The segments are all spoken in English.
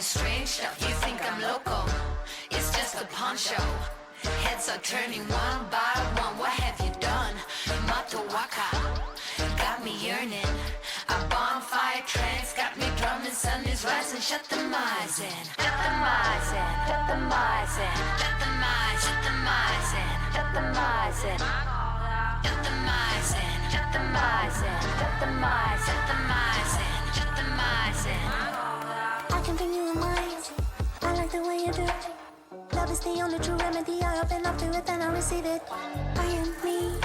strange stuff. You think I'm loco? It's just a poncho. Heads are turning one by one. What have you done? Mato waka got me yearning. A bonfire trance got me drumming. Sun is rising. Shut the mice in. Shut the mice in. Shut the mice in. Shut the mice. Shut the mice in. Shut the mice in. Shut the mice in. Shut the mice in. Shut the mice. Shut the mice in. Shut the mice in. I can bring you in mind. I like the way you do. Love is the only true remedy. I open up to it and I receive it. I am me.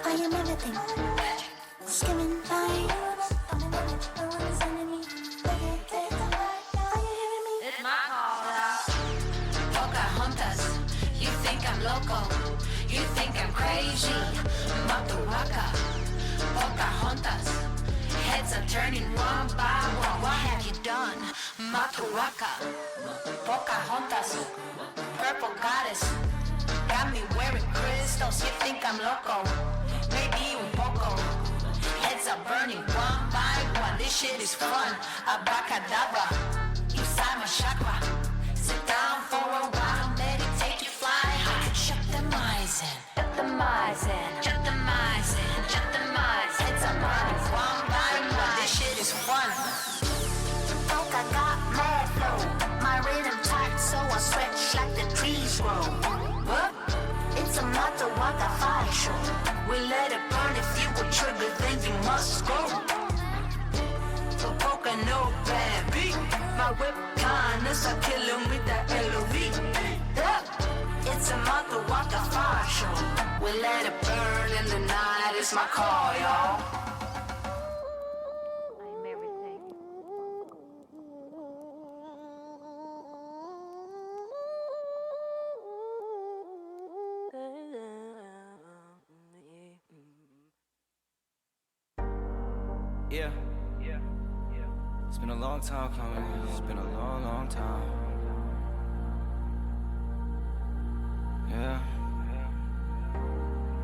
I am everything. Skimming vibes. No one is enemy. Are you hearing me? It's my call out. Pocahontas, you think I'm loco? You think I'm crazy? Mato waka. Pocahontas, heads are turning one by one. What have you done? Mato waka. Pocahontas, purple goddess, got me wearing crystals. You think I'm loco? Maybe un poco. Heads are burning one by one. This shit is fun. Abracadabra, you sign my chakra. Sit down for a while, meditate, you fly high. Shut the mice in. Shut the mice in. Shut the mice in. Shut the mice. Heads are burning one by one. This shit is fun. Polka got mad flow. My rhythm tight, so I stretch like the trees grow. What? It's a Mato Waka fire show. We let it burn. If you were triggered, then you must go. So polka no bad beat. My whip kindness, I kill him with that LOV. Yeah. It's a Mato Waka fire show. We let it burn in the night. It's my call, y'all. I'm everything. Yeah. It's been a long time coming. It's been a long, long time. Yeah.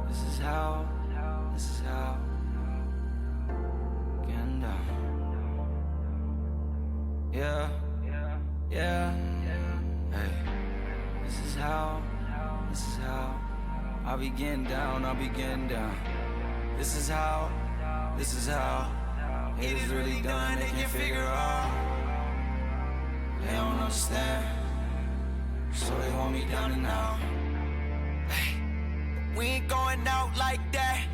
This is how. Getting down. Yeah. Hey. This is how. I'll be getting down. This is how. It is really done, they can't figure out. They don't understand, so they hold me down and out. Hey, we ain't going out like that.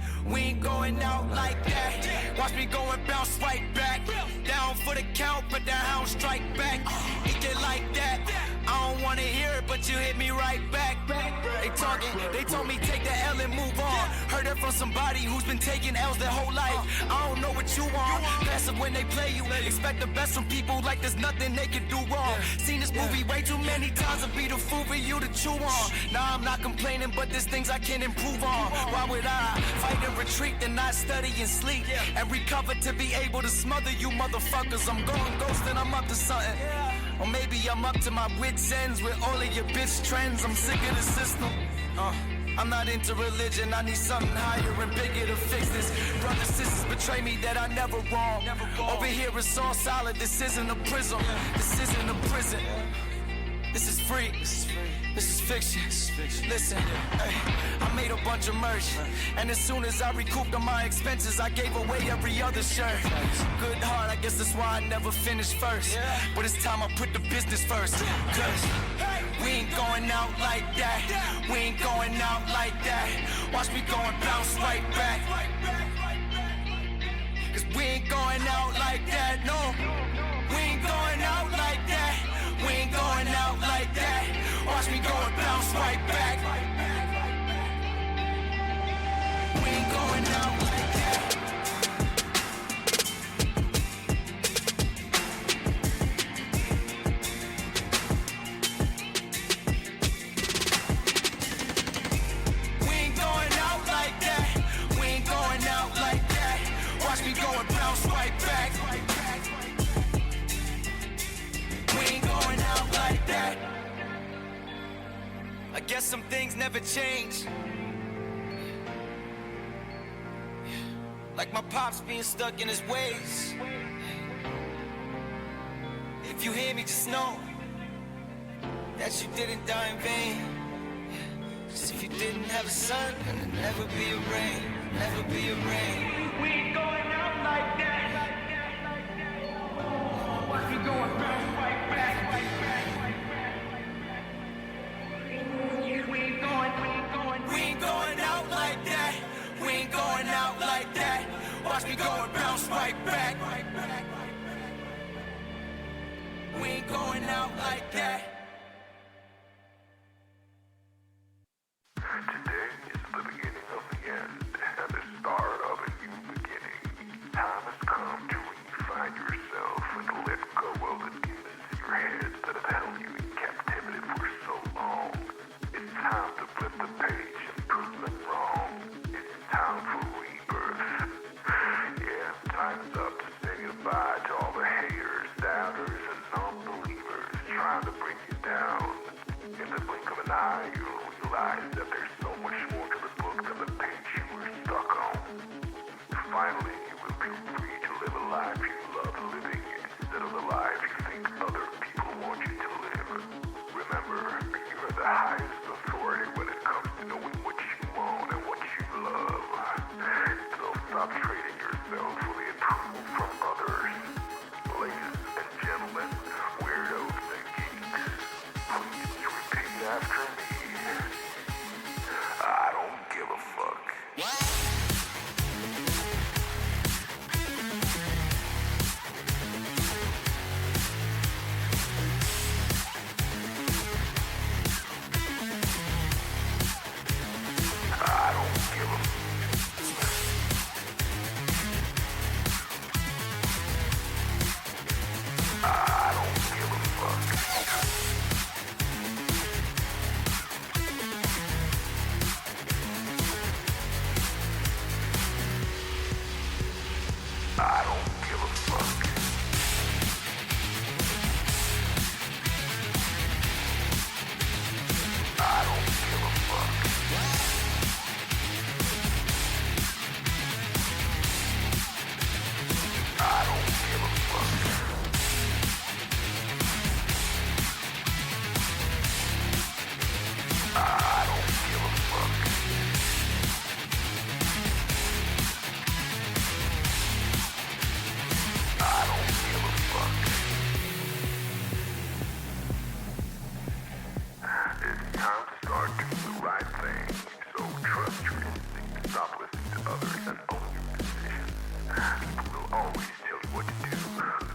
Watch me go and bounce right back. Down for the count, but the hound strike back. It get like that. I don't wanna hear it, but you hit me right back. They talking, they told me take the L and move on. Heard it from somebody who's been taking L's their whole life. I don't know what you want. Passive when they play you. Expect the best from people like there's nothing they can do wrong. Seen this movie way too many times to be the fool for you to chew on. Nah, I'm not complaining, but there's things I can improve on. Why would I fight and retreat and not study and sleep and recover to be able to smother you motherfuckers? I'm going ghost and I'm up to something. Or maybe I'm up to my wits' ends with all of your bitch trends. I'm sick of the system. I'm not into religion. I need something higher and bigger to fix this. Brothers, sisters betray me that I never wrong. Over here it's all solid. This isn't a prison. This isn't a prison. This is free. This is fiction. Listen, hey, I made a bunch of merch, and as soon as I recouped on my expenses, I gave away every other shirt. Good heart, I guess that's why I never finished first. But it's time I put the business first. Cause we ain't going out like that. Watch me go and bounce right back. Cause we ain't going out like that, no. We ain't going out like that. Watch me go and bounce right back. We ain't going out like that. We ain't going out like that. Watch me go and bounce right back. We ain't going out like that. I guess some things never change. Like my pops being stuck in his ways. If If you hear me, just know that you didn't die in vain. Cause if you didn't have a sun, then there'd never be a rain, never be a rain. We ain't going out like that. Watch me going bounce right back. We ain't going out like that. We ain't going out like that. Watch me go and bounce right back. We ain't going out like that. Today is the beginning of the end and the start of a new beginning. Time has come to refine yourself and let go of the demons in your head that have held you in captivity for so long. It's time to flip the page and prove them wrong. It's time for rebirth. Yeah, time's up to say goodbye to all the haters, doubters, and non-believers trying to bring you down. In the blink of an eye, you'll realize that there's so much more to the book than the page you were stuck on. Finally, you will feel free to live a life you love living instead of the life you think other people want you to live. Remember, you are the highest authority when it comes to knowing what you want and what you love. So stop trading yourself for the approval from others. Ladies and gentlemen, weirdos and geeks, please repeat after me. I don't give a fuck. I don't give a I don't give a fuck. I don't give a fuck. I don't give a fuck. I don't give a fuck. I don't give a fuck. I don't give a fuck. It's time to start doing the right thing. So trust your instinct. Stop listening to others and own your decisions. People will always tell you what to do,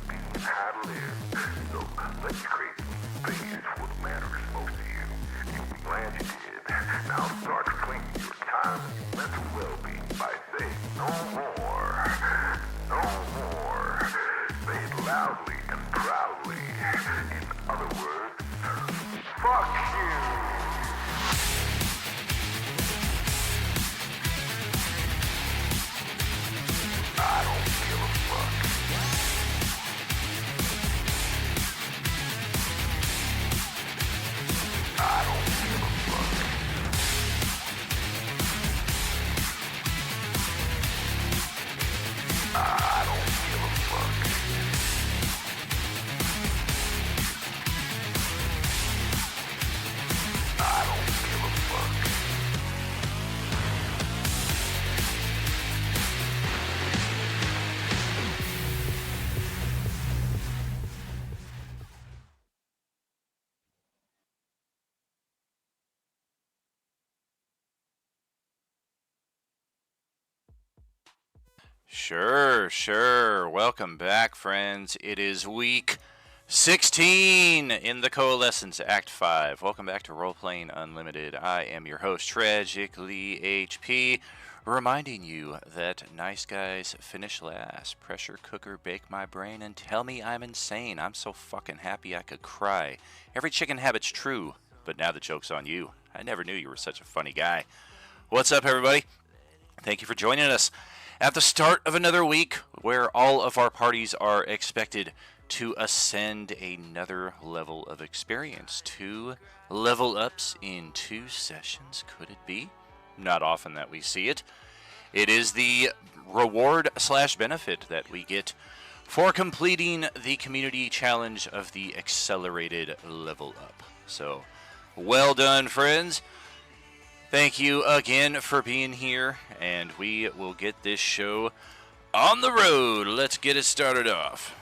people how to live. So let's create space for what matters most to you. You'll be glad you did. Now start claiming your time and your mental well-being by saying no more. No more. Say it loudly and proudly. In other words, fuck you. I don't give a fuck. I don't give a fuck. I don't give a fuck. I don't give a fuck. Sure. Welcome back, friends. It is week 16 in the Coalescence Act 5. Welcome back to Role Playing Unlimited. I am your host, Tragically HP, reminding you that nice guys finish last. Pressure cooker bake my brain and tell me I'm insane. I'm so fucking happy I could cry. Every chicken habit's true, but now the joke's on you. I never knew you were such a funny guy. What's up, everybody? Thank you for joining us at the start of another week where all of our parties are expected to ascend another level of experience. 2 level ups in 2 sessions, could it be? Not often that we see it. It is the reward slash benefit that we get for completing the community challenge of the accelerated level up. So, well done, friends. Thank you again for being here, and we will get this show on the road. Let's get it started off.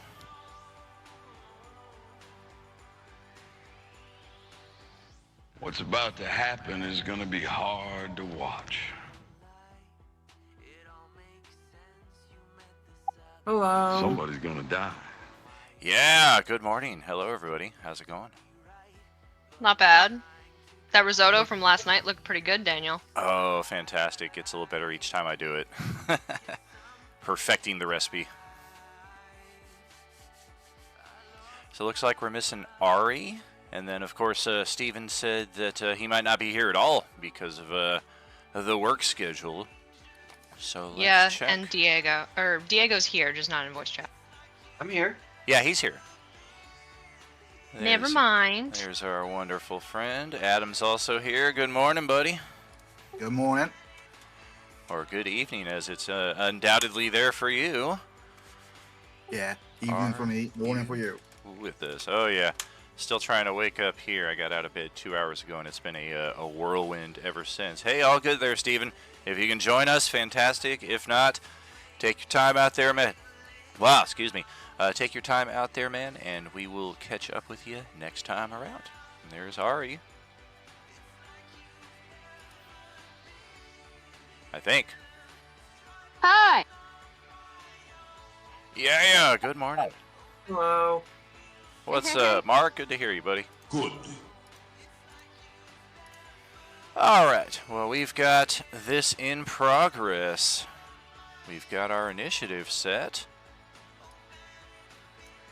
What's about to happen is gonna be hard to watch. Hello. Somebody's gonna die. Yeah, good morning. Hello, everybody. How's it going? Not bad. That risotto from last night looked pretty good, Daniel. Oh, fantastic. Gets a little better each time I do it. Perfecting the recipe. So it looks like we're missing Ari. And then, of course, Steven said that he might not be here at all because of the work schedule. So let's check. And Diego. Or Diego's here, just not in voice chat. I'm here. Yeah, he's here. Never mind. There's our wonderful friend. Adam's also here. Good morning, buddy. Good morning. Or good evening, as it's undoubtedly there for you. Yeah, evening for me, morning for you. With this. Oh, yeah. Still trying to wake up here. I got out of bed 2 hours ago, and it's been a whirlwind ever since. Hey, all good there, Steven. If you can join us, fantastic. If not, take your time out there, man. Wow, excuse me. Take your time out there, man, and we will catch up with you next time around. And there's Ari. I think. Hi. Yeah, good morning. Hello. What's up, Mark? Good to hear you, buddy. Good. All right. Well, we've got this in progress. We've got our initiative set.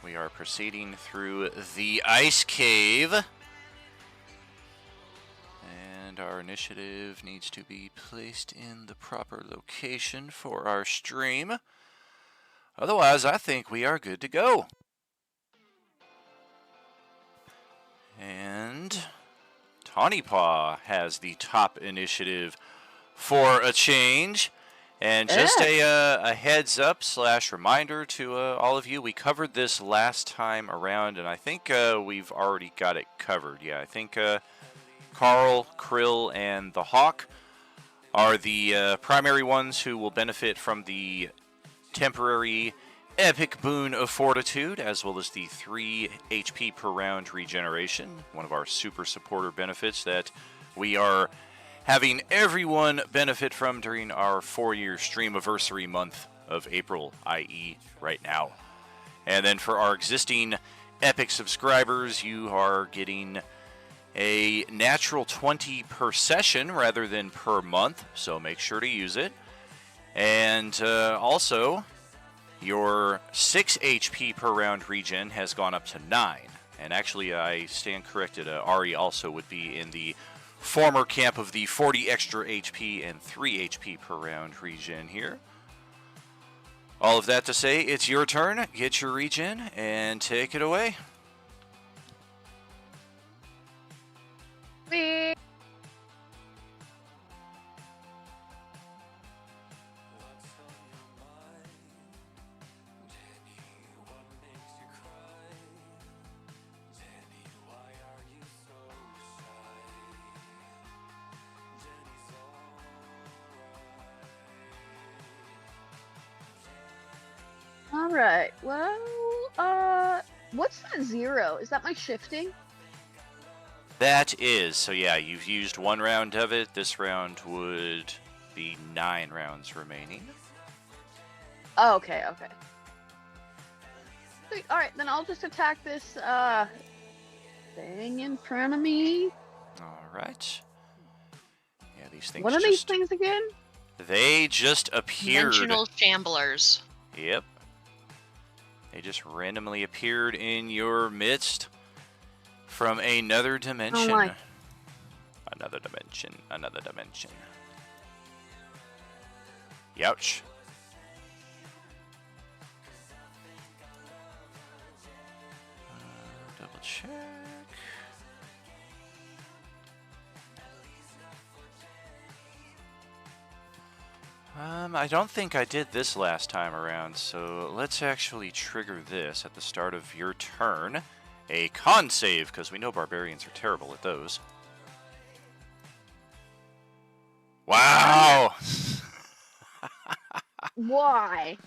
We are proceeding through the ice cave. And our initiative needs to be placed in the proper location for our stream. Otherwise, I think we are good to go. And Tawny Paw has the top initiative for a change. And just a heads up / reminder to all of you, we covered this last time around, and I think we've already got it covered. Yeah, I think Carl, Krill, and the Hawk are the primary ones who will benefit from the temporary epic boon of fortitude, as well as the 3 HP per round regeneration, one of our super supporter benefits that we are having everyone benefit from during our 4-year streamiversary month of April, i.e. right now. And then for our existing epic subscribers, you are getting a natural 20 per session rather than per month, so make sure to use it. And also, your 6 HP per round regen has gone up to 9. And actually, I stand corrected, Ari also would be in the former camp of the 40 extra HP and 3 HP per round regen here. All of that to say, it's your turn. Get your regen and take it away. Me. All right. Well, what's that 0? Is that my shifting? That is. So yeah, you've used 1 round of it. This round would be 9 rounds remaining. Oh, okay. Sweet. All right, then I'll just attack this thing in front of me. All right. Yeah, these things. What are these things again? They just appeared. Dimensional shamblers. Yep. They just randomly appeared in your midst from another dimension. Oh my. Another dimension. Another dimension. Youch. Double check. I don't think I did this last time around, so let's actually trigger this at the start of your turn. A con save, because we know barbarians are terrible at those. Wow! Why?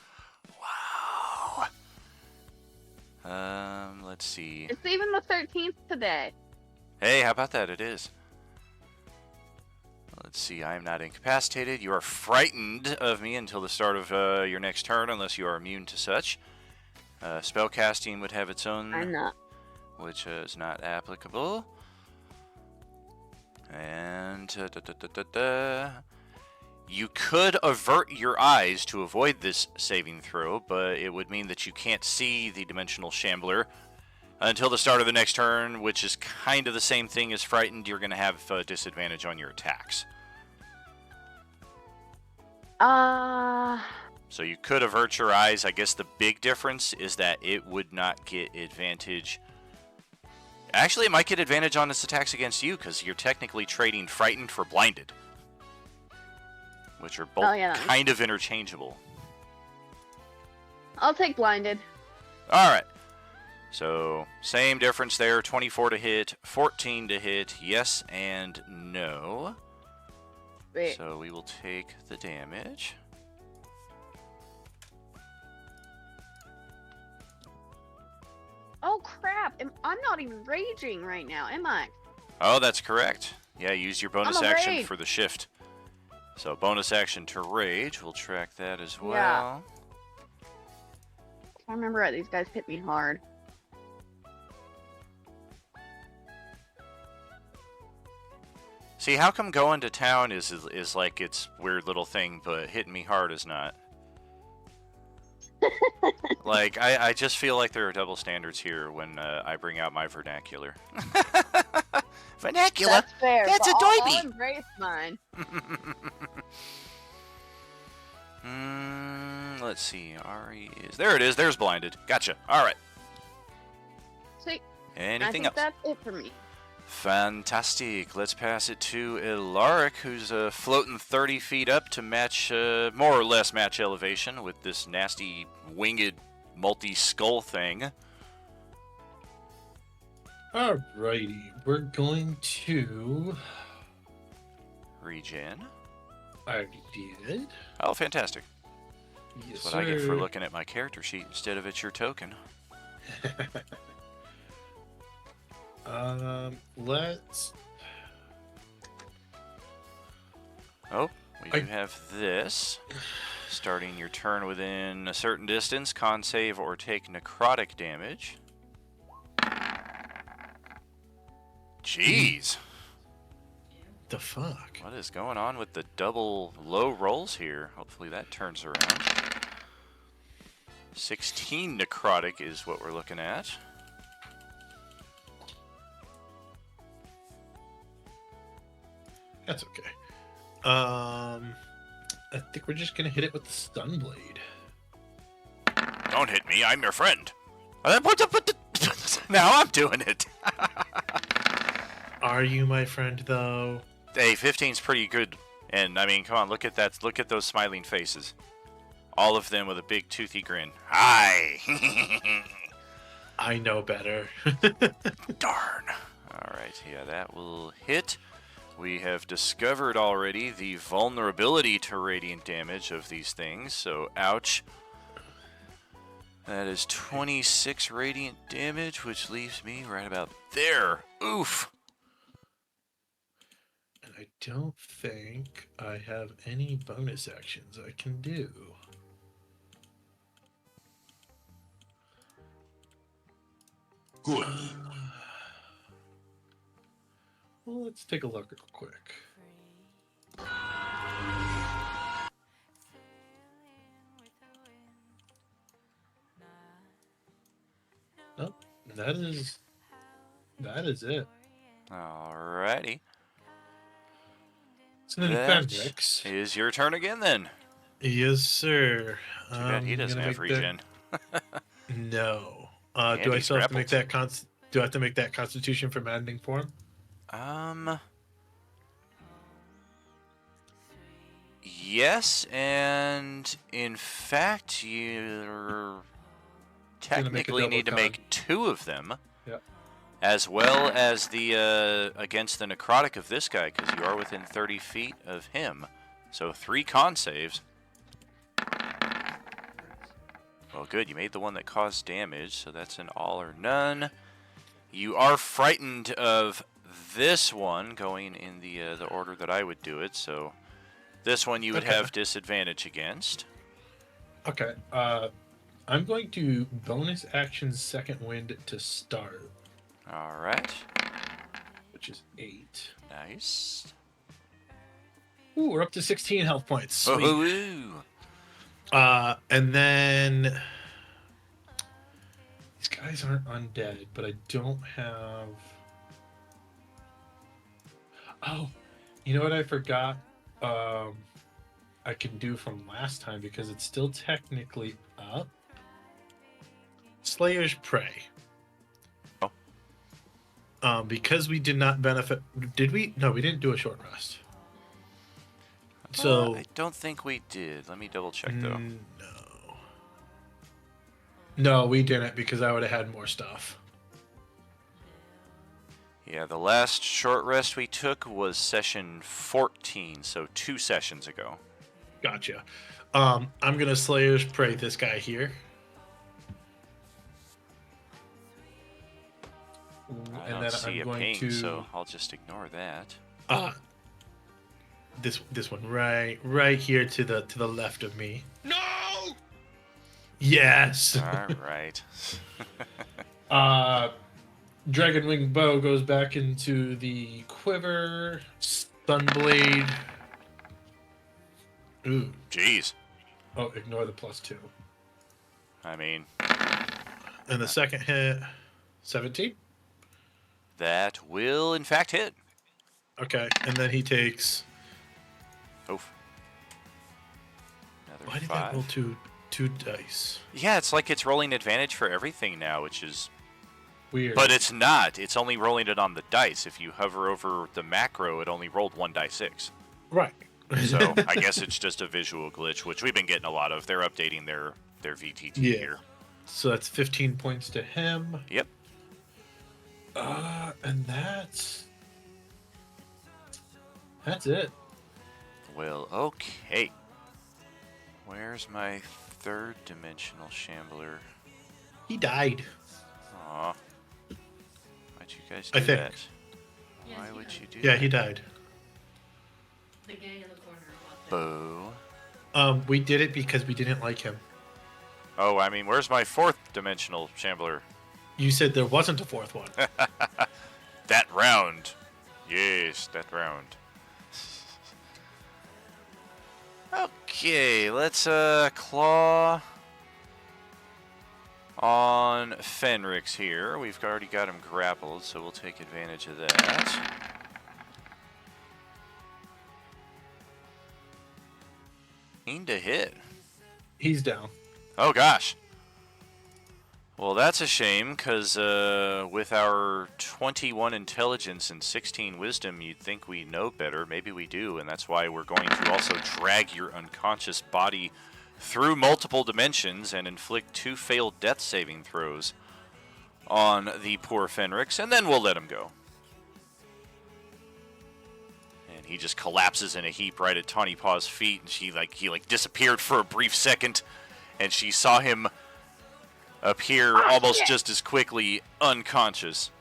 Wow. Let's see. It's even the 13th today. Hey, how about that? It is. Let's see. I am not incapacitated. You are frightened of me until the start of your next turn, unless you are immune to such. Spellcasting would have its own... I'm not. Which is not applicable. And you could avert your eyes to avoid this saving throw, but it would mean that you can't see the Dimensional Shambler until the start of the next turn, which is kind of the same thing as frightened. You're going to have disadvantage on your attacks. So you could avert your eyes. I guess the big difference is that it would not get advantage. Actually, it might get advantage on its attacks against you, because you're technically trading frightened for blinded, which are both kind of interchangeable. I'll take blinded. Alright. So, same difference there. 24 to hit, 14 to hit, yes and no. Wait. So we will take the damage. Oh crap! I'm not even raging right now, am I? Oh, that's correct. Yeah, use your bonus I'm a action rage. for the shift. So bonus action to rage. We'll track that as well. Yeah. I remember these guys hit me hard. See, how come going to town is like its weird little thing, but hitting me hard is not? Like, I just feel like there are double standards here when I bring out my vernacular. Vernacular? That's fair. That's but a doiby! I'll embrace mine. Let's see. Ari is... There it is. There's blinded. Gotcha. Alright. See, Anything I else? think that's it for me. Fantastic. Let's pass it to Ilaric, who's floating 30 feet up to match, more or less match elevation with this nasty winged multi-skull thing. Alrighty, we're going to... Regen. I already did. Oh, fantastic. Yes, That's what I get for looking at my character sheet instead of at your token. Let's... Oh, we do have this. Starting your turn within a certain distance, con save or take necrotic damage. Jeez. The fuck? What is going on with the double low rolls here? Hopefully that turns around. 16 necrotic is what we're looking at. That's okay. I think we're just gonna hit it with the stun blade. Don't hit me, I'm your friend. Now I'm doing it. Are you my friend, though? Hey, 15's pretty good. And, I mean, come on, look at that. Look at those smiling faces. All of them with a big toothy grin. Hi! I know better. Darn. Alright, yeah, that will hit. We have discovered already the vulnerability to radiant damage of these things, so ouch. That is 26 radiant damage, which leaves me right about there. Oof! And I don't think I have any bonus actions I can do. Good. Well, let's take a look real quick. Nope, that is it. Alrighty. So then That Fenrix. is your turn again, then. Yes, sir. Too bad he doesn't have regen. No. And Do I he's still have to make grappled. that Do I have to make that Constitution for maddening form? Yes, and in fact, you technically need to make 2 of them. Yep. As well as the against the necrotic of this guy, because you are within 30 feet of him. So 3 con saves. Well, good. You made the one that caused damage, so that's an all or none. You are frightened of this one, going in the order that I would do it. So this one you would have disadvantage against. Okay. I'm going to bonus action second wind to start. All right. Which is 8. Nice. Ooh, we're up to 16 health points. Sweet. Ooh. And then these guys aren't undead, but I don't have. Oh, you know what I forgot? I can do from last time because it's still technically up. Slayer's Prey. Because we did not benefit. Did we? No, we didn't do a short rest. So I don't think we did. Let me double check though. No, we didn't because I would have had more stuff. Yeah, the last short rest we took was session 14, so 2 sessions ago. Gotcha. I'm gonna Slayer's Prey this guy here. I don't see a ping, so I'll just ignore that. This one right here to the left of me. No! Yes. All right. Dragon Wing Bow goes back into the quiver. Sunblade. Ooh. Jeez. Oh, ignore the +2. I mean. And the second hit, 17. That will, in fact, hit. Okay, and then he takes. Oof. Another Why did 5. that roll two dice? Yeah, it's like it's rolling advantage for everything now, which is weird. But it's not. It's only rolling it on the dice. If you hover over the macro, it only rolled 1d6. Right. So I guess it's just a visual glitch, which we've been getting a lot of. They're updating their VTT here. So that's 15 points to him. Yep. And that's it. Well, okay. Where's my 3rd dimensional shambler? He died. Aw. Why'd you guys do I think. that? Why would you do that? Yeah, he died. The guy in the corner. Boo. We did it because we didn't like him. Oh, I mean, where's my 4th dimensional shambler? You said there wasn't a 4th one. That round. Yes, that round. Okay, let's claw on Fenrix here. We've already got him grappled, so we'll take advantage of that. Need to hit. He's down. Oh gosh. Well, that's a shame, because with our 21 intelligence and 16 wisdom, you'd think we know better. Maybe we do, and that's why we're going to also drag your unconscious body through multiple dimensions and inflict 2 failed death saving throws on the poor Fenrix, and then we'll let him go. And he just collapses in a heap right at Tawny Paw's feet, and he disappeared for a brief second, and she saw him appear almost just as quickly unconscious.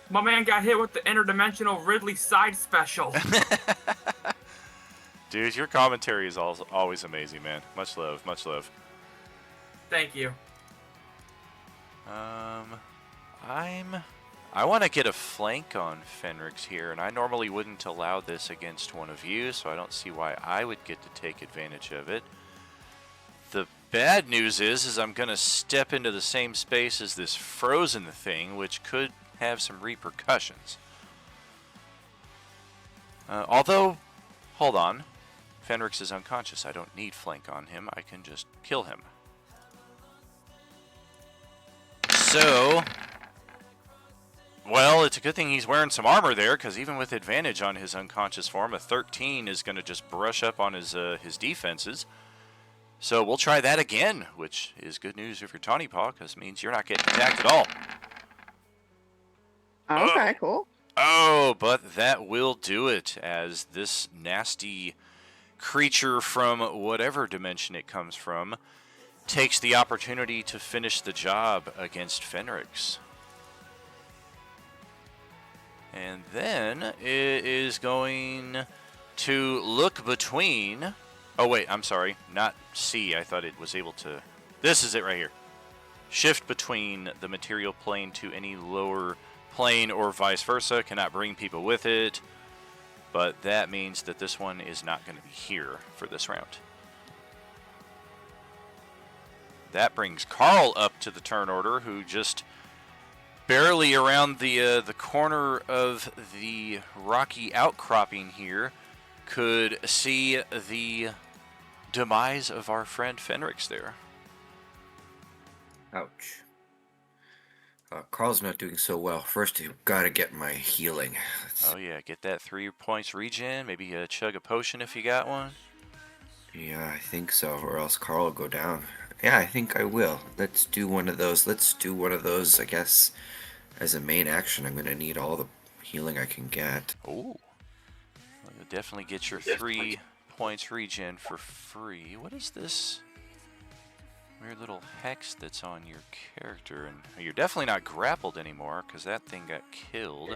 My man got hit with the interdimensional Ridley side special. Dude, your commentary is always amazing, man. Much love, much love. Thank you. I want to get a flank on Fenrix here, and I normally wouldn't allow this against one of you, so I don't see why I would get to take advantage of it. The bad news is I'm going to step into the same space as this frozen thing, which could have some repercussions. Although, hold on. Fenrix is unconscious. I don't need flank on him. I can just kill him. Well, it's a good thing he's wearing some armor there, because even with advantage on his unconscious form, a 13 is going to just brush up on his defenses. So we'll try that again, which is good news if you're Tawny Paw, because it means you're not getting attacked at all. Okay, cool. Oh, but that will do it, as this nasty creature from whatever dimension it comes from takes the opportunity to finish the job against Fenrix. And then it is going to look between... Oh, wait, I'm sorry. Not C. I thought it was able to... This is it right here. Shift between the material plane to any lower plane or vice versa. Cannot bring people with it. But that means that this one is not going to be here for this round. That brings Carl up to the turn order, who just... barely around the corner of the rocky outcropping here could see the demise of our friend Fenrix there. Ouch. Carl's not doing so well. First, you gotta get my healing. Oh yeah, get that 3 points regen. Maybe chug a potion if you got one. Yeah, I think so, or else Carl will go down. Yeah, I think I will. Let's do one of those. I guess. As a main action, I'm going to need all the healing I can get. Oh. Well, you'll definitely get your 3 points regen for free. What is this weird little hex that's on your character? And you're definitely not grappled anymore, because that thing got killed.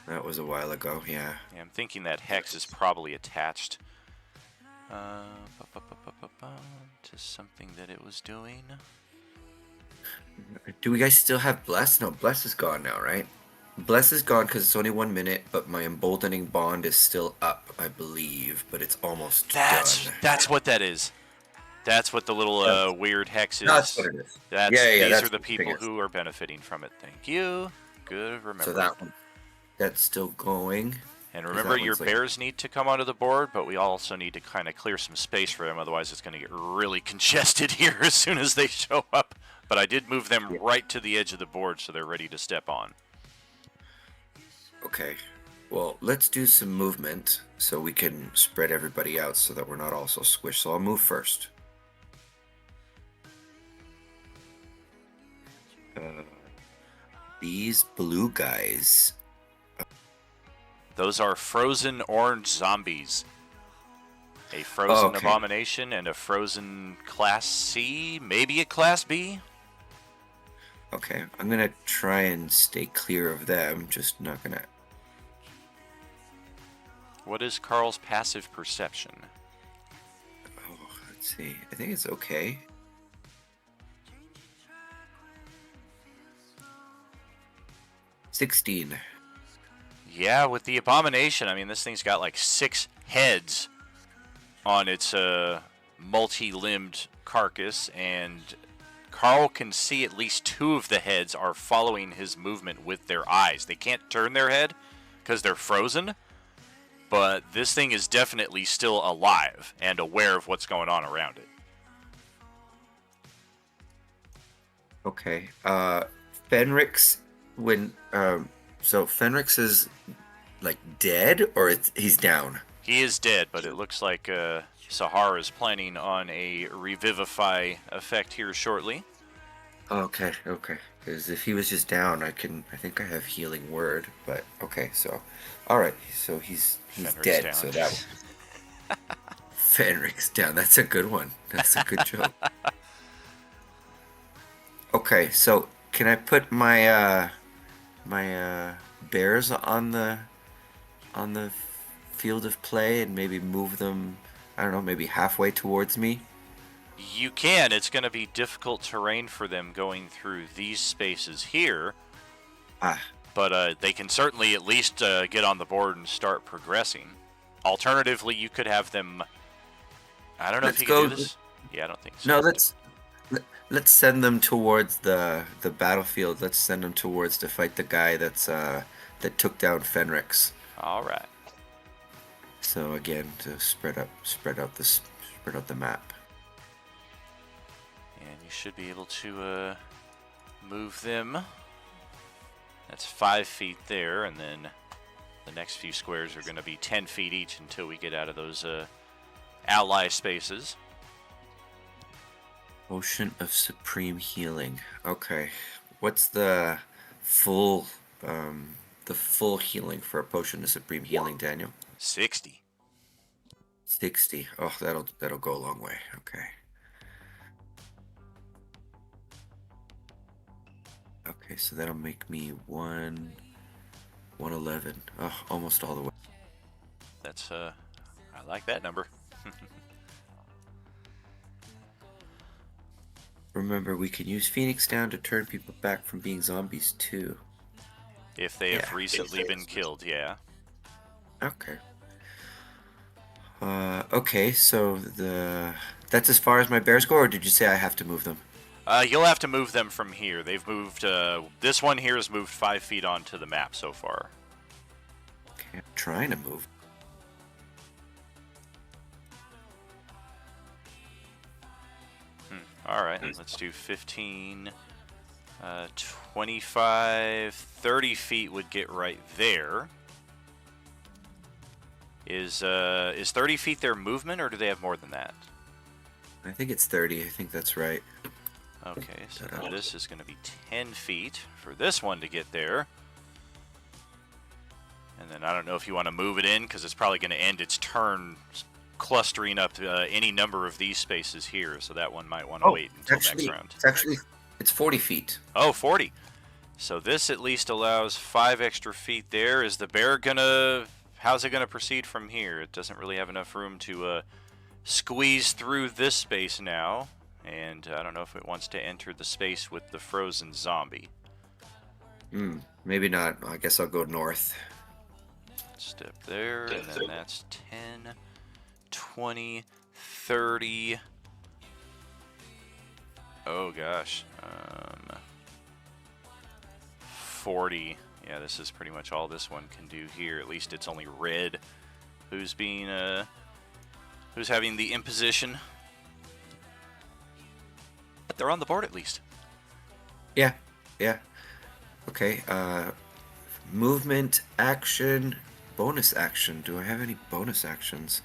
That was a while ago, yeah. Yeah, I'm thinking that hex is probably attached to something that it was doing. Do we guys still have Bless? No, Bless is gone now, right? Bless is gone because it's only 1 minute, but my emboldening bond is still up, I believe, but it's almost done. That's what that is. That's what the little weird hex is. That's what it is. These are the people who are benefiting from it. Thank you. Good, remember. So that one, that's still going. And remember, your bears need to come onto the board, but we also need to kind of clear some space for them, otherwise it's going to get really congested here as soon as they show up. But I did move them right to the edge of the board, so they're ready to step on. Okay. Well, let's do some movement so we can spread everybody out so that we're not all so squished. So I'll move first. These blue guys... Those are frozen orange zombies. A frozen abomination and a frozen class C, maybe a class B. Okay, I'm gonna try and stay clear of them, just not gonna... What is Carl's passive perception? Oh, let's see. I think it's okay. (16) Yeah, with the abomination, I mean, this thing's got like 6 heads on its multi-limbed carcass, and Carl can see at least 2 of the heads are following his movement with their eyes. They can't turn their head because they're frozen, but this thing is definitely still alive and aware of what's going on around it. Okay. Fenrix, so Fenrix is like dead, or he's down? He is dead, but it looks like Sahara is planning on a revivify effect here shortly. Okay. Because if he was just down, I think I have healing word, but okay, so all right, so he's dead, down. So that Fenrix down. That's a good one. That's a good joke. Okay, so can I put my bears on the field of play and maybe move them, I don't know, maybe halfway towards me? You can. It's going to be difficult terrain for them going through these spaces here. But they can certainly at least get on the board and start progressing. Alternatively, you could have them... I don't know if you can do this. Yeah, I don't think so. No, let's send them towards the battlefield. Let's send them towards to fight the guy that took down Fenrix. All right. So again, to spread out the map. And you should be able to move them That's 5 feet there, and then the next few squares are going to be 10 feet each until we get out of those ally spaces. Potion of Supreme Healing. Okay. What's the full healing for a Potion of Supreme Healing, Daniel? 60. 60. Oh, that'll go a long way. Okay. Okay, so that'll make me 111. Oh, almost all the way. That's I like that number. Remember, we can use Phoenix Down to turn people back from being zombies too. If they have recently been killed, yeah. Okay. Okay, so that's as far as my bears go, or did you say I have to move them? You'll have to move them from here. They've moved, this one here has moved 5 feet onto the map so far. Okay, I'm trying to move. Alright, let's do 15, 25, 30 feet would get right there. Is 30 feet their movement, or do they have more than that? I think it's 30. I think that's right. Okay, so now this is going to be 10 feet for this one to get there. And then I don't know if you want to move it in, because it's probably going to end its turn clustering up any number of these spaces here, so that one might want to wait until next round. It's 40 feet. Oh, 40. So this at least allows 5 extra feet there. Is the bear gonna... How's it gonna proceed from here? It doesn't really have enough room to squeeze through this space now, and I don't know if it wants to enter the space with the frozen zombie. Maybe not. I guess I'll go north. Step there, and then that's 10, 20, 30. Oh gosh. 40. Yeah, this is pretty much all this one can do here. At least it's only red who's being who's having the imposition. But they're on the board at least. Yeah. Okay, movement, action, bonus action. Do I have any bonus actions?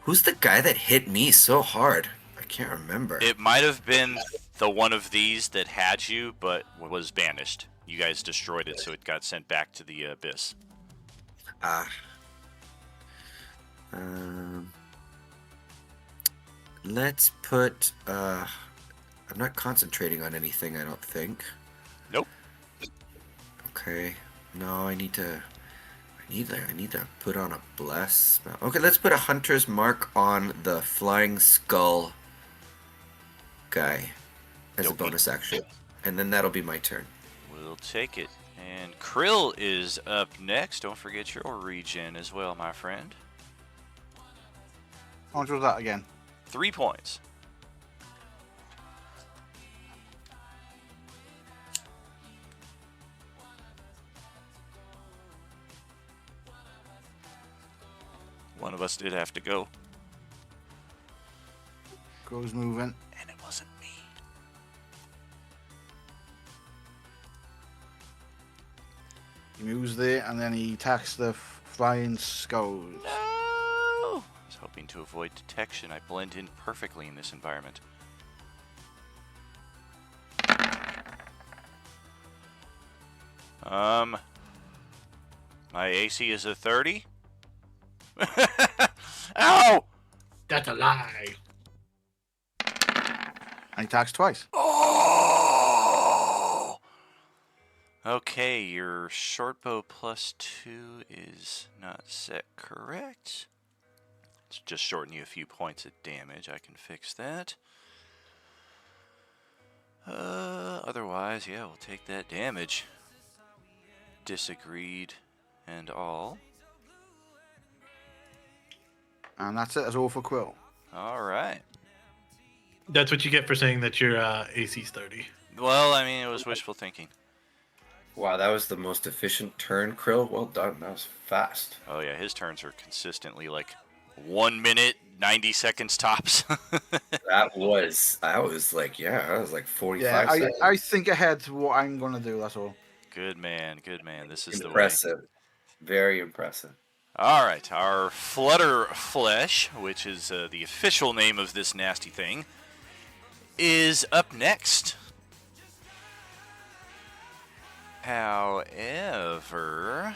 Who's the guy that hit me so hard? I can't remember. It might have been the one of these that had you, but was banished. You guys destroyed it, so it got sent back to the abyss. Let's put, I'm not concentrating on anything, I don't think. Nope. Okay. No, I need to put on a bless. Okay, let's put a hunter's mark on the flying skull guy as a bonus action. And then that'll be my turn. We'll take it. And Krill is up next. Don't forget your regen as well, my friend. How much was that again? 3 points. One of us did have to go. Goes moving. And it wasn't me. He moves there and then he attacks the flying skulls. No! I was hoping to avoid detection. I blend in perfectly in this environment. My AC is a 30. Ow! That's a lie. And he attacks twice. Oh! Okay, your short bow +2 is not set correct. It's just shorten you a few points of damage. I can fix that. Otherwise, yeah, we'll take that damage. Disagreed and all. And that's it. That's all for Quill. All right. That's what you get for saying that your AC's 30. Well, I mean, it was wishful thinking. Wow, that was the most efficient turn, Krill. Well done. That was fast. Oh yeah, his turns are consistently like 1 minute, 90 seconds tops. I was like, I was like 45 seconds. I think ahead to what I'm gonna do. That's all. Good man, good man. This is Impressive. Very impressive. All right, our Flutter Flesh, which is the official name of this nasty thing, is up next. However,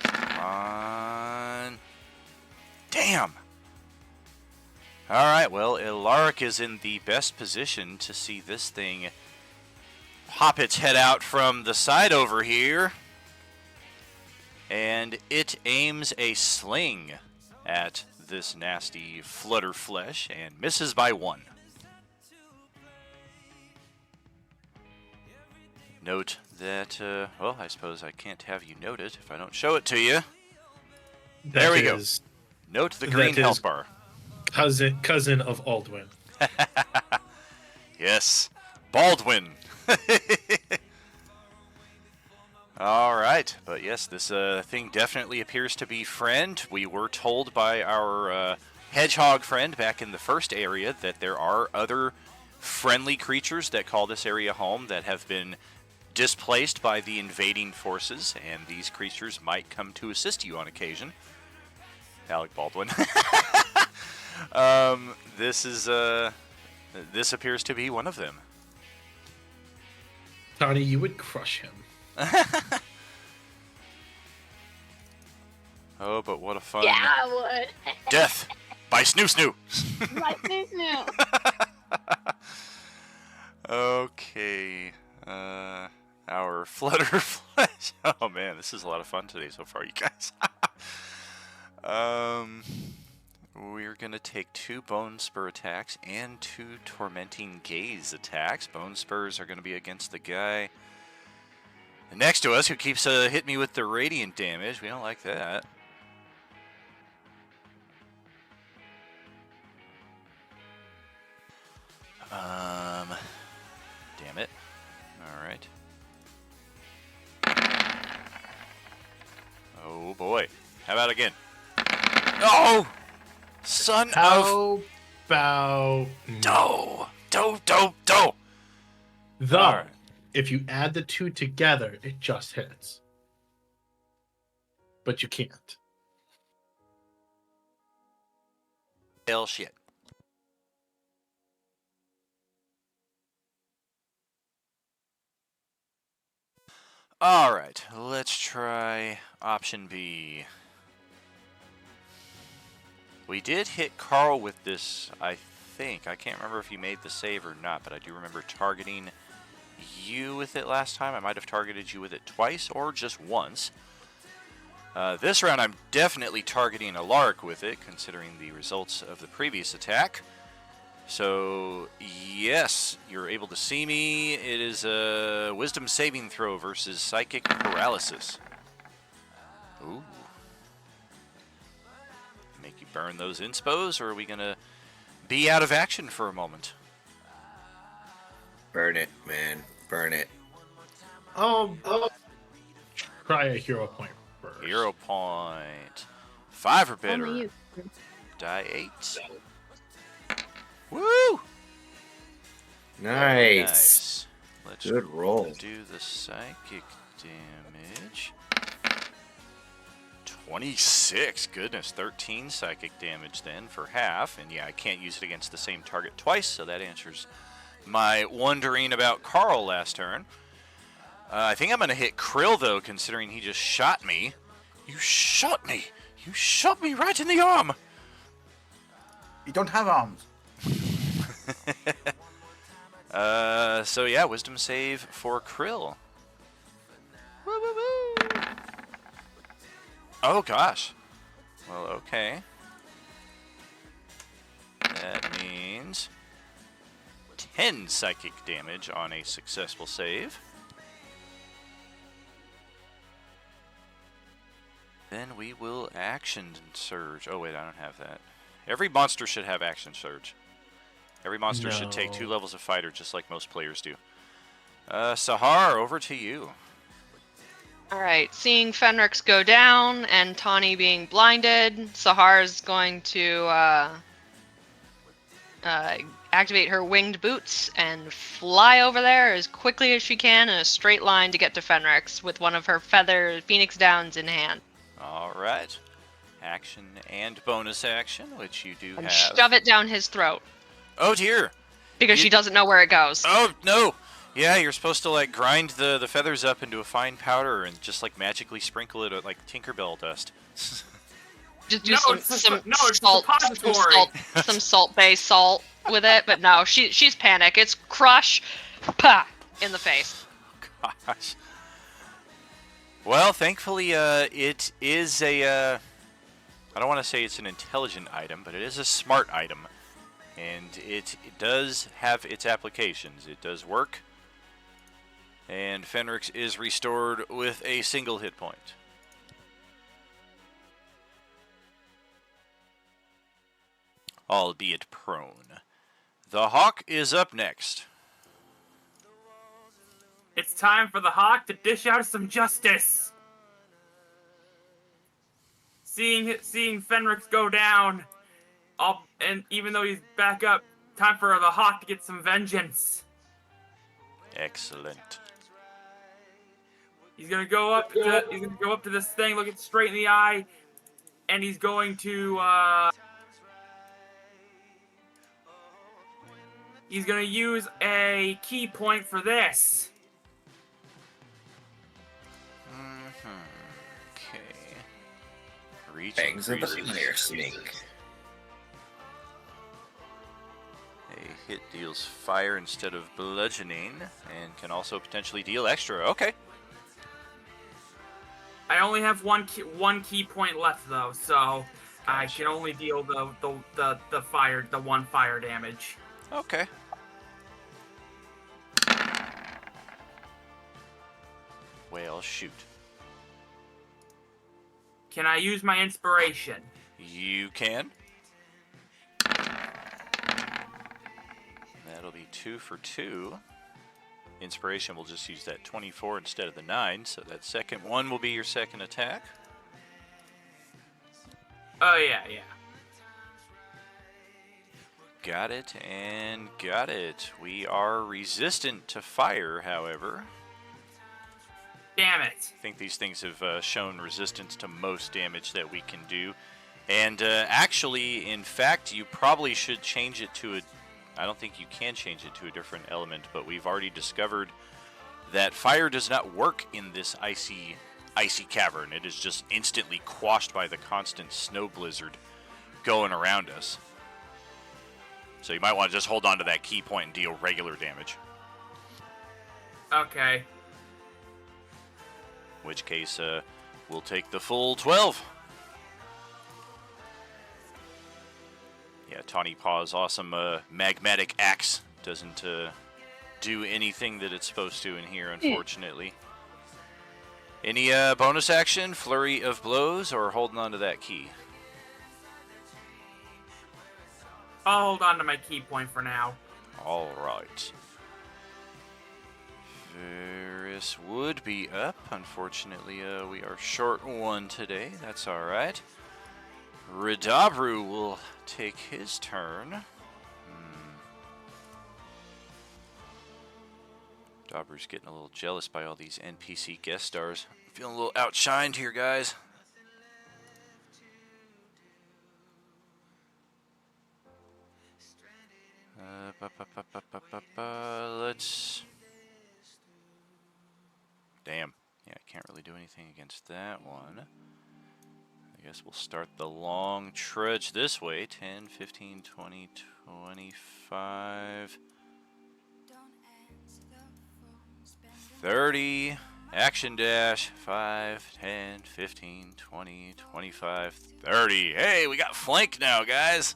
come on. Damn. All right, well, Ilaric is in the best position to see this thing pop its head out from the side over here. And it aims a sling at this nasty Flutter Flesh and misses by 1. Note that, well, I suppose I can't have you note it if I don't show it to you. There we go. Note the green health bar. Cousin of Aldwin. Yes, Baldwin. All right, but yes, this thing definitely appears to be friend. We were told by our hedgehog friend back in the first area that there are other friendly creatures that call this area home that have been displaced by the invading forces, and these creatures might come to assist you on occasion. Alec Baldwin. This appears to be one of them. Tony, you would crush him. Oh, but what a fun... Yeah, I would. Death by Snoo Snoo. By Snoo Snoo. Okay. Our Flutter Flesh. Oh man, this is a lot of fun today so far, you guys. We're gonna take 2 Bone Spur attacks and 2 Tormenting Gaze attacks. Bone Spurs are gonna be against the guy next to us who keeps hitting me with the radiant damage. We don't like that. Damn it. Alright. Oh boy. How about again? Oh! Son of... About... Doe! Doe! Though, right. If you add the 2 together, it just hits. But you can't. Hell shit. Alright, let's try option B. We did hit Carl with this, I think. I can't remember if he made the save or not, but I do remember targeting you with it last time. I might have targeted you with it twice or just once. This round I'm definitely targeting a Lark with it, considering the results of the previous attack. So, yes, you're able to see me. It is a Wisdom saving throw versus Psychic Paralysis. Ooh. Make you burn those inspos, or are we going to be out of action for a moment? Burn it, man. Burn it. Try a hero point first. Hero point. 5 or better. Only you. Die 8. Woo! Nice. Let's Good roll. do the psychic damage. 26. Goodness, 13 psychic damage then for half. And yeah, I can't use it against the same target twice, so that answers my wondering about Carl last turn. I think I'm going to hit Krill, though, considering he just shot me. You shot me! You shot me right in the arm! You don't have arms. So yeah, wisdom save for Krill. Woo, woo, woo. Oh gosh. Well, okay. That means 10 psychic damage on a successful save. Then we will action surge. Oh wait, I don't have that. Every monster should have action surge. Every monster should take 2 levels of fighter, just like most players do. Sahar, over to you. All right, seeing Fenrix go down and Tawny being blinded, Sahar's going to activate her winged boots and fly over there as quickly as she can in a straight line to get to Fenrix with one of her feather Phoenix Downs in hand. All right. Action and bonus action, which you do And have. shove it down his throat. Oh, dear. Because she doesn't know where it goes. Oh, no. Yeah, you're supposed to, like, grind the feathers up into a fine powder and just, like, magically sprinkle it like Tinkerbell dust. Just do some salt bay salt with it, but no, she's panic. It's crush, pa, in the face. Gosh. Well, thankfully, it is a, I don't want to say it's an intelligent item, but it is a smart item. And it does have its applications. It does work. And Fenrix is restored with a single hit point. Albeit prone. The Hawk is up next. It's time for the Hawk to dish out some justice. Seeing Fenrix go down, and even though he's back up, time for the Hawk to get some vengeance. Excellent. He's gonna go up to this thing, look it straight in the eye, and he's going to he's gonna use a key point for this. Okay. Reach Bangs of the increases. fire snake. A hit deals fire instead of bludgeoning, and can also potentially deal extra. Okay. I only have one key point left though, so I can only deal the one fire damage. Okay. Well, shoot. Can I use my inspiration? You can. That'll be 2 for 2. Inspiration will just use that 24 instead of the 9, so that second one will be your second attack. Oh, yeah. Got it, and got it. We are resistant to fire, however. Damn it. I think these things have shown resistance to most damage that we can do. And actually, in fact, you probably should change it to a... I don't think you can change it to a different element, but we've already discovered that fire does not work in this icy cavern. It is just instantly quashed by the constant snow blizzard going around us. So you might want to just hold on to that key point and deal regular damage. Okay. In which case, we'll take the full 12. Yeah, Tawny Paw's awesome magmatic axe doesn't do anything that it's supposed to in here, unfortunately. Any bonus action, flurry of blows, or holding on to that key? I'll hold on to my key point for now. All right. Varys would be up. Unfortunately, we are short one today. That's all right. Redabru will take his turn. Dabru's getting a little jealous by all these NPC guest stars. Feeling a little outshined here, guys. Let's... Damn. Yeah, I can't really do anything against that one. I guess we'll start the long trudge this way. 10, 15, 20, 25... 30... Action dash, 5, 10, 15, 20, 25, 30. Hey, we got flank now, guys.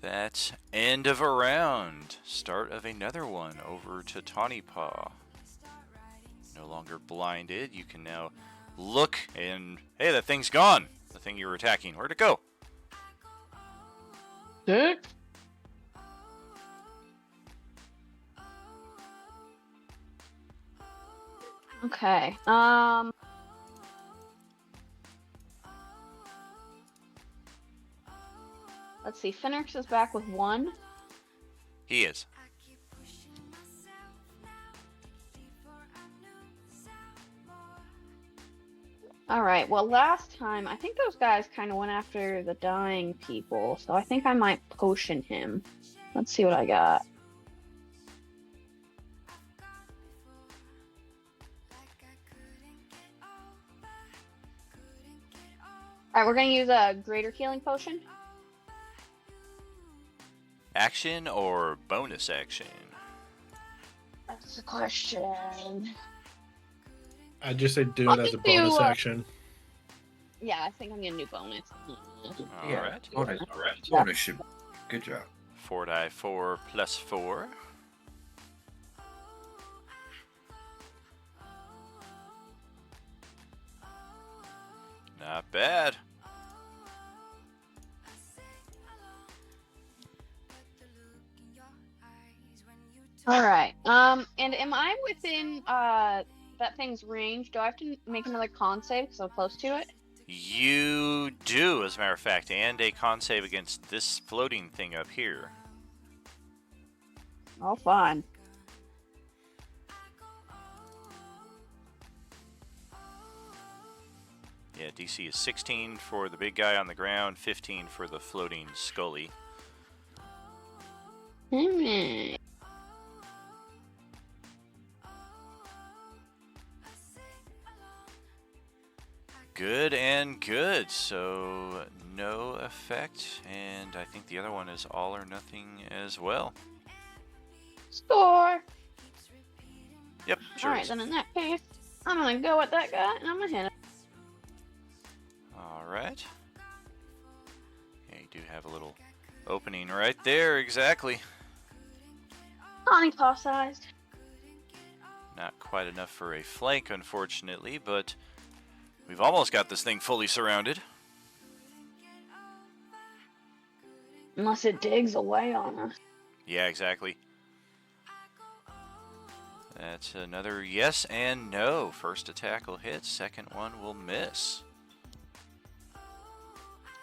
That's end of a round. Start of another one. Over to Tawny Paw. No longer blinded. You can now look and... Hey, that thing's gone. The thing you were attacking. Where'd it go? Dick? Okay. Let's see. Fenrix is back with 1. He is. All right. Well, last time I think those guys kind of went after the dying people, so I think I might potion him. Let's see what I got. All right, we're gonna use a greater healing potion. Action or bonus action? That's the question. I just say do I'll it as a just do, bonus action. Yeah, I think I'm gonna do bonus. All right. Bonus should. Good job. 4 die 4 plus 4. Not bad. All right. And am I within that thing's range? Do I have to make another con save because I'm close to it? You do, as a matter of fact, and a con save against this floating thing up here. Oh, fine. Yeah, DC is 16 for the big guy on the ground, 15 for the floating Scully. Good and good, so no effect, and I think the other one is all or nothing as well. Score. Yep, sure. All right, then in that case, I'm gonna go at that guy and I'm gonna hit him. All right. Yeah, you do have a little opening right there, exactly. Honey paw sized. Not quite enough for a flank, unfortunately, but we've almost got this thing fully surrounded. Unless it digs away on us. Yeah, exactly. That's another yes and no. First attack will hit, second one will miss.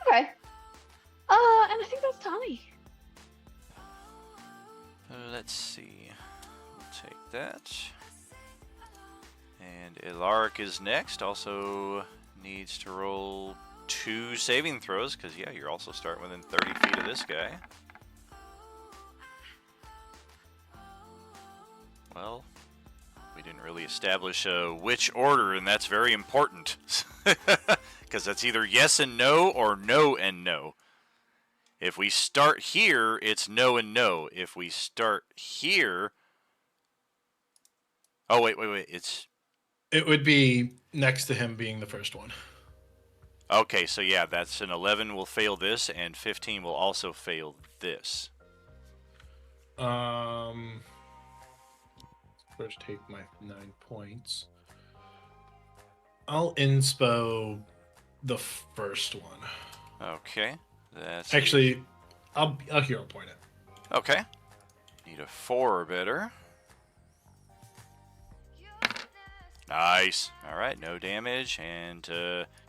Okay. And I think that's Tommy. Let's see. We'll take that. And Ilaric is next. Also needs to roll 2 saving throws, because, yeah, you're also starting within 30 feet of this guy. Well, we didn't really establish which order, and that's very important. Because that's either yes and no or no and no. If we start here, it's no and no. If we start here... Oh, wait. It would be next to him being the first one. Okay, so yeah, that's an 11 will fail this, and 15 will also fail this. First take my 9 points. I'll inspo the first one. Okay, that's... Actually, I'll hero point it. Okay. Need a 4 or better. Nice. Alright, no damage, and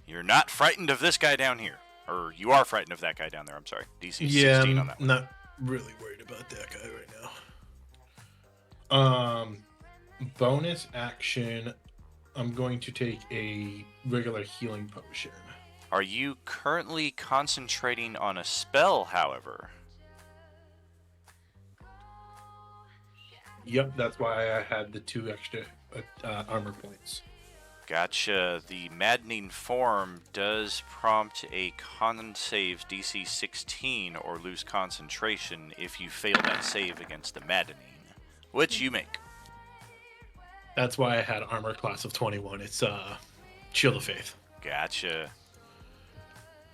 you're not frightened of this guy down here. Or you are frightened of that guy down there, I'm sorry. DC 16 on that one. Not really worried about that guy right now. Bonus action, I'm going to take a regular healing potion. Are you currently concentrating on a spell, however? Yep, that's why I had the 2 extra armor points. Gotcha. The Maddening Form does prompt a con save DC 16 or lose concentration if you fail that save against the Maddening, which you make. That's why I had armor class of 21. It's Shield of Faith. Gotcha.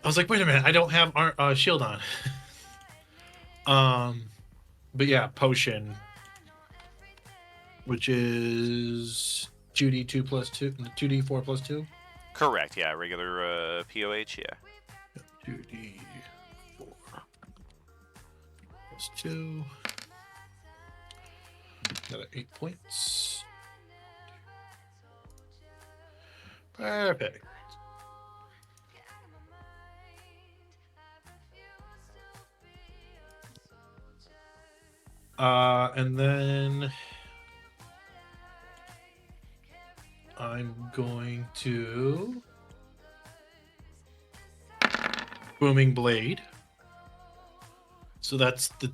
I was like, wait a minute, I don't have shield on. But yeah, potion, which is 2d2 plus 2, 2d4 plus 2. Correct. Yeah, regular POH. Yeah. 2d4 plus 2. Another 8 points. Perfect. And then I'm going to Booming Blade. So that's the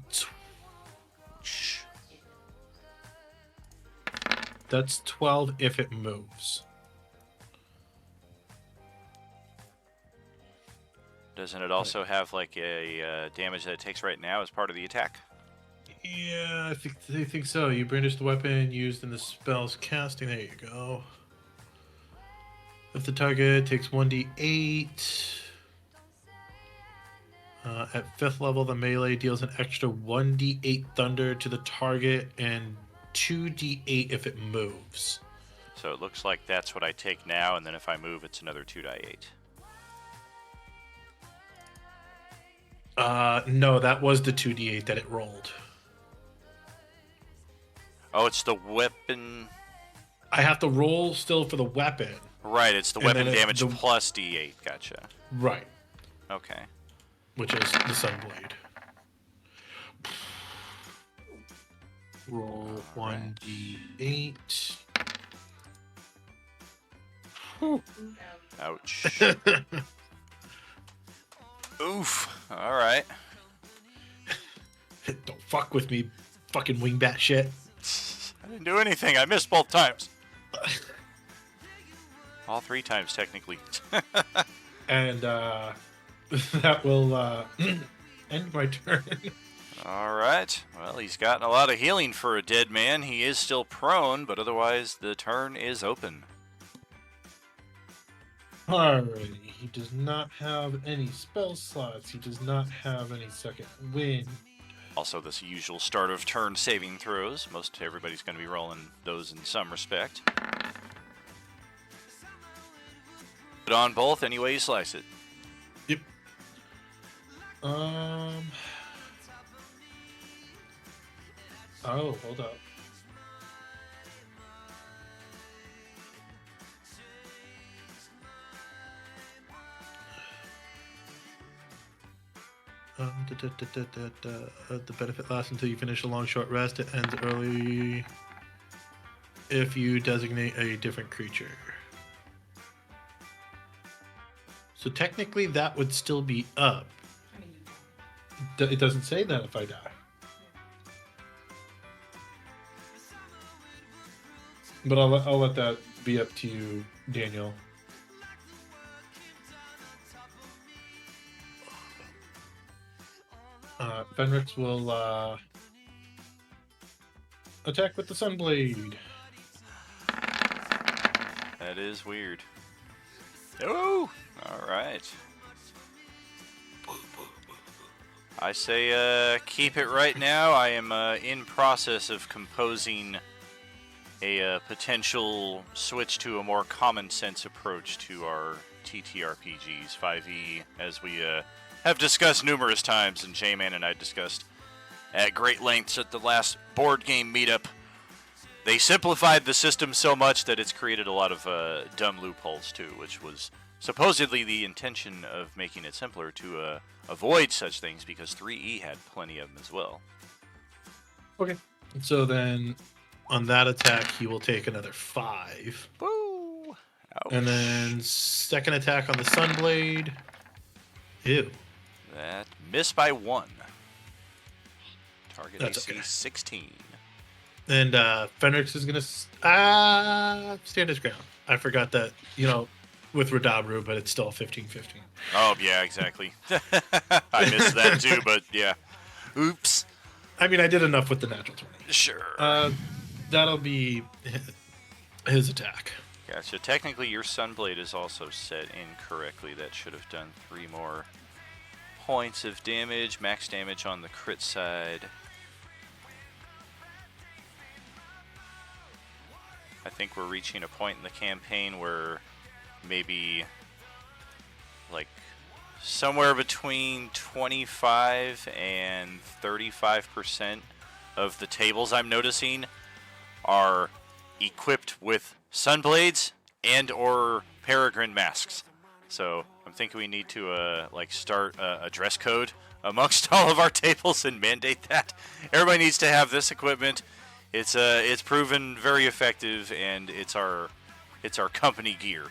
that's 12 if it moves. Doesn't it also have like a damage that it takes right now as part of the attack? Yeah, I think so. You brandish the weapon used in the spell's casting. There you go. If the target takes 1d8, at 5th level, the melee deals an extra 1d8 thunder to the target and 2d8 if it moves. So it looks like that's what I take now, and then if I move, it's another 2d8. No, that was the 2d8 that it rolled. Oh, it's the weapon. I have to roll still for the weapon. Right, it's the And weapon then damage plus d8. Gotcha. Right. Okay. Which is the Sunblade. Roll 1d8. Ouch. Oof. All right. Don't fuck with me, fucking wingbat shit. I didn't do anything. I missed both times. All 3 times, technically. And that will end my turn. All right. Well, he's gotten a lot of healing for a dead man. He is still prone, but otherwise the turn is open. Alrighty. He does not have any spell slots. He does not have any second wind. Also, this usual start of turn saving throws. Most everybody's going to be rolling those in some respect. But on both, any way you slice it. Yep. Oh, hold up. The benefit lasts until you finish a long short rest. It ends early if you designate a different creature. So technically that would still be up. It doesn't say that if I die. But I'll let that be up to you, Daniel. Fenrix will attack with the Sunblade. That is weird. Oh! Alright. I say keep it right now. I am in process of composing a potential switch to a more common sense approach to our TTRPGs. 5e, as we have discussed numerous times, and J-Man and I discussed at great lengths at the last board game meetup. They simplified the system so much that it's created a lot of dumb loopholes too, which was supposedly the intention of making it simpler to avoid such things, because 3e had plenty of them as well. Okay. So then on that attack, he will take another 5. Boo! Ouch. And then second attack on the Sunblade. Ew. That missed by 1. Target That's AC okay. 16. And Fenrix is going to stand his ground. I forgot that, with Radabru, but it's still 15-15. Oh, yeah, exactly. I missed that too, but yeah. Oops. I mean, I did enough with the natural 20. Sure. That'll be his attack. Gotcha. Technically, your Sunblade is also set incorrectly. That should have done 3 more points of damage. Max damage on the crit side. I think we're reaching a point in the campaign where maybe like somewhere between 25 and 35% of the tables I'm noticing are equipped with Sunblades and or peregrine masks. So I'm thinking we need to like start a dress code amongst all of our tables and mandate that everybody needs to have this equipment. It's proven very effective, and it's our company gear.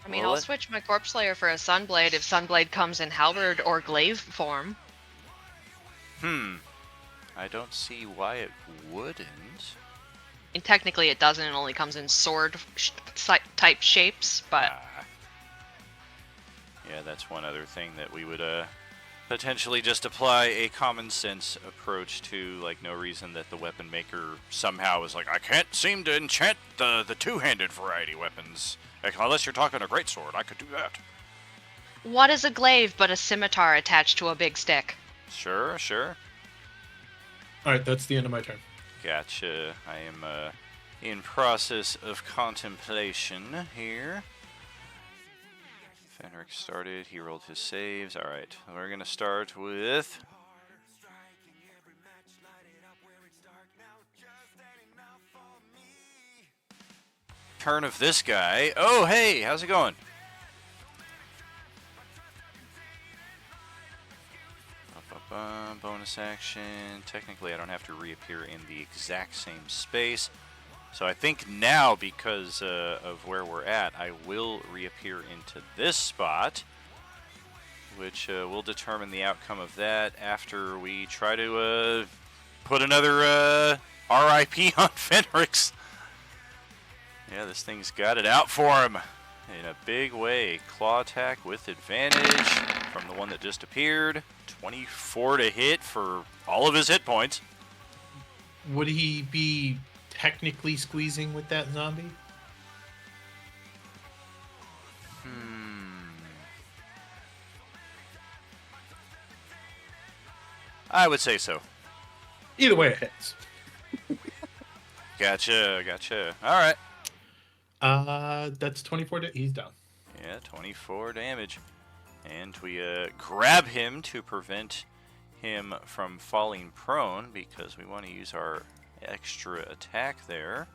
I mean, I'll switch my Corpse Slayer for a Sunblade if Sunblade comes in Halberd or Glaive form. I don't see why it wouldn't. And technically it doesn't, it only comes in sword type shapes, but... Yeah, that's one other thing that we would potentially just apply a common sense approach to, like, no reason that the weapon maker somehow is like, I can't seem to enchant the two-handed variety weapons. Like, unless you're talking a greatsword, I could do that. What is a glaive but a scimitar attached to a big stick? Sure. Alright, that's the end of my turn. Gotcha. I am in process of contemplation here. Fenric started, he rolled his saves. Alright, we're going to start with... turn of this guy. Oh, hey, how's it going? Bonus action. Technically, I don't have to reappear in the exact same space. So I think now, because of where we're at, I will reappear into this spot, which will determine the outcome of that after we try to put another RIP on Fenrix. Yeah, this thing's got it out for him in a big way. Claw attack with advantage from the one that just appeared. 24 to hit for all of his hit points. Would he be technically squeezing with that zombie? I would say so. Either way, it hits. Gotcha. All right. That's 24. He's down. Yeah, 24 damage. And we grab him to prevent him from falling prone because we want to use our extra attack there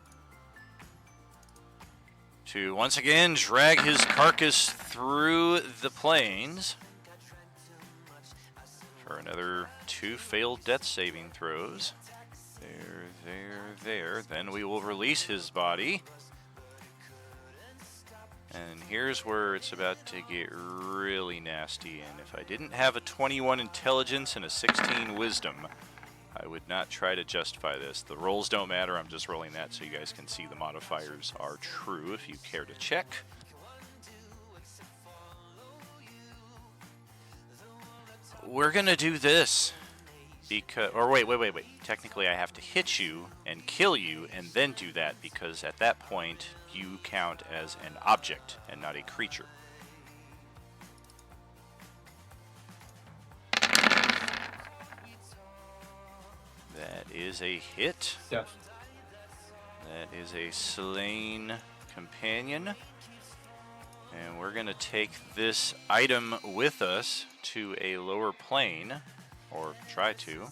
to once again drag his carcass through the plains for another 2 failed death saving throws. There. Then we will release his body. And here's where it's about to get really nasty. And if I didn't have a 21 intelligence and a 16 wisdom, I would not try to justify this. The rolls don't matter. I'm just rolling that so you guys can see the modifiers are true if you care to check. We're going to do this. Wait. Technically, I have to hit you and kill you and then do that because at that point, you count as an object and not a creature. That is a hit. Yes. That is a slain companion. And we're going to take this item with us to a lower plane, or try to.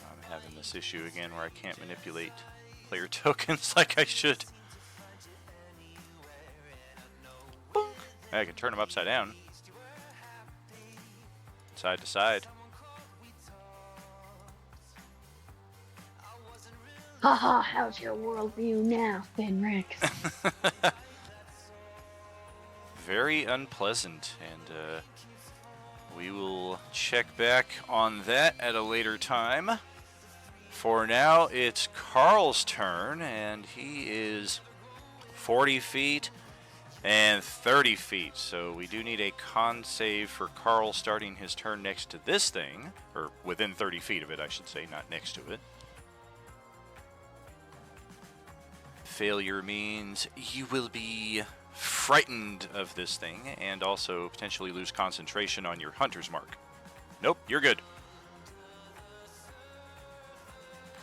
I'm having this issue again where I can't manipulate player tokens like I should. Boink. I can turn them upside down. Side to side. Haha, how's your worldview now, Fenrix? Very unpleasant, and we will check back on that at a later time. For now, it's Carl's turn, and he is 40 feet and 30 feet. So we do need a con save for Carl starting his turn next to this thing, or within 30 feet of it, I should say, not next to it. Failure means you will be frightened of this thing and also potentially lose concentration on your hunter's mark. Nope, you're good.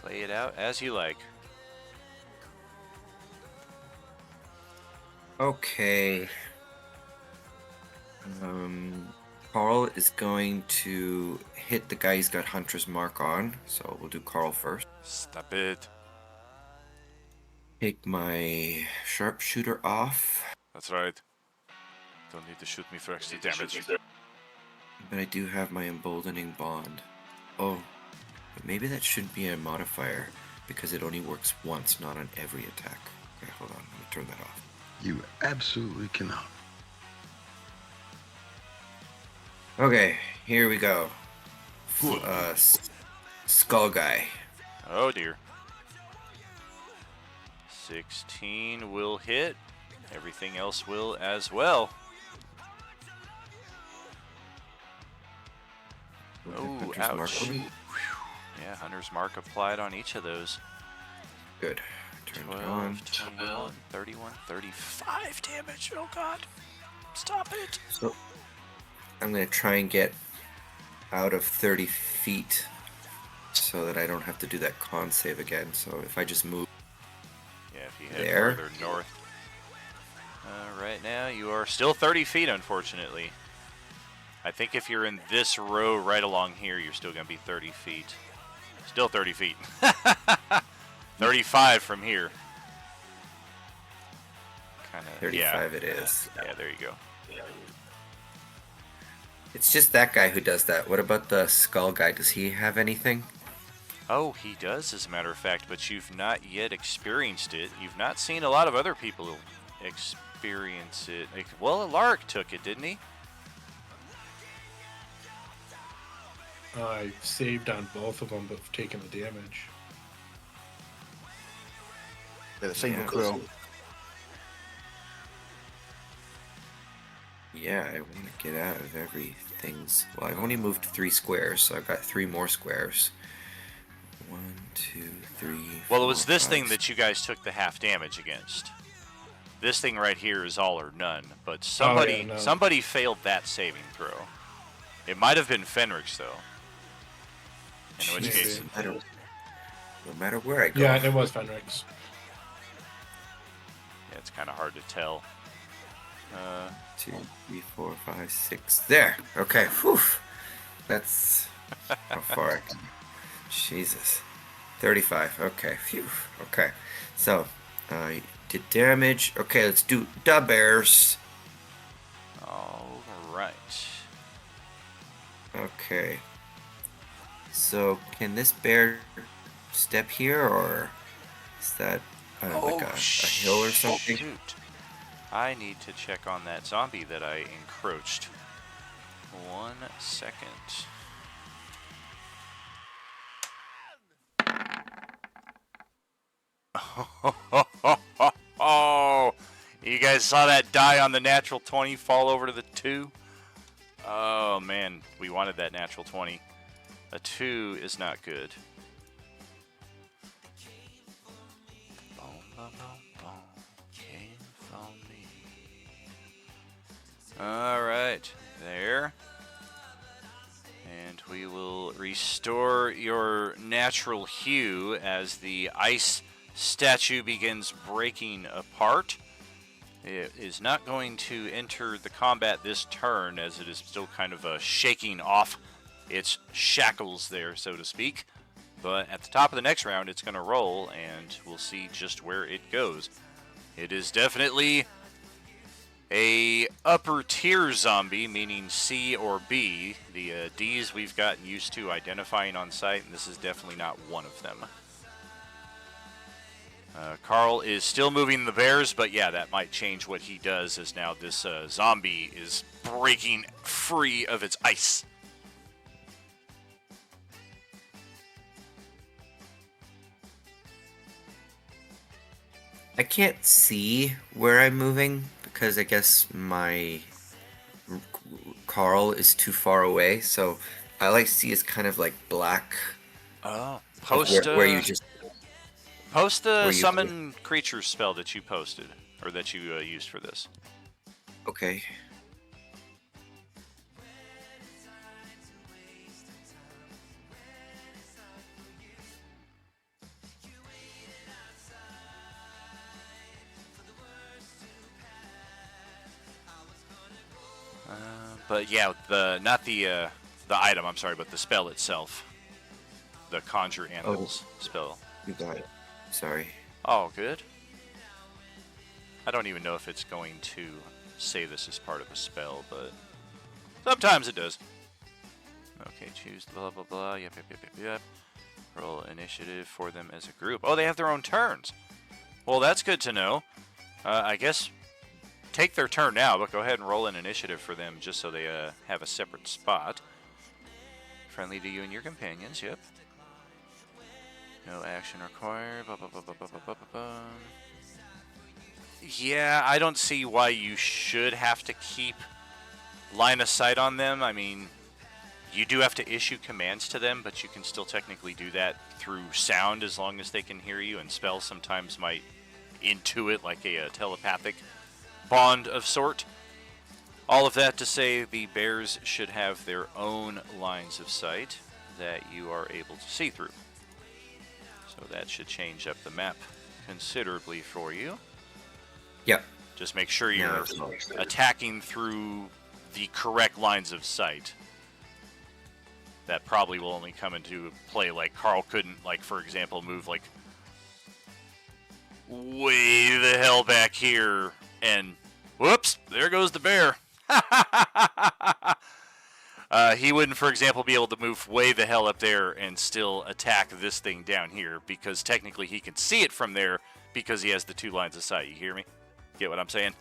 Play it out as you like. Okay. Carl is going to hit the guy he's got Hunter's Mark on, so we'll do Carl first. Stop it. Take my sharpshooter off. That's right. Don't need to shoot me for extra damage. But I do have my emboldening bond. Oh, but maybe that shouldn't be a modifier because it only works once, not on every attack. Okay, hold on. Let me turn that off. You absolutely cannot. Okay, here we go. Skull guy. Oh dear. 16 will hit. Everything else will as well. Oh, Hunter's Mark ouch. on me. Yeah, Hunter's Mark applied on each of those. Good. Turn it 12, on. 21, 31, 35 damage. Oh god. Stop it. So I'm gonna try and get out of 30 feet so that I don't have to do that con save again. So if I just move Yeah, if you head there. further north. Right now, you are still 30 feet, unfortunately. I think if you're in this row right along here, you're still going to be 30 feet. Still 30 feet. 35 from here. Kinda, 35 it is. Yeah, there you go. It's just that guy who does that. What about the skull guy? Does he have anything? Oh, he does, as a matter of fact, but you've not yet experienced it. You've not seen a lot of other people experience it. Like, well, Lark took it, didn't he? I saved on both of them, but taken the damage. They're the single crew. Yeah, I want to get out of everything's. Well, I've only moved 3 squares, so I've got 3 more squares. 1, 2, 3. Well, it was 4, this 5, thing that you guys took the half damage against. This thing right here is all or none, but somebody failed that saving throw. It might have been Fenrix, though. In which case, no matter where I go. Yeah, it was Fenrix. Yeah, it's kind of hard to tell. 2, 3, 4, 5, 6. There. Okay. Whew. That's how far I can. Jesus. 35. Okay. Phew. Okay. So, I did damage. Okay, let's do da bears. all right. Okay. So, can this bear step here, or is that like a hill or something? Shoot. I need to check on that zombie that I encroached. 1 second. Oh, you guys saw that die on the natural 20 fall over to the 2? Oh man, we wanted that natural 20. A 2 is not good. Alright, there. And we will restore your natural hue as the ice statue begins breaking apart. It is not going to enter the combat this turn, as it is still kind of shaking off its shackles there, so to speak. But at the top of the next round, it's going to roll, and we'll see just where it goes. It is definitely a upper tier zombie, meaning C or B. The D's we've gotten used to identifying on sight, and this is definitely not one of them. Carl is still moving the bears, but yeah, that might change what he does, as now this zombie is breaking free of its ice. I can't see where I'm moving because I guess my Carl is too far away. So all I see is kind of like black. Oh, where you just post the summon creatures spell that you posted, or that you used for this. Okay. But yeah, not the item. I'm sorry, but the spell itself. The conjure animals spell. You got it. Sorry. Oh, good. I don't even know if it's going to say this as part of a spell, but sometimes it does. Okay, choose blah blah blah. Yep. Roll initiative for them as a group. Oh, they have their own turns. Well, that's good to know. I guess take their turn now, but go ahead and roll an initiative for them just so they have a separate spot. Friendly to you and your companions, yep. No action required. Yeah, I don't see why you should have to keep line of sight on them. I mean, you do have to issue commands to them, but you can still technically do that through sound as long as they can hear you, and spells sometimes might intuit like a telepathic bond of sort. All of that to say the bears should have their own lines of sight that you are able to see through. So that should change up the map considerably for you. Yep. Just make sure you're attacking through the correct lines of sight. That probably will only come into play, like Carl couldn't, like, for example, move, like, way the hell back here, and whoops, there goes the bear. He wouldn't, for example, be able to move way the hell up there and still attack this thing down here, because technically he can see it from there because he has the two lines of sight. You hear me? Get what I'm saying?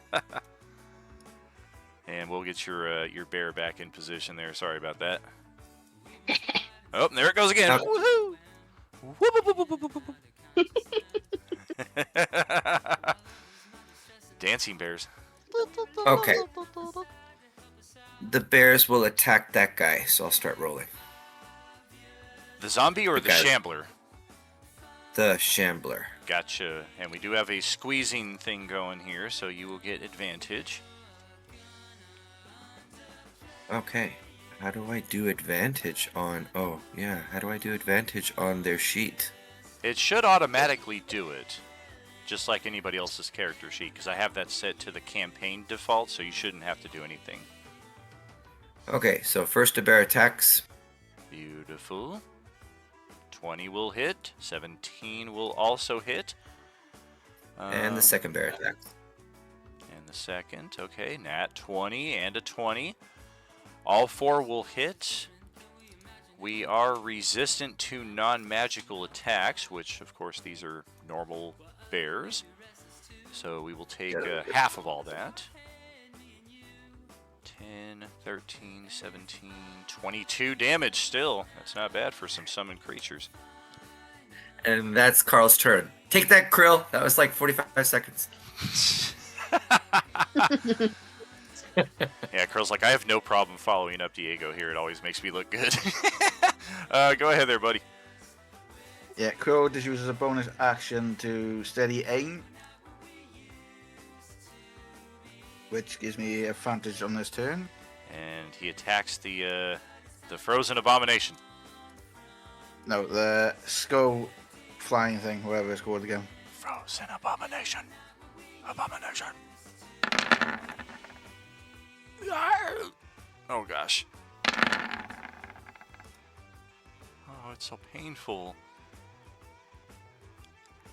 And we'll get your bear back in position there. Sorry about that. Oh, there it goes again. Woohoo! Dancing bears. Okay. The bears will attack that guy, so I'll start rolling. The zombie or the shambler? The shambler. Gotcha. And we do have a squeezing thing going here, so you will get advantage. Okay. How do I do advantage on... Oh, yeah. How do I do advantage on their sheet? It should automatically do it, just like anybody else's character sheet, because I have that set to the campaign default, so you shouldn't have to do anything. Okay, so first a bear attacks. Beautiful. 20 will hit. 17 will also hit. And the second bear attacks. And the second, okay, nat 20 and a 20. All four will hit. We are resistant to non-magical attacks, which, of course, these are normal bears. So we will take half of all that. 10, 13, 17, 22 damage still. That's not bad for some summoned creatures. And that's Carl's turn. Take that, Krill. That was like 45 seconds. Yeah, Krill's like, I have no problem following up Diego here. It always makes me look good. Go ahead there, buddy. Yeah, Crow just uses a bonus action to steady aim, which gives me advantage on this turn. And he attacks the frozen abomination. No, the skull flying thing, whatever it's called again. Frozen abomination. Abomination. Oh gosh. Oh, it's so painful.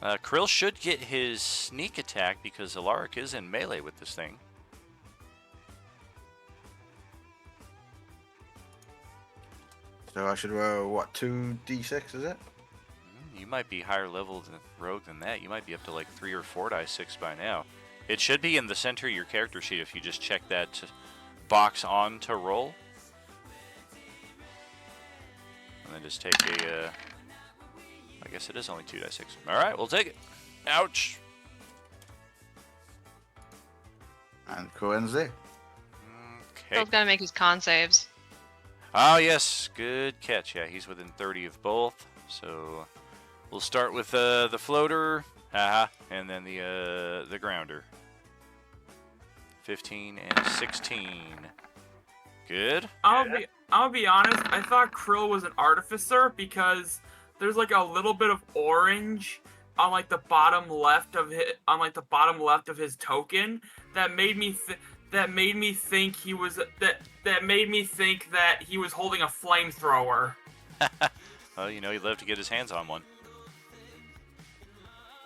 Krill should get his sneak attack because Alaric is in melee with this thing. So I should roll, what, 2d6, is it? You might be higher level than rogue than that. You might be up to like 3 or 4 die 6 by now. It should be in the center of your character sheet if you just check that box on to roll. And then just take a, I guess it is only 2 die 6. Alright, we'll take it. Ouch. And Crow ends there. Okay. Phil's gotta make his con saves. Oh yes, good catch. Yeah, he's within 30 of both. So we'll start with the floater, and then the grounder. 15 and 16. Good. I'll be honest. I thought Krill was an artificer because there's like a little bit of orange on like the bottom left of his token that made me that made me think he was that made me think that he was holding a flamethrower. Well, you know, he'd love to get his hands on one.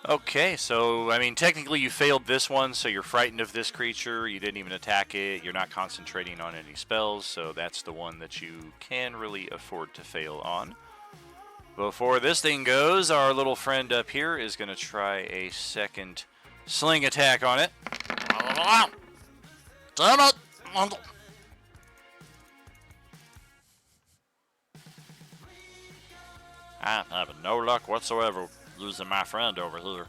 Okay, so, I mean, technically you failed this one, so you're frightened of this creature. You didn't even attack it. You're not concentrating on any spells, so that's the one that you can really afford to fail on. Before this thing goes, our little friend up here is going to try a second sling attack on it. Damn it! I'm having no luck whatsoever losing my friend over here.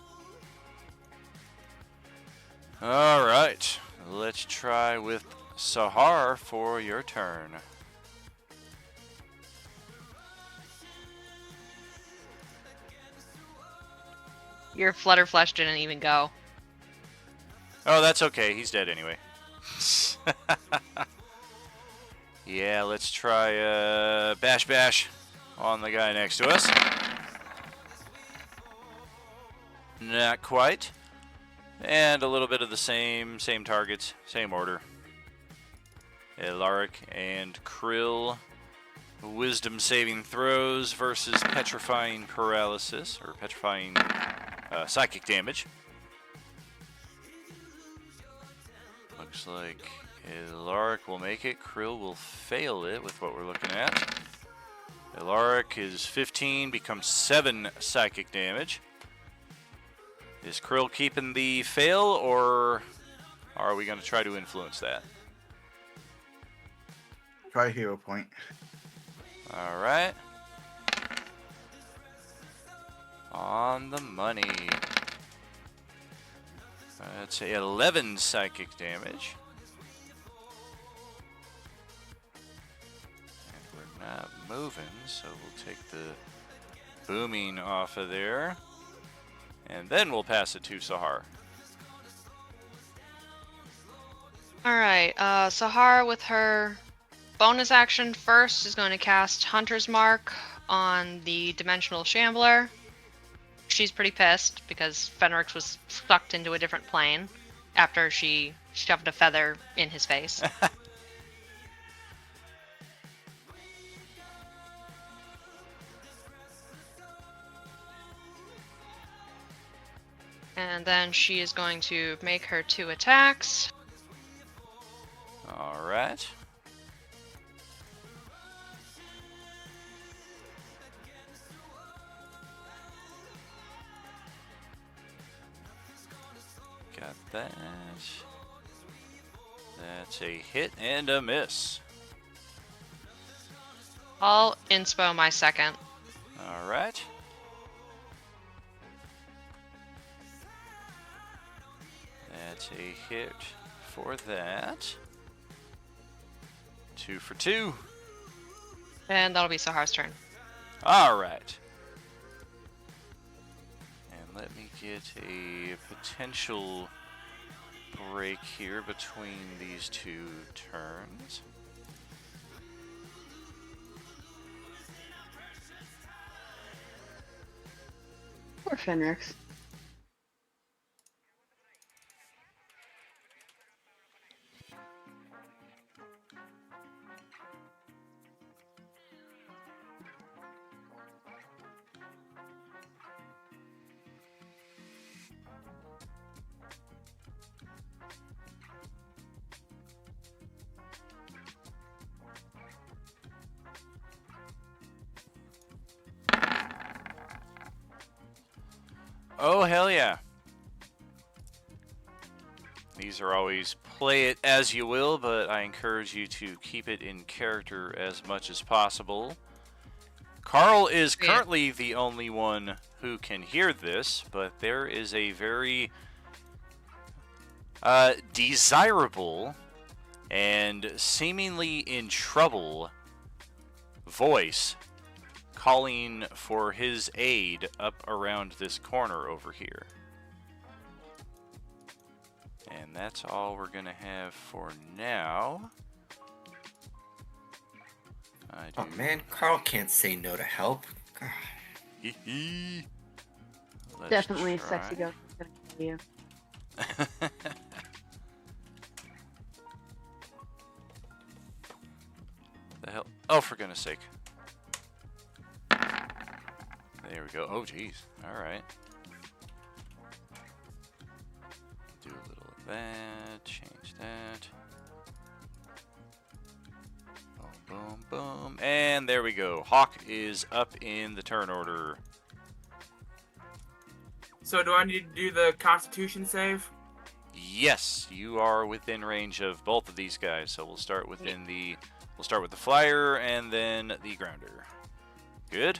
Alright, let's try with Sahar for your turn. Your Flutterflesh didn't even go. Oh, that's okay. He's dead anyway. Yeah, let's try Bash Bash on the guy next to us. Not quite. And a little bit of the same targets, same order. Alaric and Krill. Wisdom saving throws versus petrifying paralysis, or petrifying psychic damage. Looks like Alaric will make it. Krill will fail it with what we're looking at. Alaric is 15, becomes 7 psychic damage. Is Krill keeping the fail, or are we going to try to influence that? Try hero point. Alright. On the money. That's 11 psychic damage. And we're not moving, so we'll take the booming off of there. And then we'll pass it to Sahar. Alright, Sahar with her bonus action first is going to cast Hunter's Mark on the Dimensional Shambler. She's pretty pissed because Fenrix was sucked into a different plane after she shoved a feather in his face. And then she is going to make her 2 attacks. Alright. Got that. That's a hit and a miss. I'll inspo my second. Alright. That's a hit for that. 2 for 2. And that'll be Sahar's turn. Alright. And let me get a potential break here between these 2 turns. Poor Fenrix. Oh, hell yeah. These are always play it as you will, but I encourage you to keep it in character as much as possible. Carl is currently the only one who can hear this, but there is a very desirable and seemingly in trouble voice calling for his aid up around this corner over here. And that's all we're gonna have for now. Oh man, Carl can't say no to help. God. Definitely a sexy girl. Gonna kill you. Oh, for goodness sake. There we go. Oh, jeez. All right. Do a little of that. Change that. Boom, boom, boom. And there we go. Hawk is up in the turn order. So do I need to do the Constitution save? Yes, you are within range of both of these guys. So we'll start with the flyer and then the grounder. Good.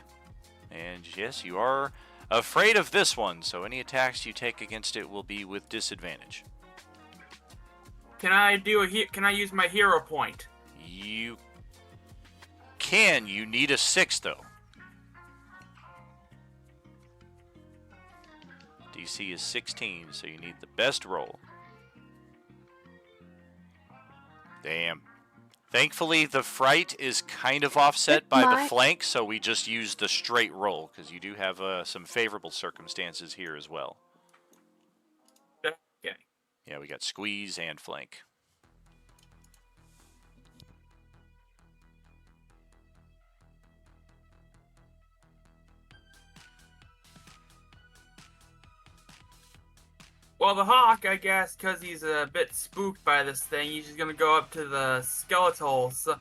And yes, you are afraid of this one, so any attacks you take against it will be with disadvantage. Can I use my hero point? You can. You need a 6 though. DC is 16, so you need the best roll. Damn. Thankfully, the fright is kind of offset by the flank, so we just use the straight roll, because you do have some favorable circumstances here as well. Okay. Yeah, we got squeeze and flank. Well, the Hawk, I guess, because he's a bit spooked by this thing, he's just gonna go up to the skeletal son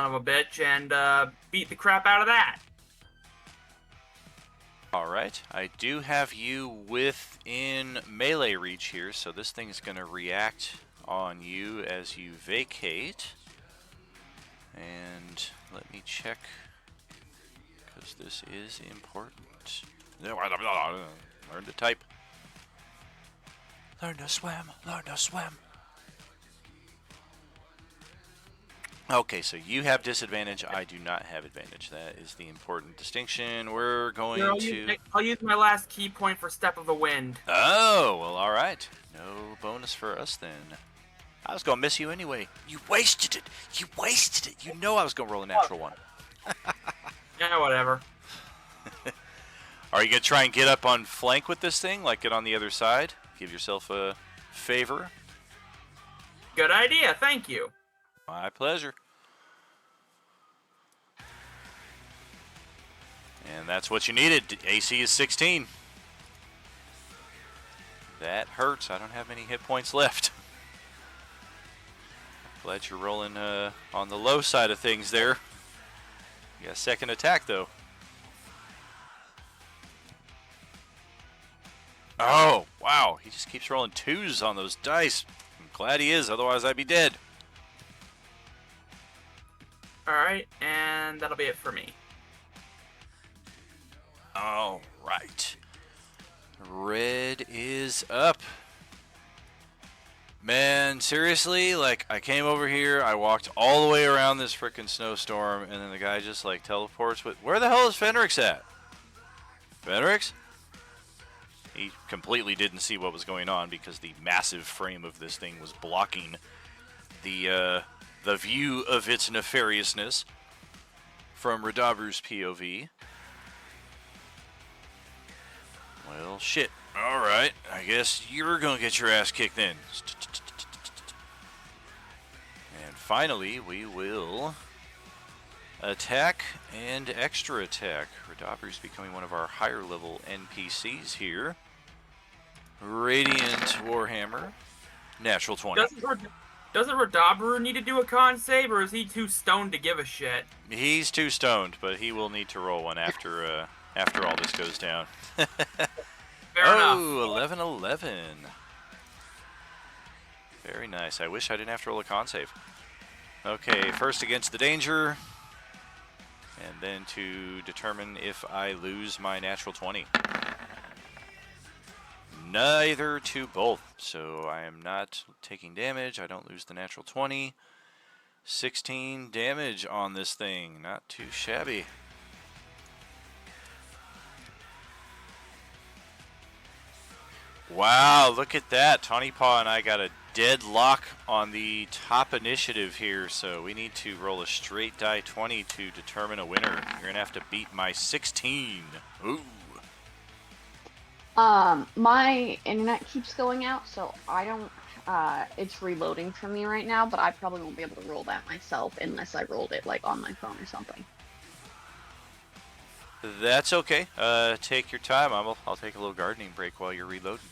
of a bitch and beat the crap out of that. All right, I do have you within melee reach here, so this thing's gonna react on you as you vacate. And let me check, because this is important. Learn to type. Learn to swim. Learn to swim. Okay, so you have disadvantage. I do not have advantage. That is the important distinction. We're going to... I'll use my last key point for Step of the Wind. Oh, well, all right. No bonus for us then. I was going to miss you anyway. You wasted it. You wasted it. You know I was going to roll a natural one. Yeah, whatever. Are you going to try and get up on flank with this thing? Like get on the other side? Give yourself a favor. Good idea, thank you. My pleasure. And that's what you needed. AC is 16. That hurts. I don't have many hit points left. Glad you're rolling on the low side of things there. You got a second attack, though. Oh, wow. He just keeps rolling 2s on those dice. I'm glad he is, otherwise I'd be dead. Alright, and that'll be it for me. All right. Red is up. Man, seriously, like, I came over here, I walked all the way around this frickin' snowstorm, and then the guy just, like, teleports with... Where the hell is Fenrix at? Fenrix? He completely didn't see what was going on because the massive frame of this thing was blocking the view of its nefariousness from Radabru's POV. Well, shit. Alright, I guess you're gonna get your ass kicked then. And finally, we will attack and extra attack. Radabru's becoming one of our higher level NPCs here. Radiant Warhammer. Natural 20. Doesn't Radabru need to do a con save, or is he too stoned to give a shit? He's too stoned, but he will need to roll one after after all this goes down. Fair enough. 11-11. Very nice. I wish I didn't have to roll a con save. Okay, first against the danger. And then to determine if I lose my natural 20. Neither to both. So I am not taking damage. I don't lose the natural 20. 16 damage on this thing. Not too shabby. Wow, look at that. Tawny Paw and I got a deadlock on the top initiative here, so we need to roll a straight die 20 to determine a winner. You're going to have to beat my 16. Ooh. My internet keeps going out, so I don't it's reloading for me right now, but I probably won't be able to roll that myself unless I rolled it like on my phone or something. That's okay. Take your time. I'll take a little gardening break while you're reloading.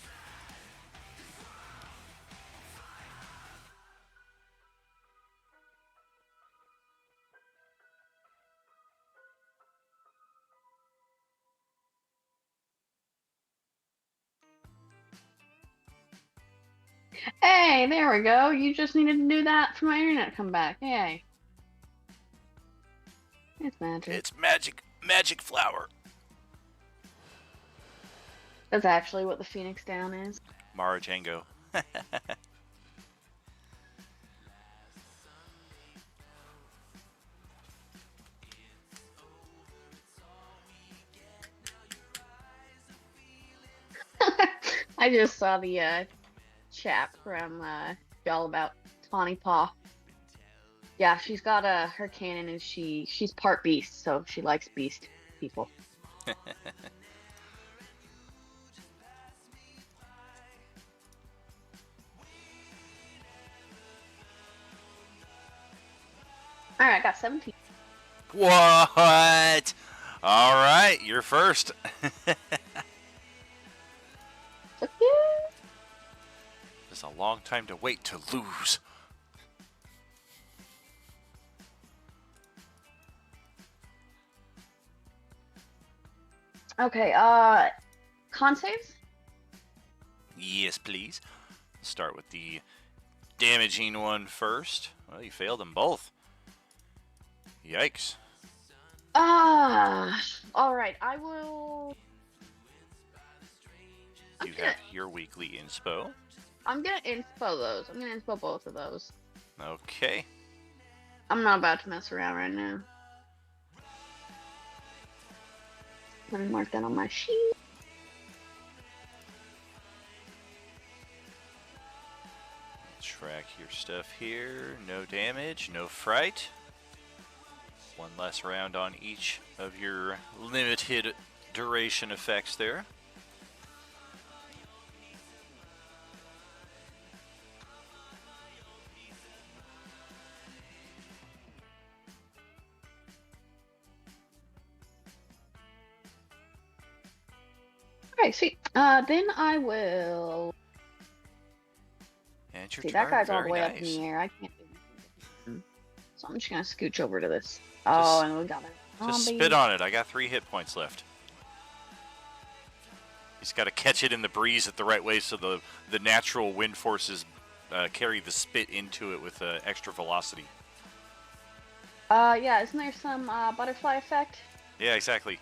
Hey, there we go. You just needed to do that for my internet to come back. Yay. It's magic. It's magic flower. That's actually what the Phoenix Down is. Mara Django. I just saw the chat from y'all about Tawny Paw. Yeah, she's got her cannon and she's part beast, so she likes beast people. Alright, I got 17. What? All right, you're first. It's a long time to wait to lose. Okay, con saves? Yes, please. Start with the damaging one first. Well, you failed them both. Yikes. Alright, I will... You have your weekly inspo. I'm gonna inspo those. I'm gonna inspo both of those. Okay. I'm not about to mess around right now. Let me mark that on my sheet. Track your stuff here. No damage, no fright. One less round on each of your limited duration effects there. Okay, sweet. Then I will... And your See, turn. that guy's all the Very way nice. up in the air. I can't do anything. So I'm just gonna scooch over to this. Oh, and we got it. Just spit on it. I got 3 hit points left. He's got to catch it in the breeze at the right way so the natural wind forces carry the spit into it with extra velocity. Yeah, isn't there some butterfly effect? Yeah, exactly.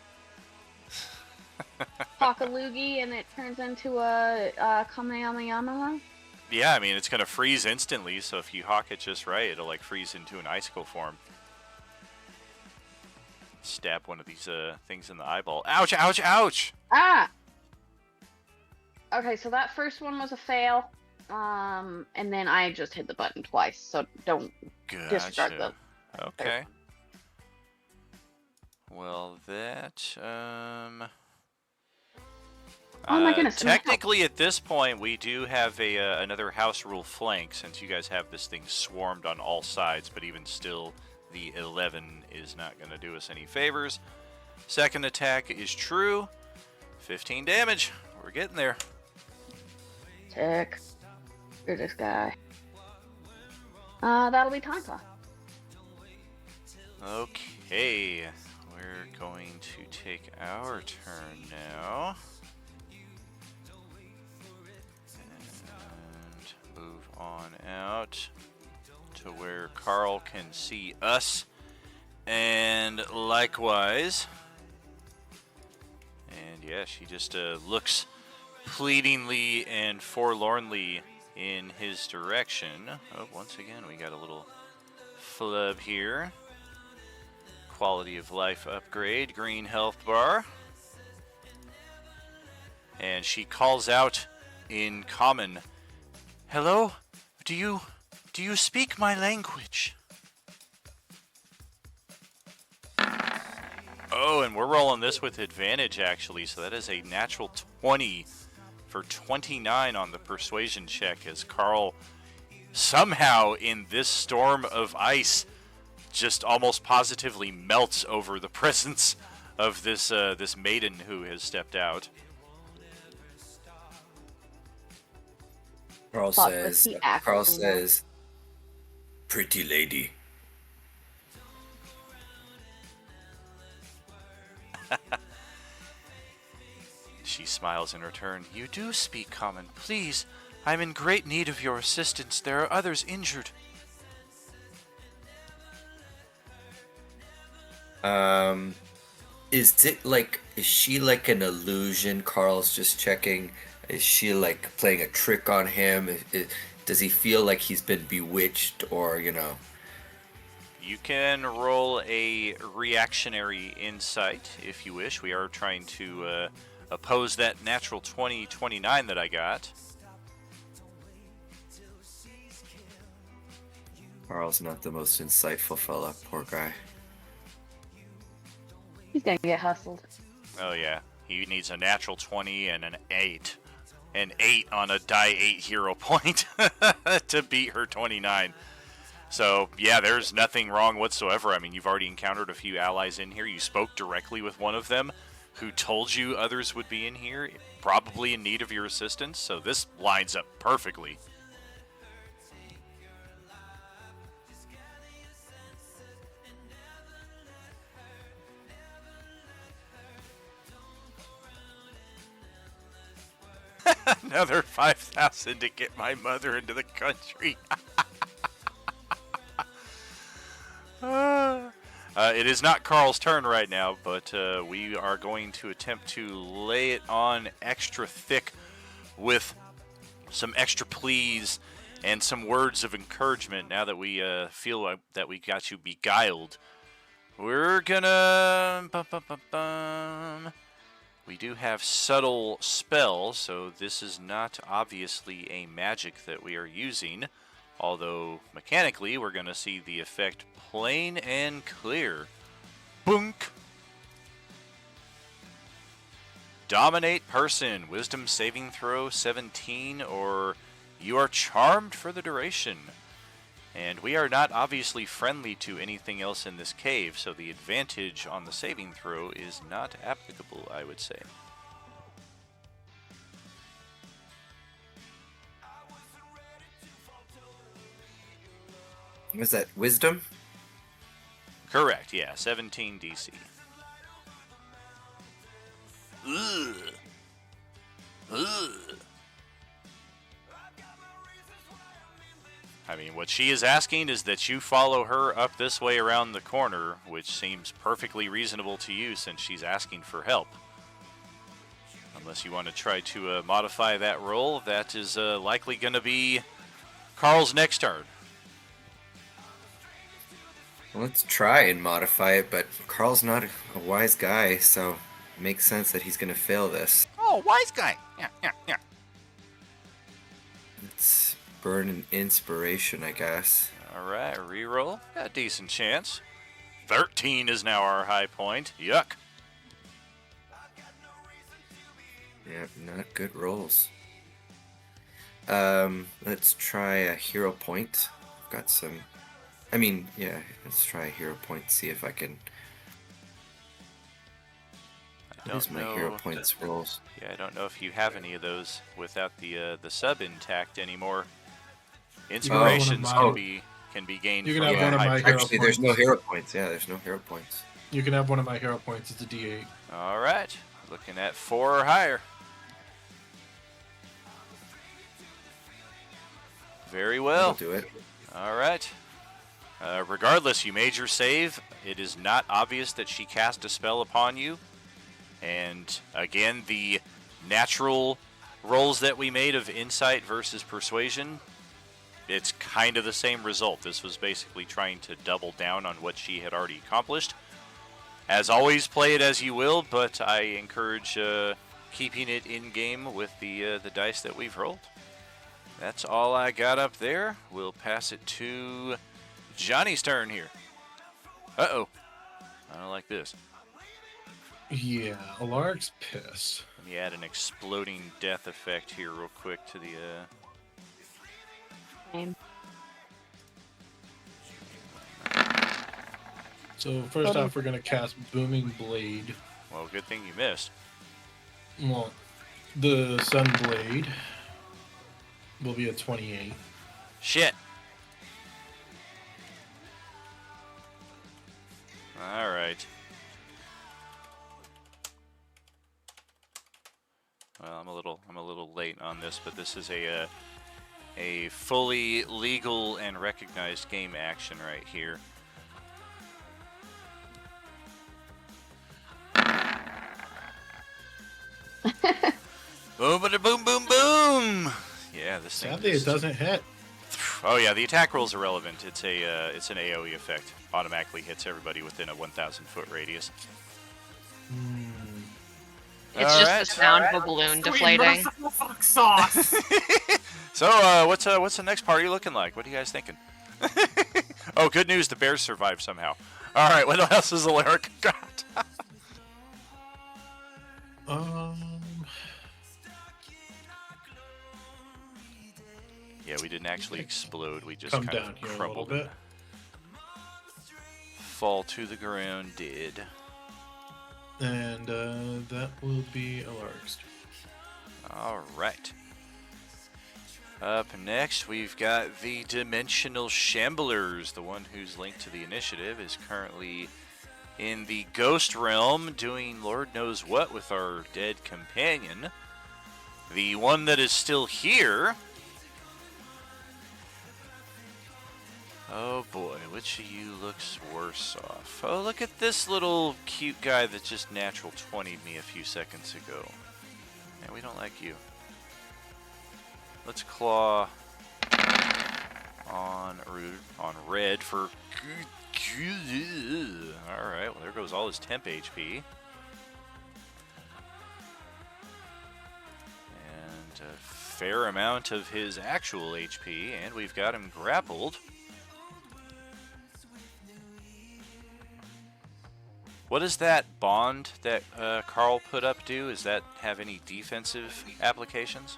Hawk a loogie and it turns into a Kamehameha? Yeah, I mean, it's going to freeze instantly, so if you hawk it just right, it'll like freeze into an icicle form. Stab one of these things in the eyeball. Ouch, ouch, ouch! Ah! Okay, so that first one was a fail. And then I just hit the button twice, so don't disregard Gotcha. those. Okay. Well, that, Oh my goodness. technically, at this point, we do have another house rule flank, since you guys have this thing swarmed on all sides, but even still, the 11 is not going to do us any favors. Second attack is true. 15 damage. We're getting there. Tick. You're this guy. That'll be Tanka. Okay. We're going to take our turn now. And move on out to where Carl can see us. And likewise. And yeah, she just looks pleadingly and forlornly in his direction. Oh, once again, we got a little flub here. Quality of life upgrade, green health bar. And she calls out in common, "Hello? Do you speak my language?" Oh, and we're rolling this with advantage, actually, so that is a natural 20 for 29 on the persuasion check as Carl somehow in this storm of ice just almost positively melts over the presence of this this maiden who has stepped out. Carl But was says, he actually pretty lady. She smiles in return. You do speak common. Please, I'm in great need of your assistance. There are others injured. Is she like an illusion? Carl's just checking. Is she like playing a trick on him? Does he feel like he's been bewitched or, you know? You can roll a reactionary insight if you wish. We are trying to oppose that natural 29 that I got. Carl's not the most insightful fella, poor guy. He's gonna get hustled. Oh yeah, he needs a natural 20 and an 8. An 8 on a die 8 hero point to beat her 29. So yeah, there's nothing wrong whatsoever. I mean, you've already encountered a few allies in here. You spoke directly with one of them who told you others would be in here, probably in need of your assistance. So this lines up perfectly. Another 5,000 to get my mother into the country. It is not Carl's turn right now, but we are going to attempt to lay it on extra thick with some extra pleas and some words of encouragement now that we feel like that we got you beguiled. We're gonna... We do have subtle spell, so this is not obviously a magic that we are using, although mechanically we're going to see the effect plain and clear. Boonk! Dominate person, wisdom saving throw 17, or you are charmed for the duration. And we are not obviously friendly to anything else in this cave, so the advantage on the saving throw is not applicable, I would say. Was that wisdom? Correct, yeah, 17 DC. Ugh. Ugh. I mean, what she is asking is that you follow her up this way around the corner, which seems perfectly reasonable to you since she's asking for help. Unless you want to try to modify that roll, that is likely going to be Carl's next turn. Let's try and modify it, but Carl's not a wise guy, so it makes sense that he's going to fail this. Oh, wise guy! Yeah. Let's burn an inspiration, I guess. Alright, reroll. Got a decent chance. 13 is now our high point. Yuck. Yeah, not good rolls. Let's try a hero point. I've got some... let's try a hero point, see if I can... What is my hero points rolls? Yeah, I don't know if you have any of those without the sub intact anymore. Inspirations can be gained You can from have one of my hero Actually, there's no hero points. Yeah, there's no hero points. You can have one of my hero points. It's a D8. Alright, looking at 4 or higher. Very well. I'll do it. Alright. Regardless, you made your save. It is not obvious that she cast a spell upon you. And again, the natural rolls that we made of insight versus persuasion, it's kind of the same result. This was basically trying to double down on what she had already accomplished. As always, play it as you will, but I encourage keeping it in-game with the dice that we've rolled. That's all I got up there. We'll pass it to Johnny's turn here. Uh-oh. I don't like this. Yeah, Alaric's pissed. Let me add an exploding death effect here real quick to the... Same. So first off, we're going to cast Booming Blade. Well, good thing you missed. Well, the Sun Blade will be a 28. Shit. All right. Well, I'm a little late on this, but this is a fully legal and recognized game action right here. Boom, bada, boom, boom, boom. Yeah, this thing. Sadly, it doesn't hit. Oh yeah, the attack roll is irrelevant. It's it's an AOE effect. Automatically hits everybody within a 1,000 foot radius. It's All just right. the sound of a balloon deflating. Fuck sauce. So, what's the next party looking like? What are you guys thinking? Oh, good news, the bears survived somehow. All right, what else has Alaric got? Yeah, we didn't actually explode. We just Come kind down of here a crumbled. little bit. Fall to the ground, dead. And that will be Alaric's. All right. Up next, we've got the Dimensional Shamblers. The one who's linked to the initiative is currently in the Ghost Realm doing Lord knows what with our dead companion. The one that is still here... Oh boy, which of you looks worse off? Oh, look at this little cute guy that just natural 20'd me a few seconds ago. Yeah, we don't like you. Let's claw on red for... Alright, well there goes all his temp HP. And a fair amount of his actual HP, and we've got him grappled. What does that bond that Carl put up do? Does that have any defensive applications?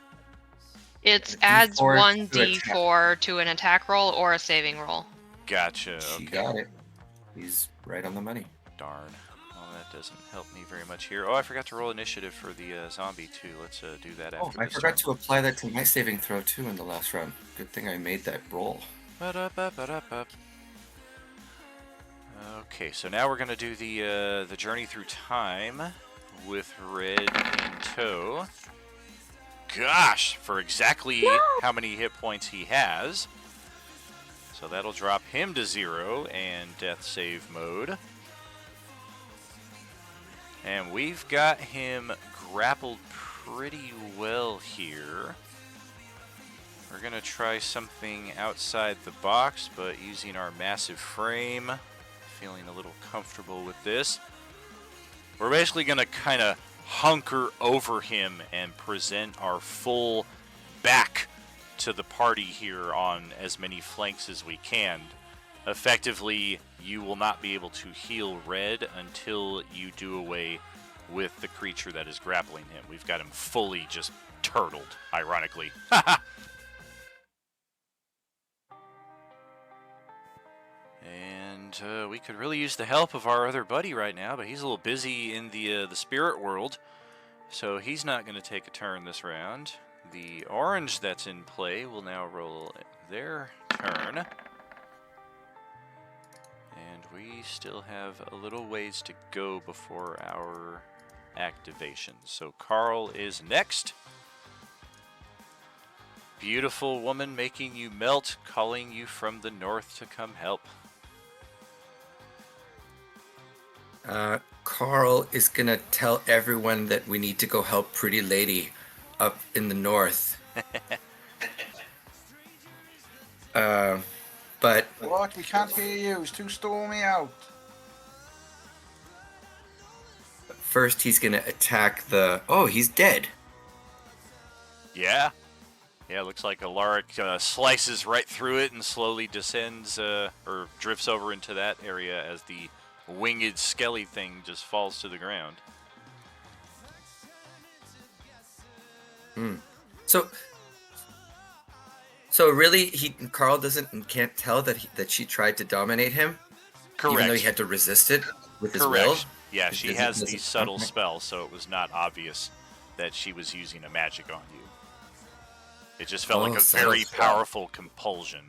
It adds D4 one to D4 to an attack roll or a saving roll. Gotcha. She Okay. got it. He's right on the money. Darn. Well, that doesn't help me very much here. Oh, I forgot to roll initiative for the zombie too. Let's do that after Oh, I this forgot turn. to apply that to my saving throw too in the last round. Good thing I made that roll. Ba-da-ba-ba-da-ba. Okay, so now we're gonna do the journey through time with Red in tow. Gosh, for exactly how many hit points he has. So that'll drop him to 0 and death save mode. And we've got him grappled pretty well here. We're going to try something outside the box, but using our massive frame. Feeling a little comfortable with this. We're basically going to kind of hunker over him and present our full back to the party here on as many flanks as we can. Effectively, you will not be able to heal Red until you do away with the creature that is grappling him. We've got him fully just turtled, ironically. And we could really use the help of our other buddy right now, but he's a little busy in the spirit world, so he's not going to take a turn this round. The orange that's in play will now roll their turn. And we still have a little ways to go before our activation. So Carl is next. Beautiful woman making you melt, calling you from the north to come help. Carl is gonna tell everyone that we need to go help Pretty Lady up in the north. But What? We can't hear you. It's too stormy out. first he's gonna attack the... Oh, he's dead. Yeah. Yeah, looks like Alaric slices right through it and slowly descends or drifts over into that area as the winged skelly thing just falls to the ground. So, so really, Carl can't tell that she tried to dominate him, Correct. even though he had to resist it with his Correct. will. Yeah, Because she he has doesn't- these subtle okay. spells, so it was not obvious that she was using a magic on you. It just felt like a subtle very spell. powerful compulsion.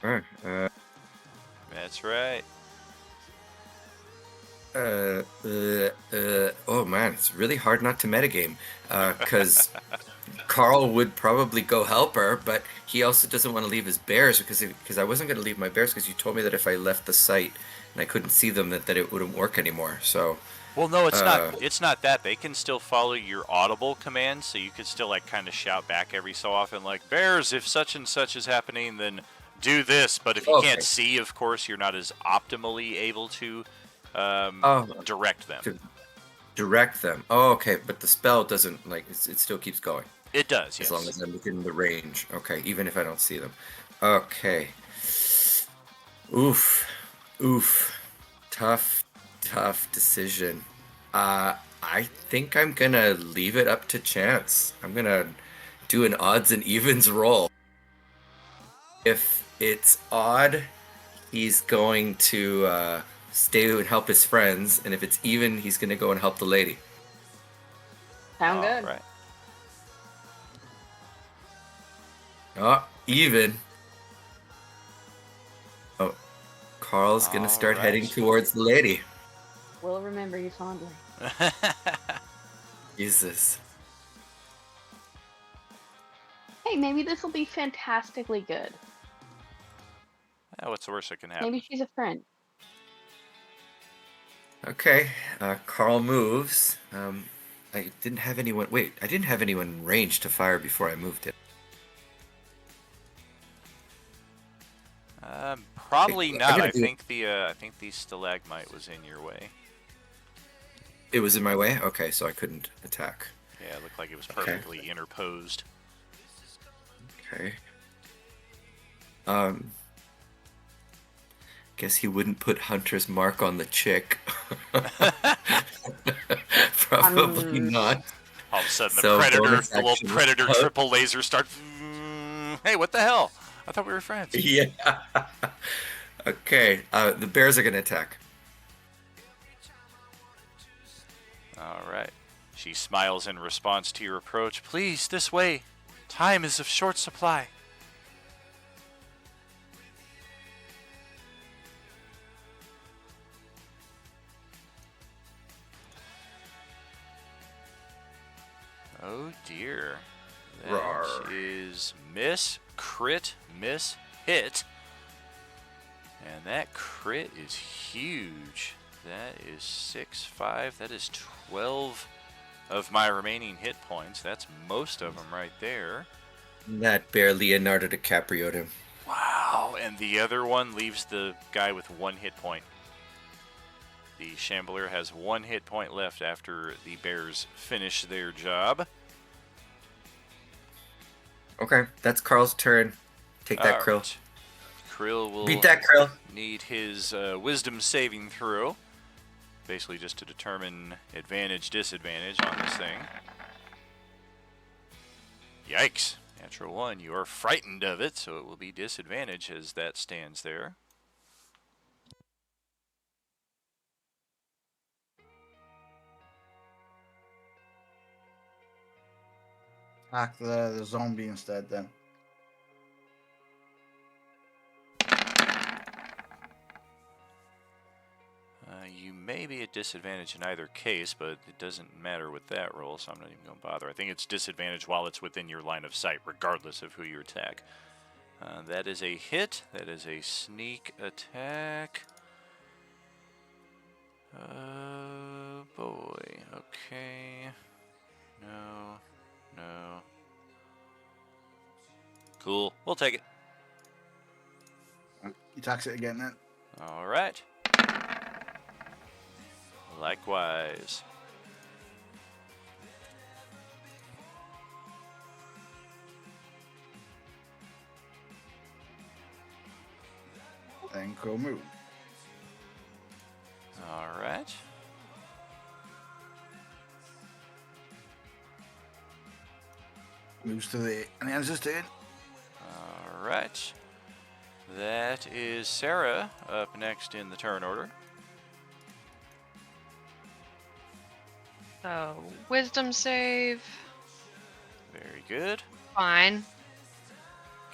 Alright, That's right. oh man, it's really hard not to metagame, because Carl would probably go help her, but he also doesn't want to leave his bears because I wasn't going to leave my bears because you told me that if I left the site and I couldn't see them that it wouldn't work anymore. So Well, no, it's not. It's not that. They can still follow your audible commands, so you could still like kind of shout back every so often, like "Bears, if such and such is happening, then do this." But if you can't see, of course, you're not as optimally able to direct them. Direct them. Oh, okay, but the spell doesn't it still keeps going. It does, yes. As long as I'm within the range. Okay, even if I don't see them. Okay. Oof. Tough decision. I think I'm gonna leave it up to chance. I'm gonna do an odds and evens roll. If it's odd, he's going to stay and help his friends, and if it's even, he's gonna go and help the lady. Sound good. Right. Oh, even. Oh, Carl's gonna start heading towards the lady. We'll remember you fondly. Jesus. Hey, maybe this will be fantastically good. What's the worst that can happen? Maybe she's a friend. Okay, Carl moves. I didn't have anyone. Wait, I didn't have anyone in range to fire before I moved it. Probably not. I do- think the stalagmite was in your way. It was in my way? Okay, so I couldn't attack. Yeah, it looked like it was perfectly interposed. Okay. Guess he wouldn't put Hunter's mark on the chick. Probably not. All of a sudden, So bonus the little action. predator triple laser starts. Hey, what the hell? I thought we were friends. Yeah. Okay, the bears are gonna attack. All right. She smiles in response to your approach. Please, this way. Time is of short supply. Oh dear. That is miss, crit, miss, hit. And that crit is huge. That is 6, 5. That is 12 of my remaining hit points. That's most of them right there. That bear Leonardo DiCaprio'd him. Wow. And the other one leaves the guy with 1 hit point. The Shambler has 1 hit point left after the bears finish their job. Okay, that's Carl's turn. Take that, Krill. Right. Krill will Beat that, Krill. need his wisdom saving throw. Basically just to determine advantage, disadvantage on this thing. Yikes. Natural 1. You are frightened of it, so it will be disadvantage as that stands there. Attack the zombie instead then. You may be at disadvantage in either case, but it doesn't matter with that roll, so I'm not even going to bother. I think it's disadvantage while it's within your line of sight, regardless of who you attack. That is a hit. That is a sneak attack. Oh, boy. Okay. No. Cool. We'll take it. He attacks it again then. All right. Likewise. Then Crow move. Moves to the and ends his turn. All right. That is Sarah up next in the turn order. So, wisdom save. Very good. Fine.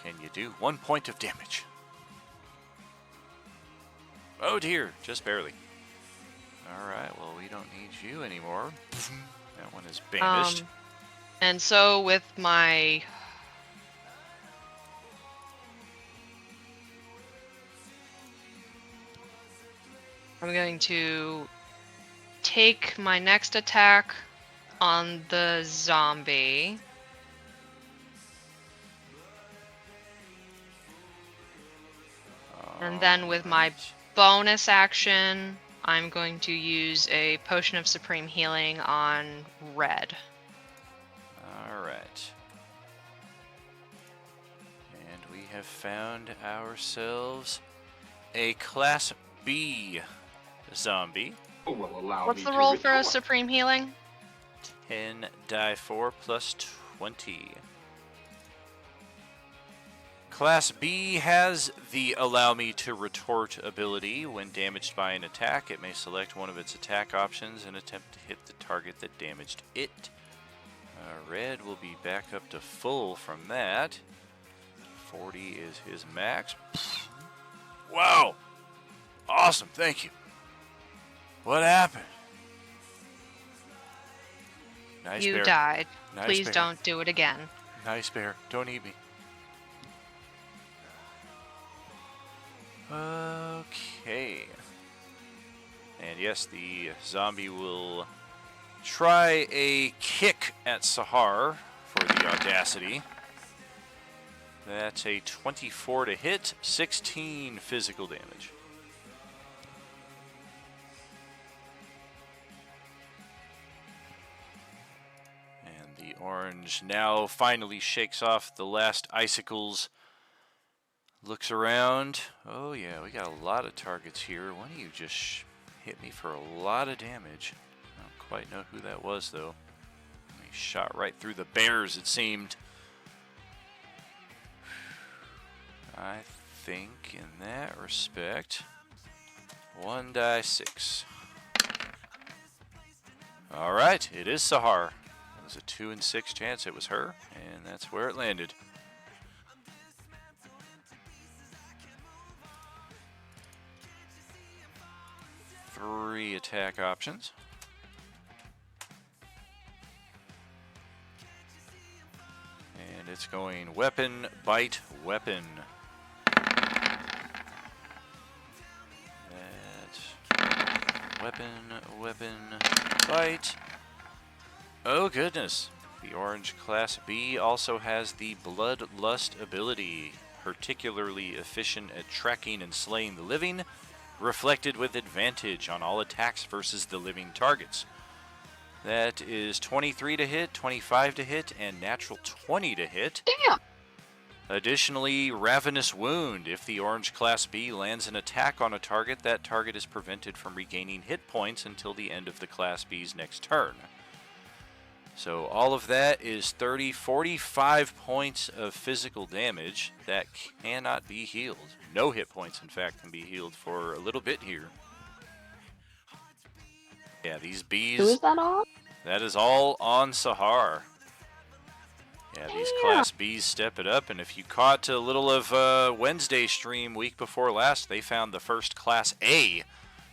Can you do 1 point of damage? Oh dear, just barely. Alright, well, we don't need you anymore. That one is banished. And so with my... I'm going to take my next attack on the zombie. And then with my bonus action, I'm going to use a Potion of Supreme Healing on Red. Alright. And we have found ourselves a Class B zombie. What's the roll for a Supreme Healing? 10 die 4 plus 20. Class B has the Allow Me to Retort ability. When damaged by an attack, it may select one of its attack options and attempt to hit the target that damaged it. Red will be back up to full from that. 40 is his max. Wow! Awesome, thank you. What happened? Nice You bear. died. Nice Please bear. don't do it again. Nice bear. Don't eat me. Okay. And yes, the zombie will try a kick at Sahar for the audacity. That's a 24 to hit, 16 physical damage. And the orange now finally shakes off the last icicles. Looks around. Oh yeah, we got a lot of targets here. One of you just hit me for a lot of damage. I don't quite know who that was though. He shot right through the bears, it seemed. I think in that respect, 1 die 6. Alright, it is Sahar. It was a 2 in 6 chance it was her, and that's where it landed. Three attack options. And it's going weapon, bite, weapon. That's weapon, weapon, bite. Oh goodness. The orange Class B also has the Bloodlust ability, particularly efficient at tracking and slaying the living, reflected with advantage on all attacks versus the living targets. That is 23 to hit, 25 to hit, and natural 20 to hit. Damn! Additionally, Ravenous Wound. If the orange Class B lands an attack on a target, that target is prevented from regaining hit points until the end of the Class B's next turn. So all of that is 30, 45 points of physical damage that cannot be healed. No hit points, in fact, can be healed for a little bit here. Yeah, these bees... Who is that on? That is all on Sahar. Yeah, these Class Bs step it up, and if you caught a little of Wednesday stream week before last, they found the first Class A,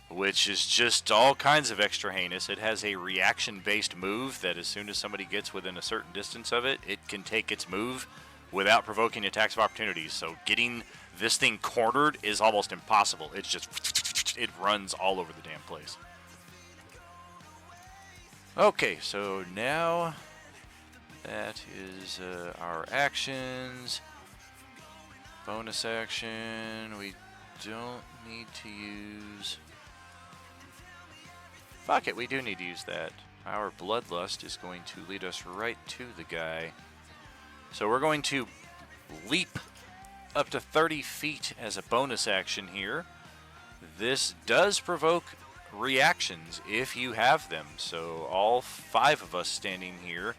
which is just all kinds of extra heinous. It has a reaction-based move that as soon as somebody gets within a certain distance of it, it can take its move without provoking attacks of opportunities. So getting this thing cornered is almost impossible. It's just, it runs all over the damn place. Okay, so now that is our actions. Bonus action, we don't need to use... Fuck it, we do need to use that. Our Bloodlust is going to lead us right to the guy. So we're going to leap up to 30 feet as a bonus action here. This does provoke reactions if you have them. So all 5 of us standing here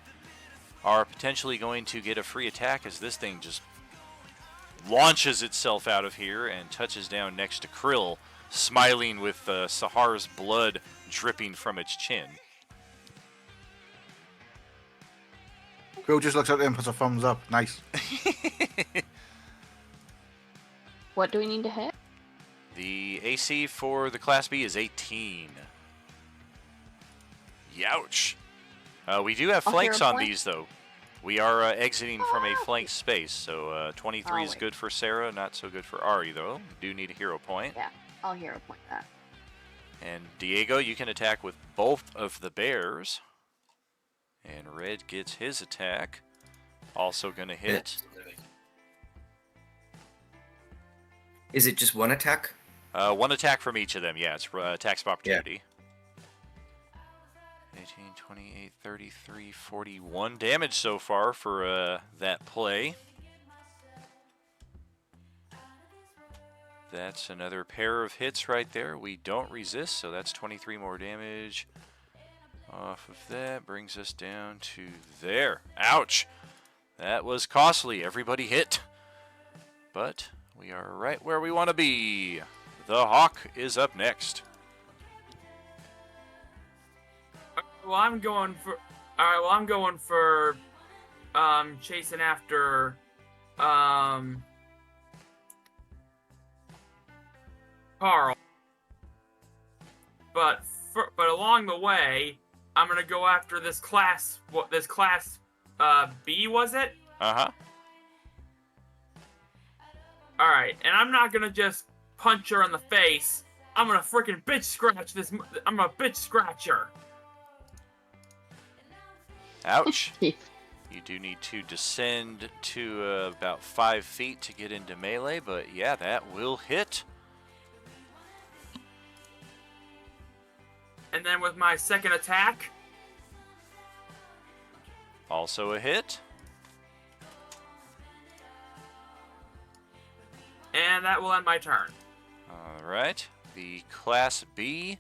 are potentially going to get a free attack as this thing just launches itself out of here and touches down next to Krill, smiling with Sahar's blood dripping from its chin. Krill just looks at it and puts a thumbs up. Nice. What do we need to hit? The AC for the Class B is 18. Youch. We do have flanks on these, though. We are exiting from a flank space, so 23 is good for Sarah, not so good for Ari, though. We do need a hero point. Yeah, I'll hero point that. And Diego, you can attack with both of the bears. And Red gets his attack. Also going to hit. Is it just one attack? One attack from each of them, yeah. It's attacks of opportunity. 18, 28, 33, 41 damage so far for that play. That's another pair of hits right there. We don't resist, so that's 23 more damage. Off of that brings us down to there. Ouch! That was costly. Everybody hit. But we are right where we want to be. The Hawk is up next. Well, I'm going for. All right. Well, I'm going for chasing after Carl. But along the way, I'm gonna go after this class. What this class B was it? Uh-huh. All right, and I'm not gonna just punch her in the face. I'm gonna freaking bitch scratch this. I'm gonna bitch scratch her. Ouch. You do need to descend to about 5 feet to get into melee, but yeah, that will hit. And then with my second attack. Also a hit. And that will end my turn. Alright. The Class B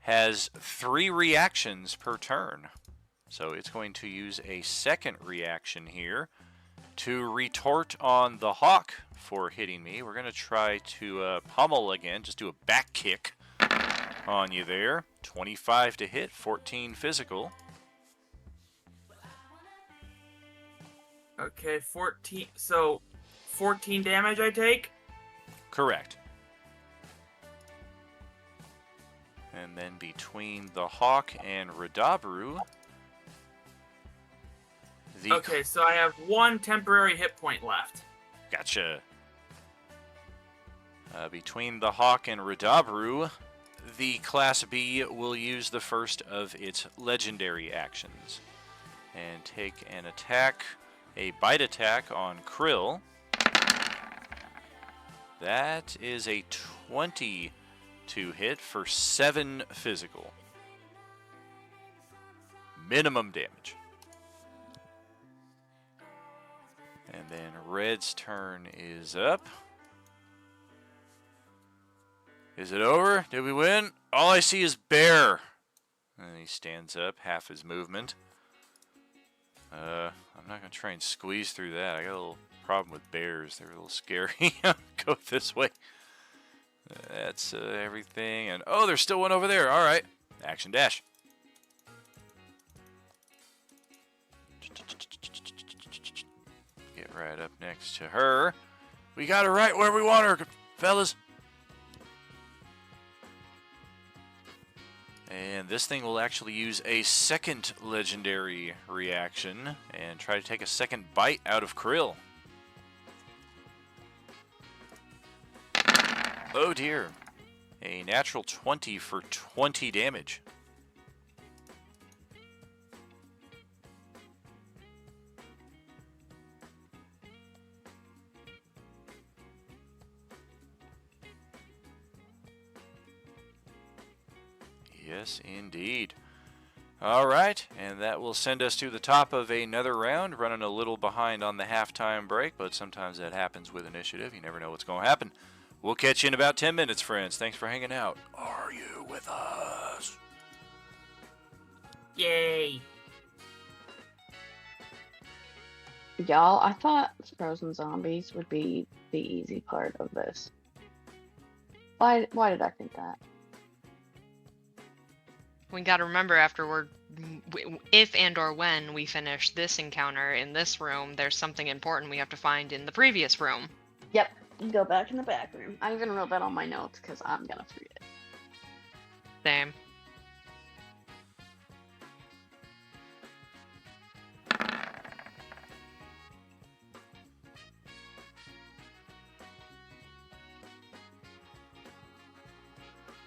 has 3 reactions per turn. So it's going to use a second reaction here to retort on the Hawk for hitting me. We're going to try to pummel again, just do a back kick on you there. 25 to hit, 14 physical. Okay, 14. So 14 damage I take? Correct. And then between the Hawk and Radabru. Okay, so I have 1 temporary hit point left. Gotcha. Between the Hawk and Radabru, the Class B will use the first of its legendary actions and take an attack, a bite attack on Krill. That is a 20 to hit for 7 physical. Minimum damage. And then Red's turn is up. Is it over? Did we win? All I see is bear. And he stands up, half his movement. I'm not going to try and squeeze through that. I got a little problem with bears. They're a little scary. Go this way. That's everything. And oh, there's still one over there. All right. Action dash. Get right up next to her. We got her right where we want her, fellas. And this thing will actually use a second legendary reaction and try to take a second bite out of Krill. Oh dear. A natural 20 for 20 damage. Yes, indeed. All right, and that will send us to the top of another round. Running a little behind on the halftime break, but sometimes that happens with initiative. You never know what's going to happen. We'll catch you in about 10 minutes, friends. Thanks for hanging out. Are you with us? Yay. Y'all, I thought frozen zombies would be the easy part of this. Why did I think that? We gotta remember afterward, if and or when we finish this encounter in this room, there's something important we have to find in the previous room. Yep, go back in the back room. I even wrote that on my notes because I'm gonna forget. Same.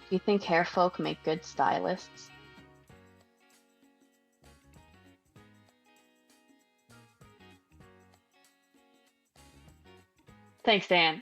Do you think hair folk make good stylists? Thanks, Dan.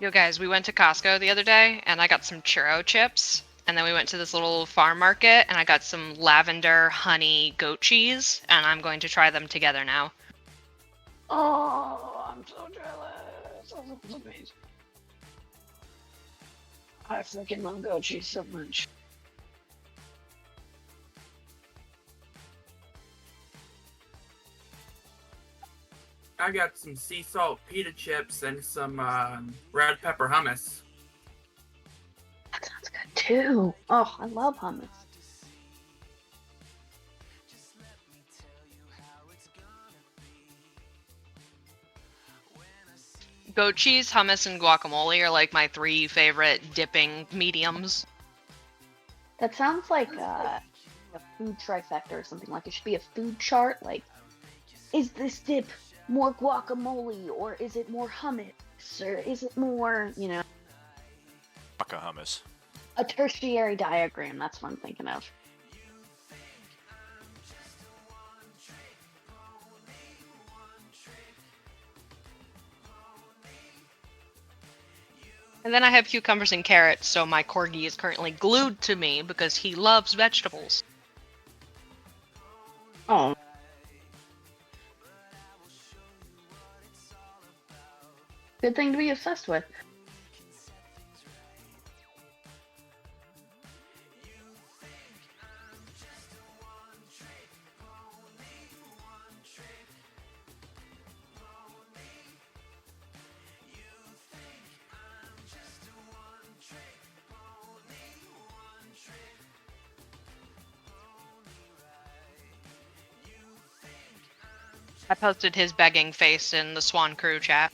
Yo, guys, we went to Costco the other day, and I got some churro chips. And then we went to this little farm market, and I got some lavender honey goat cheese, and I'm going to try them together now. Oh, I'm so jealous. That looks amazing. I freaking love goat cheese so much. I got some sea salt pita chips and some red pepper hummus. That sounds good too. Oh, I love hummus. Goat cheese, hummus, and guacamole are like my 3 favorite dipping mediums. That sounds like a food trifecta or something. Like it should be a food chart. Like, is this dip more guacamole or is it more hummus or is it more, Fuck a hummus. a tertiary diagram? That's what I'm thinking of. And then I have cucumbers and carrots, so my corgi is currently glued to me because he loves vegetables. Oh. Good thing to be obsessed with. I posted his begging face in the Swan Crew chat.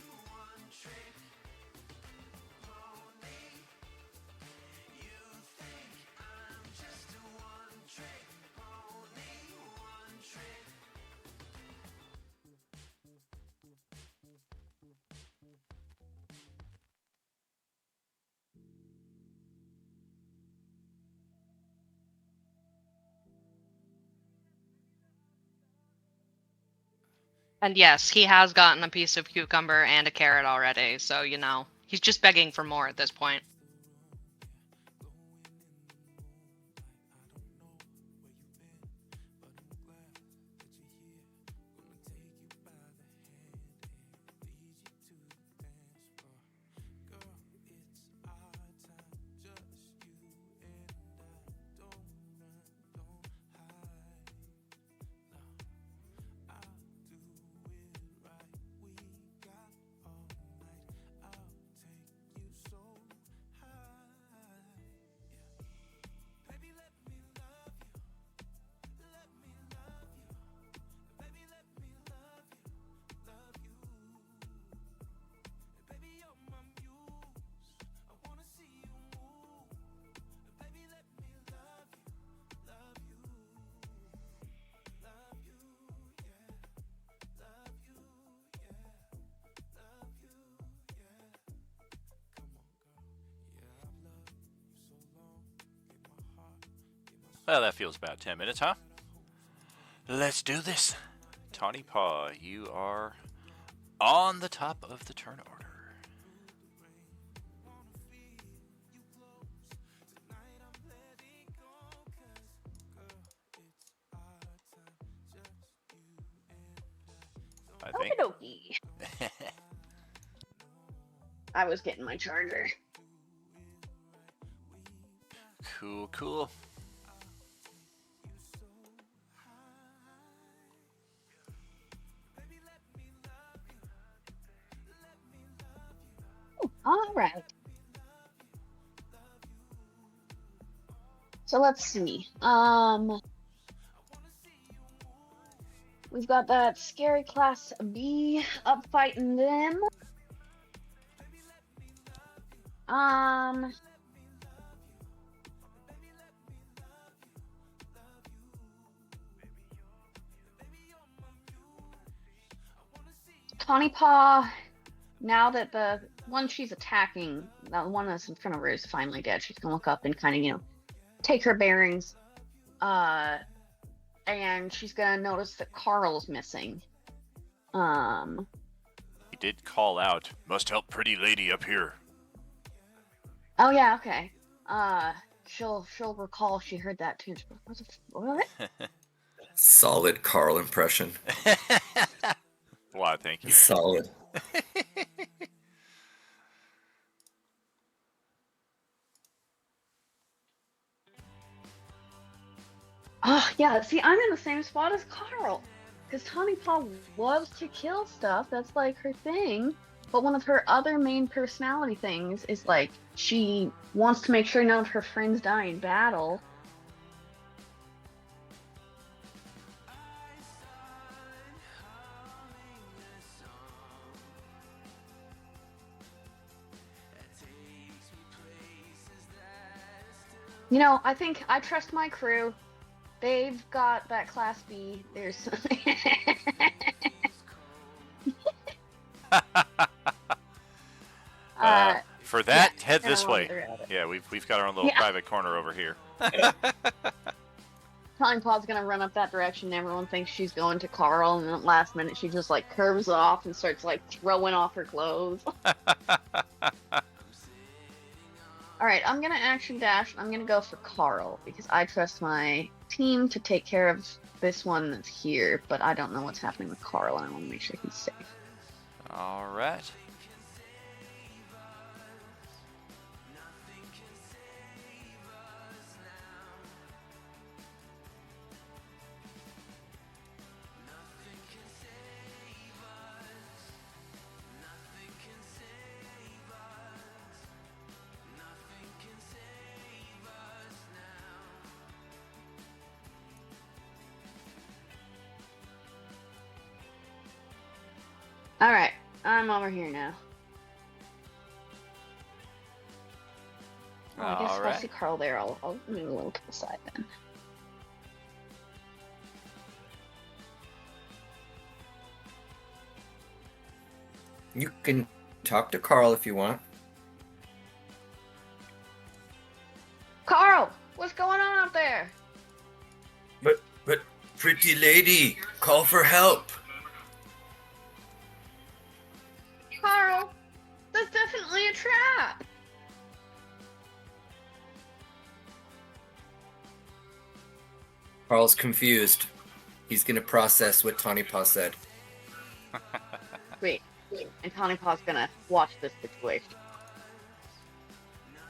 And yes, he has gotten a piece of cucumber and a carrot already, so he's just begging for more at this point. Well, that feels about 10 minutes, huh? Let's do this. Tawny Paw, you are on the top of the turn order. I think. Okie I was getting my charger. Cool. All right. So let's see. We've got that scary class B up fighting them. Tawny Paw, now that the one she's attacking, the one that's in front of her is finally dead, she's gonna look up and kind of, take her bearings. And she's gonna notice that Carl's missing. He did call out, "Must help pretty lady up here." Oh yeah, okay. She'll recall she heard that too. What? Solid Carl impression. Wow, thank you. Solid. Oh yeah, see, I'm in the same spot as Carl. Because Tawny Paw loves to kill stuff. That's like her thing. But one of her other main personality things is like she wants to make sure none of her friends die in battle. You know, I think I trust my crew. They've got that Class B. There's For that, yeah, head this no, way. they're at it. Yeah, we've got our own little Yeah. private corner over here. Tawny Paw's gonna run up that direction. Everyone thinks she's going to Carl, and then at last minute she just like curves off and starts like throwing off her clothes. Alright, I'm gonna action dash. I'm gonna go for Carl because I trust my team to take care of this one that's here, but I don't know what's happening with Carl, and I want to make sure he's safe. All right. Alright, I'm over here now. Oh, I guess if I see Carl there, I'll move a little to the side then. You can talk to Carl if you want. Carl! What's going on out there? But, pretty lady, call for help. Carl! That's definitely a trap! Carl's confused. He's gonna process what Tawny Paw said. Wait, and Tawny Paw's gonna watch this situation.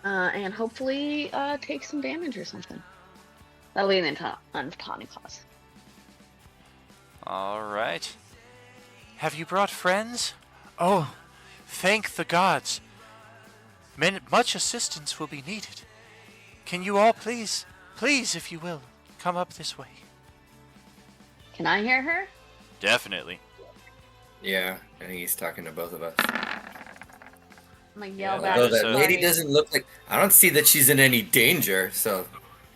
And hopefully, take some damage or something. That'll be an on Tawny Paw's. All right. Have you brought friends? Oh, thank the gods. Much assistance will be needed. Can you all please, if you will, come up this way? Can I hear her? Definitely. Yeah, I think he's talking to both of us. I'm gonna yell Yeah, back. Although there's that a- lady doesn't look like... I don't see that she's in any danger, so...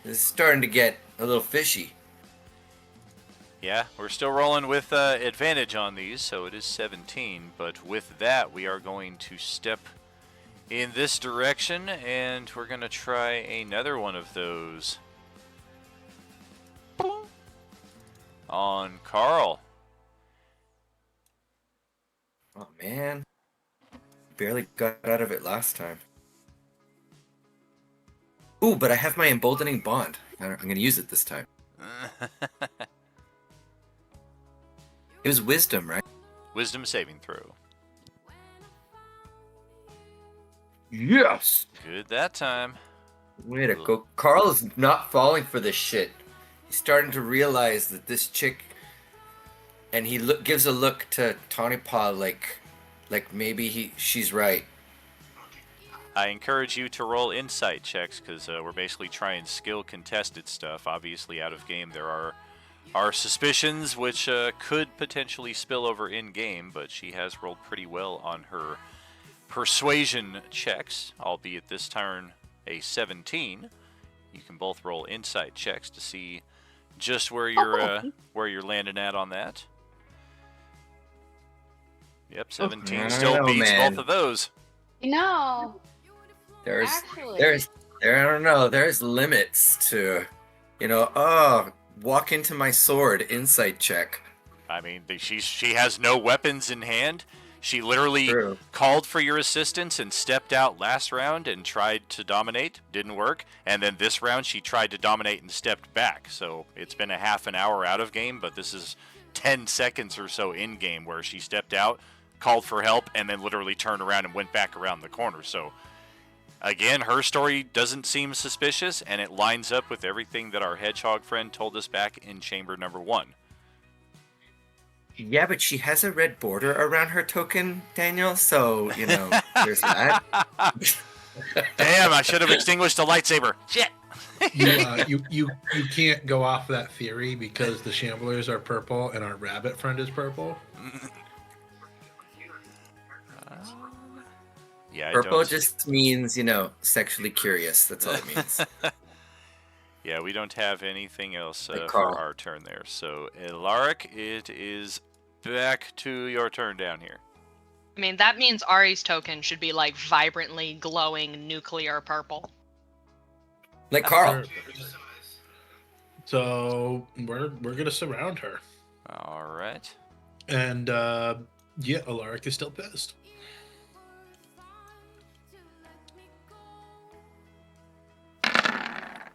This is starting to get a little fishy. Yeah, we're still rolling with advantage on these, so it is 17. But with that, we are going to step in this direction, and we're going to try another one of those. On Carl. Oh, man. Barely got out of it last time. Ooh, but I have my emboldening bond. I'm going to use it this time. It was wisdom, right? Wisdom saving throw. Yes! Good that time. Way to go. Carl is not falling for this shit. He's starting to realize that this chick... And he gives a look to Tawny Paw like maybe she's right. I encourage you to roll insight checks, because we're basically trying skill-contested stuff. Obviously, out of game, there are suspicions which could potentially spill over in-game, but she has rolled pretty well on her persuasion checks, albeit this turn a 17. You can both roll insight checks to see just where you're landing at on that. Yep, 17 I still don't know, beats man. both of those. No. There's Actually. I don't know, there's limits to, walk into my sword, insight check. I mean, she has no weapons in hand. She literally True. called for your assistance and stepped out last round and tried to dominate. Didn't work. And then this round she tried to dominate and stepped back. So it's been a half an hour out of game, but this is 10 seconds or so in game where she stepped out, called for help, and then literally turned around and went back around the corner. So again, her story doesn't seem suspicious, and it lines up with everything that our hedgehog friend told us back in chamber number 1. Yeah, but she has a red border around her token, Daniel. So there's that. Damn, I should have extinguished the lightsaber. Shit. You can't go off that theory because the Shamblers are purple and our rabbit friend is purple. Yeah, Purple just means, sexually curious. That's all it means. Yeah, we don't have anything else Like for Carl. our turn there. So, Alaric, it is back to your turn down here. I mean, that means Ari's token should be like vibrantly glowing nuclear purple. Like Carl. So we're gonna surround her. All right. And Alaric is still pissed.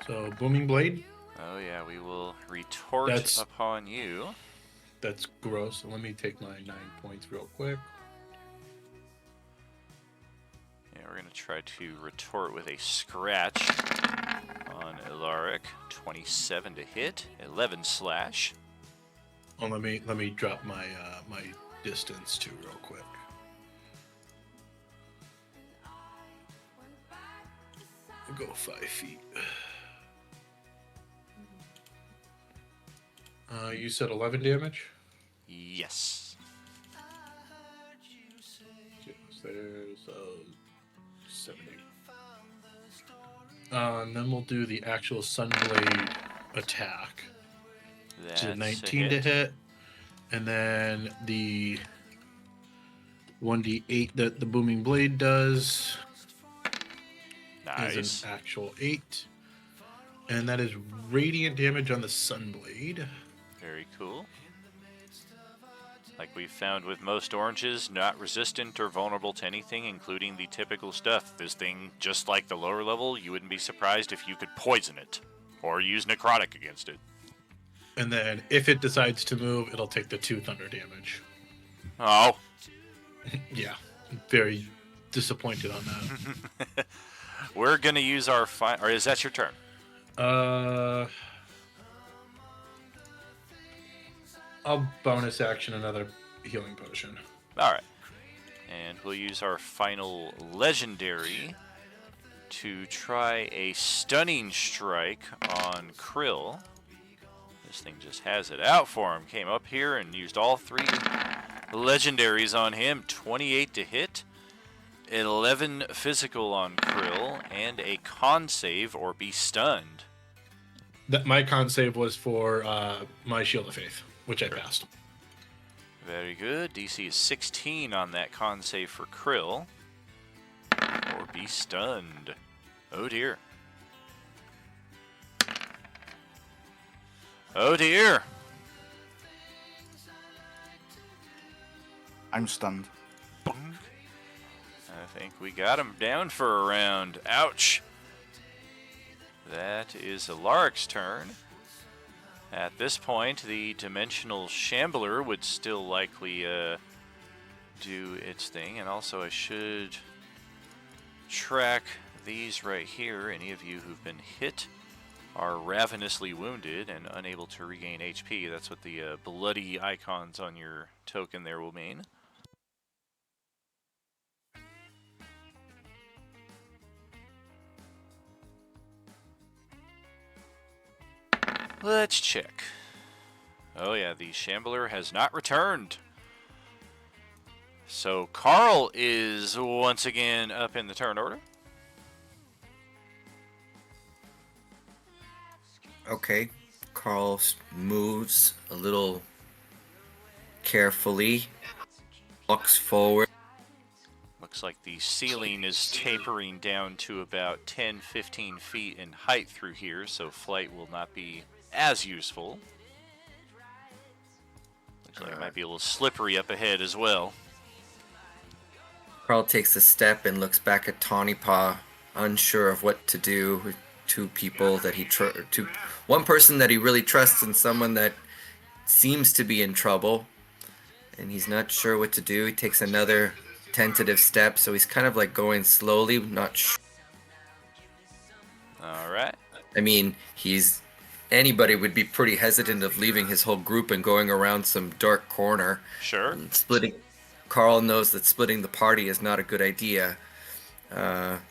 So booming blade. Oh yeah, we will retort upon you. That's gross. Let me take my 9 points real quick. Yeah, we're gonna try to retort with a scratch on Alaric. 27 to hit, 11 slash. Oh, let me drop my my distance too real quick. We'll go 5 feet. You said 11 damage? Yes. There's 70. And then we'll do the actual Sunblade attack. That's a 19 to hit. And then the 1d8 that the booming blade does is an actual 8. And that is radiant damage on the Sunblade. Very cool. Like we found with most oranges, not resistant or vulnerable to anything, including the typical stuff. This thing, just like the lower level, you wouldn't be surprised if you could poison it or use necrotic against it. And then if it decides to move, it'll take the 2 thunder damage. Oh. Yeah. Very disappointed on that. We're going to use our or is that your turn? I'll bonus action another healing potion. All right. And we'll use our final legendary to try a stunning strike on Krill. This thing just has it out for him. Came up here and used all 3 legendaries on him. 28 to hit, 11 physical on Krill, and a con save or be stunned. My con save was for my Shield of Faith, which I passed. Very good. DC is 16 on that con save for Krill. Or be stunned. Oh dear. Oh dear. I'm stunned. I think we got him down for a round. Ouch. That is Alaric's turn. At this point, the Dimensional Shambler would still likely do its thing. And also I should track these right here. Any of you who've been hit are ravenously wounded and unable to regain HP. That's what the bloody icons on your token there will mean. Let's check. Oh yeah, the Shambler has not returned. So Carl is once again up in the turn order. Okay. Carl moves a little carefully, walks forward. Looks like the ceiling is tapering down to about 10-15 feet in height through here, so flight will not be as useful. Looks like it might be a little slippery up ahead as well. Carl takes a step and looks back at Tawny Paw, unsure of what to do with two people that one person that he really trusts and someone that seems to be in trouble, and he's not sure what to do. He takes another tentative step, so he's kind of like going slowly, not sure. All right. I mean, anybody would be pretty hesitant of leaving his whole group and going around some dark corner. Sure. And Carl knows that splitting the party is not a good idea.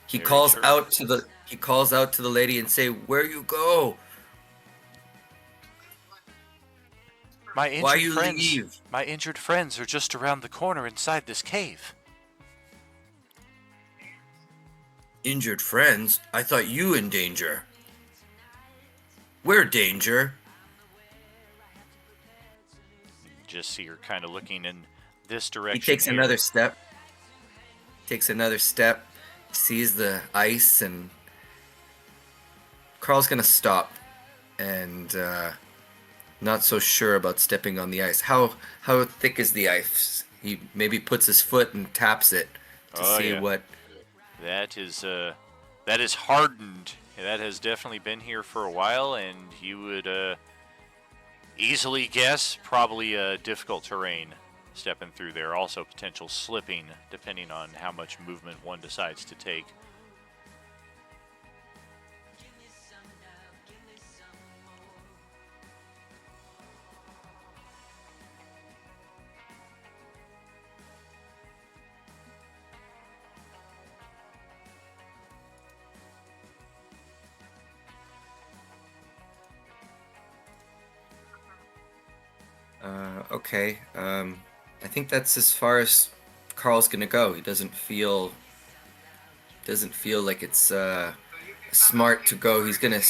He calls out to the lady and say, "Where you go? My Why injured you friends. leave? My injured friends are just around the corner inside this cave." Injured friends? I thought you in danger. We're danger. Just see her kind of looking in this direction. He takes here. another step. Sees the ice, and Carl's gonna stop, and not so sure about stepping on the ice. How thick is the ice? He maybe puts his foot and taps it to see what. That is hardened. That has definitely been here for a while, and you would easily guess probably difficult terrain stepping through there. Also potential slipping depending on how much movement one decides to take. Okay. I think that's as far as Carl's gonna go. He doesn't feel like it's smart to go. He's gonna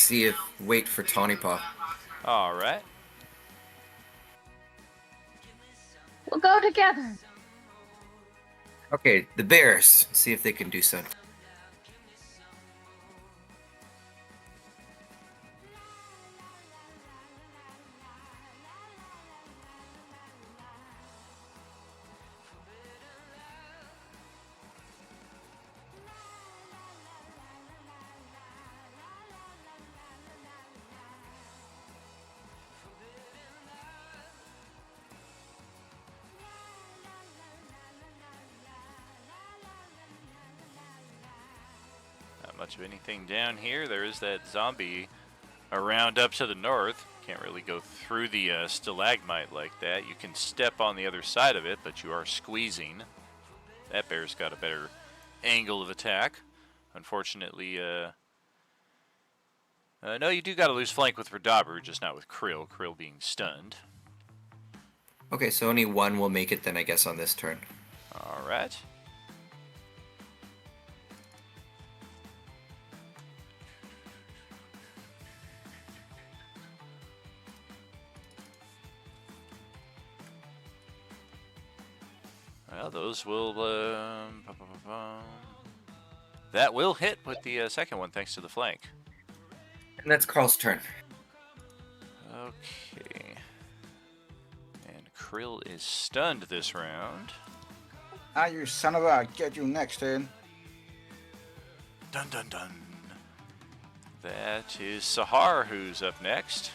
wait for Tawny Paw. All right. We'll go together. Okay, the bears. See if they can do something. Much of anything down here. There is that zombie around up to the north. Can't really go through the stalagmite like that. You can step on the other side of it, but you are squeezing. That bear's got a better angle of attack. Unfortunately, no, you do got to lose flank with Radabru, just not with Krill. Krill being stunned. Okay, so only one will make it then, I guess, on this turn. All right. Well, those will, that will hit with the second one, thanks to the flank. And that's Carl's turn. Okay. And Krill is stunned this round. Ah, you son of a, get you next turn. Dun dun dun. That is Sahar who's up next.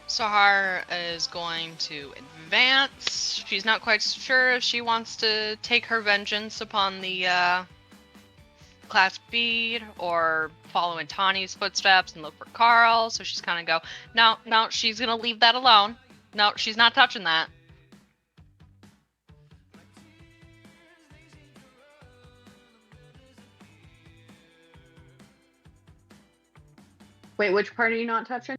Sahar is going to advance. She's not quite sure if she wants to take her vengeance upon the class bead or follow in Tawny's footsteps and look for Carl. So she's kind of no, she's going to leave that alone. No, she's not touching that. Wait, which part are you not touching?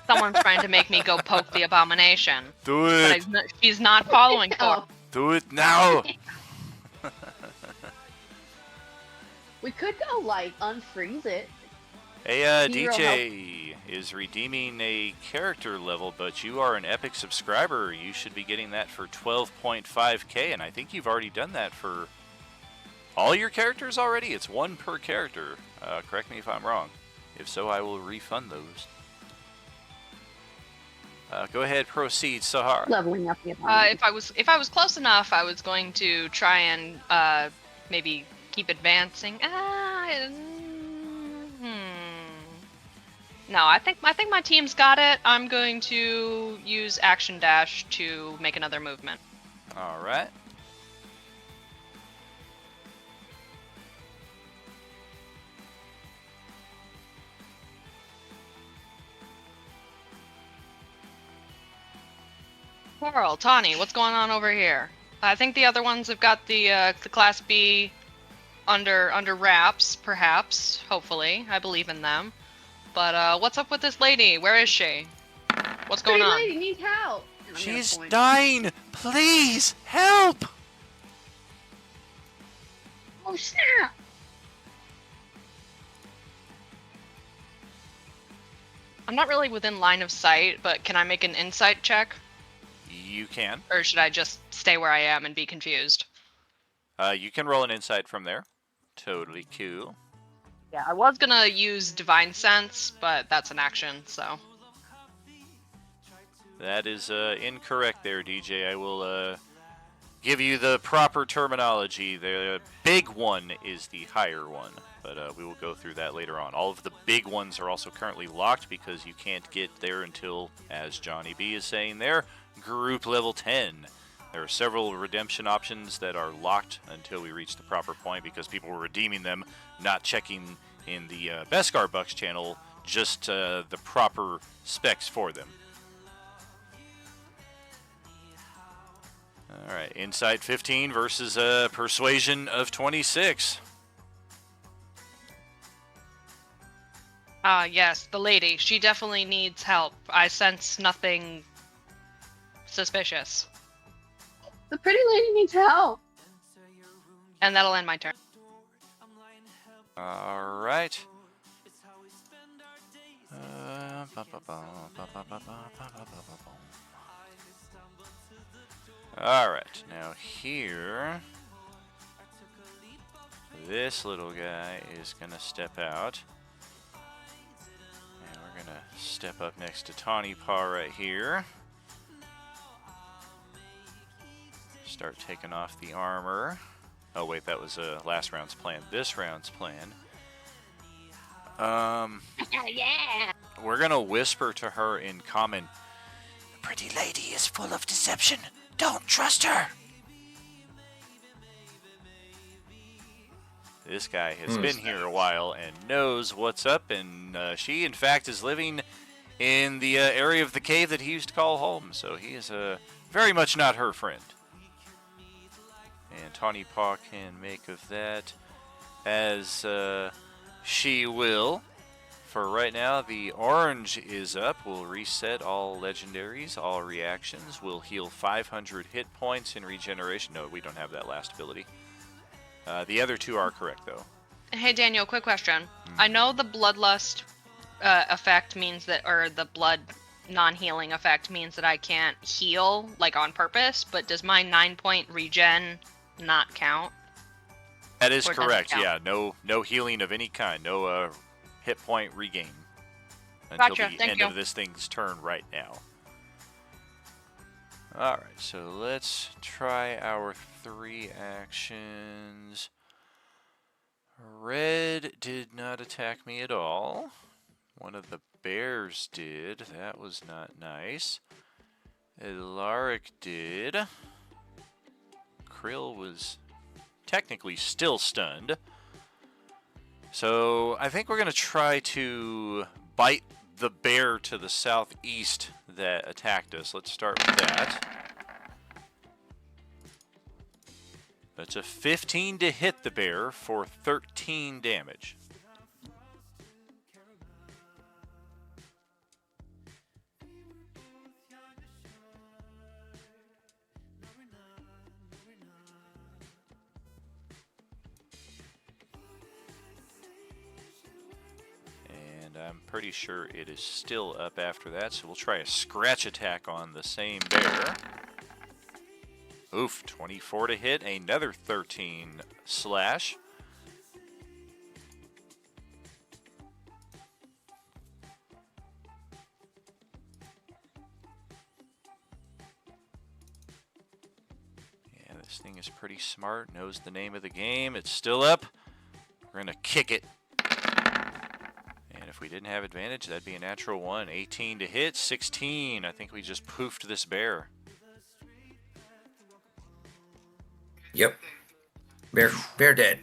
Someone's trying to make me go poke the abomination. Do it. But she's not following for. Do it now. We could go, like, unfreeze it. Hey, DJ is redeeming a character level, but you are an Epic subscriber. You should be getting that for 12.5k, and I think you've already done that for all your characters already. It's one per character. Correct me if I'm wrong. If so, I will refund those. Go ahead, proceed, Sahar. Leveling up the opponent. If I was close enough, I was going to try and maybe keep advancing. No, I think my team's got it. I'm going to use action dash to make another movement. All right. Carl, Tawny, what's going on over here? I think the other ones have got the Class B under wraps, perhaps. Hopefully, I believe in them. But what's up with this lady? Where is she? What's going on? Pretty lady needs help. And I'm gonna She's point. dying. Please help. Oh snap! I'm not really within line of sight, but can I make an insight check? You can. Or should I just stay where I am and be confused? You can roll an insight from there. Totally cool. Yeah, I was gonna use Divine Sense, but that's an action, so. That is incorrect there, DJ. I will give you the proper terminology. The big one is the higher one, but we will go through that later on. All of the big ones are also currently locked because you can't get there until, as Johnny B is saying there, group level 10. There are several redemption options that are locked until we reach the proper point because people were redeeming them, not checking in the Beskar Bucks channel just the proper specs for them. Alright, Insight 15 versus Persuasion of 26. Yes, the lady. She definitely needs help. I sense nothing suspicious. The pretty lady needs help. And that'll end my turn. Alright. Alright, now here, this little guy is going to step out. And we're going to step up next to Tawny Paw right here. Start taking off the armor. Oh wait, that was last round's plan. This round's plan. Yeah. We're going to whisper to her in common, "The pretty lady is full of deception. Don't trust her." This guy has been here a while and knows what's up, and she, in fact, is living in the area of the cave that he used to call home, so he is very much not her friend. And Tawny Paw can make of that as she will. For right now, the orange is up. We'll reset all legendaries, all reactions. We'll heal 500 hit points in regeneration. No, we don't have that last ability. The other two are correct, though. Hey, Daniel, quick question. I know the Bloodlust effect means that, or the blood non-healing effect means that I can't heal, like, on purpose, but does my 9-point regen not count? That is Or does it correct, count? yeah. No healing of any kind. No hit point regain until Gotcha, the thank end you. of this thing's turn right now. Alright, so let's try our 3 actions. Red did not attack me at all. One of the bears did. That was not nice. Elaric did. Krill was technically still stunned. So I think we're going to try to bite the bear to the southeast that attacked us. Let's start with that. That's a 15 to hit the bear for 13 damage. And I'm pretty sure it is still up after that, so we'll try a scratch attack on the same bear. Oof, 24 to hit, another 13 slash. This thing is pretty smart, knows the name of the game. It's still up. We're going to kick it. And if we didn't have advantage, that'd be a natural 1. 18 to hit, 16. I think we just poofed this bear. Yep. Bear dead.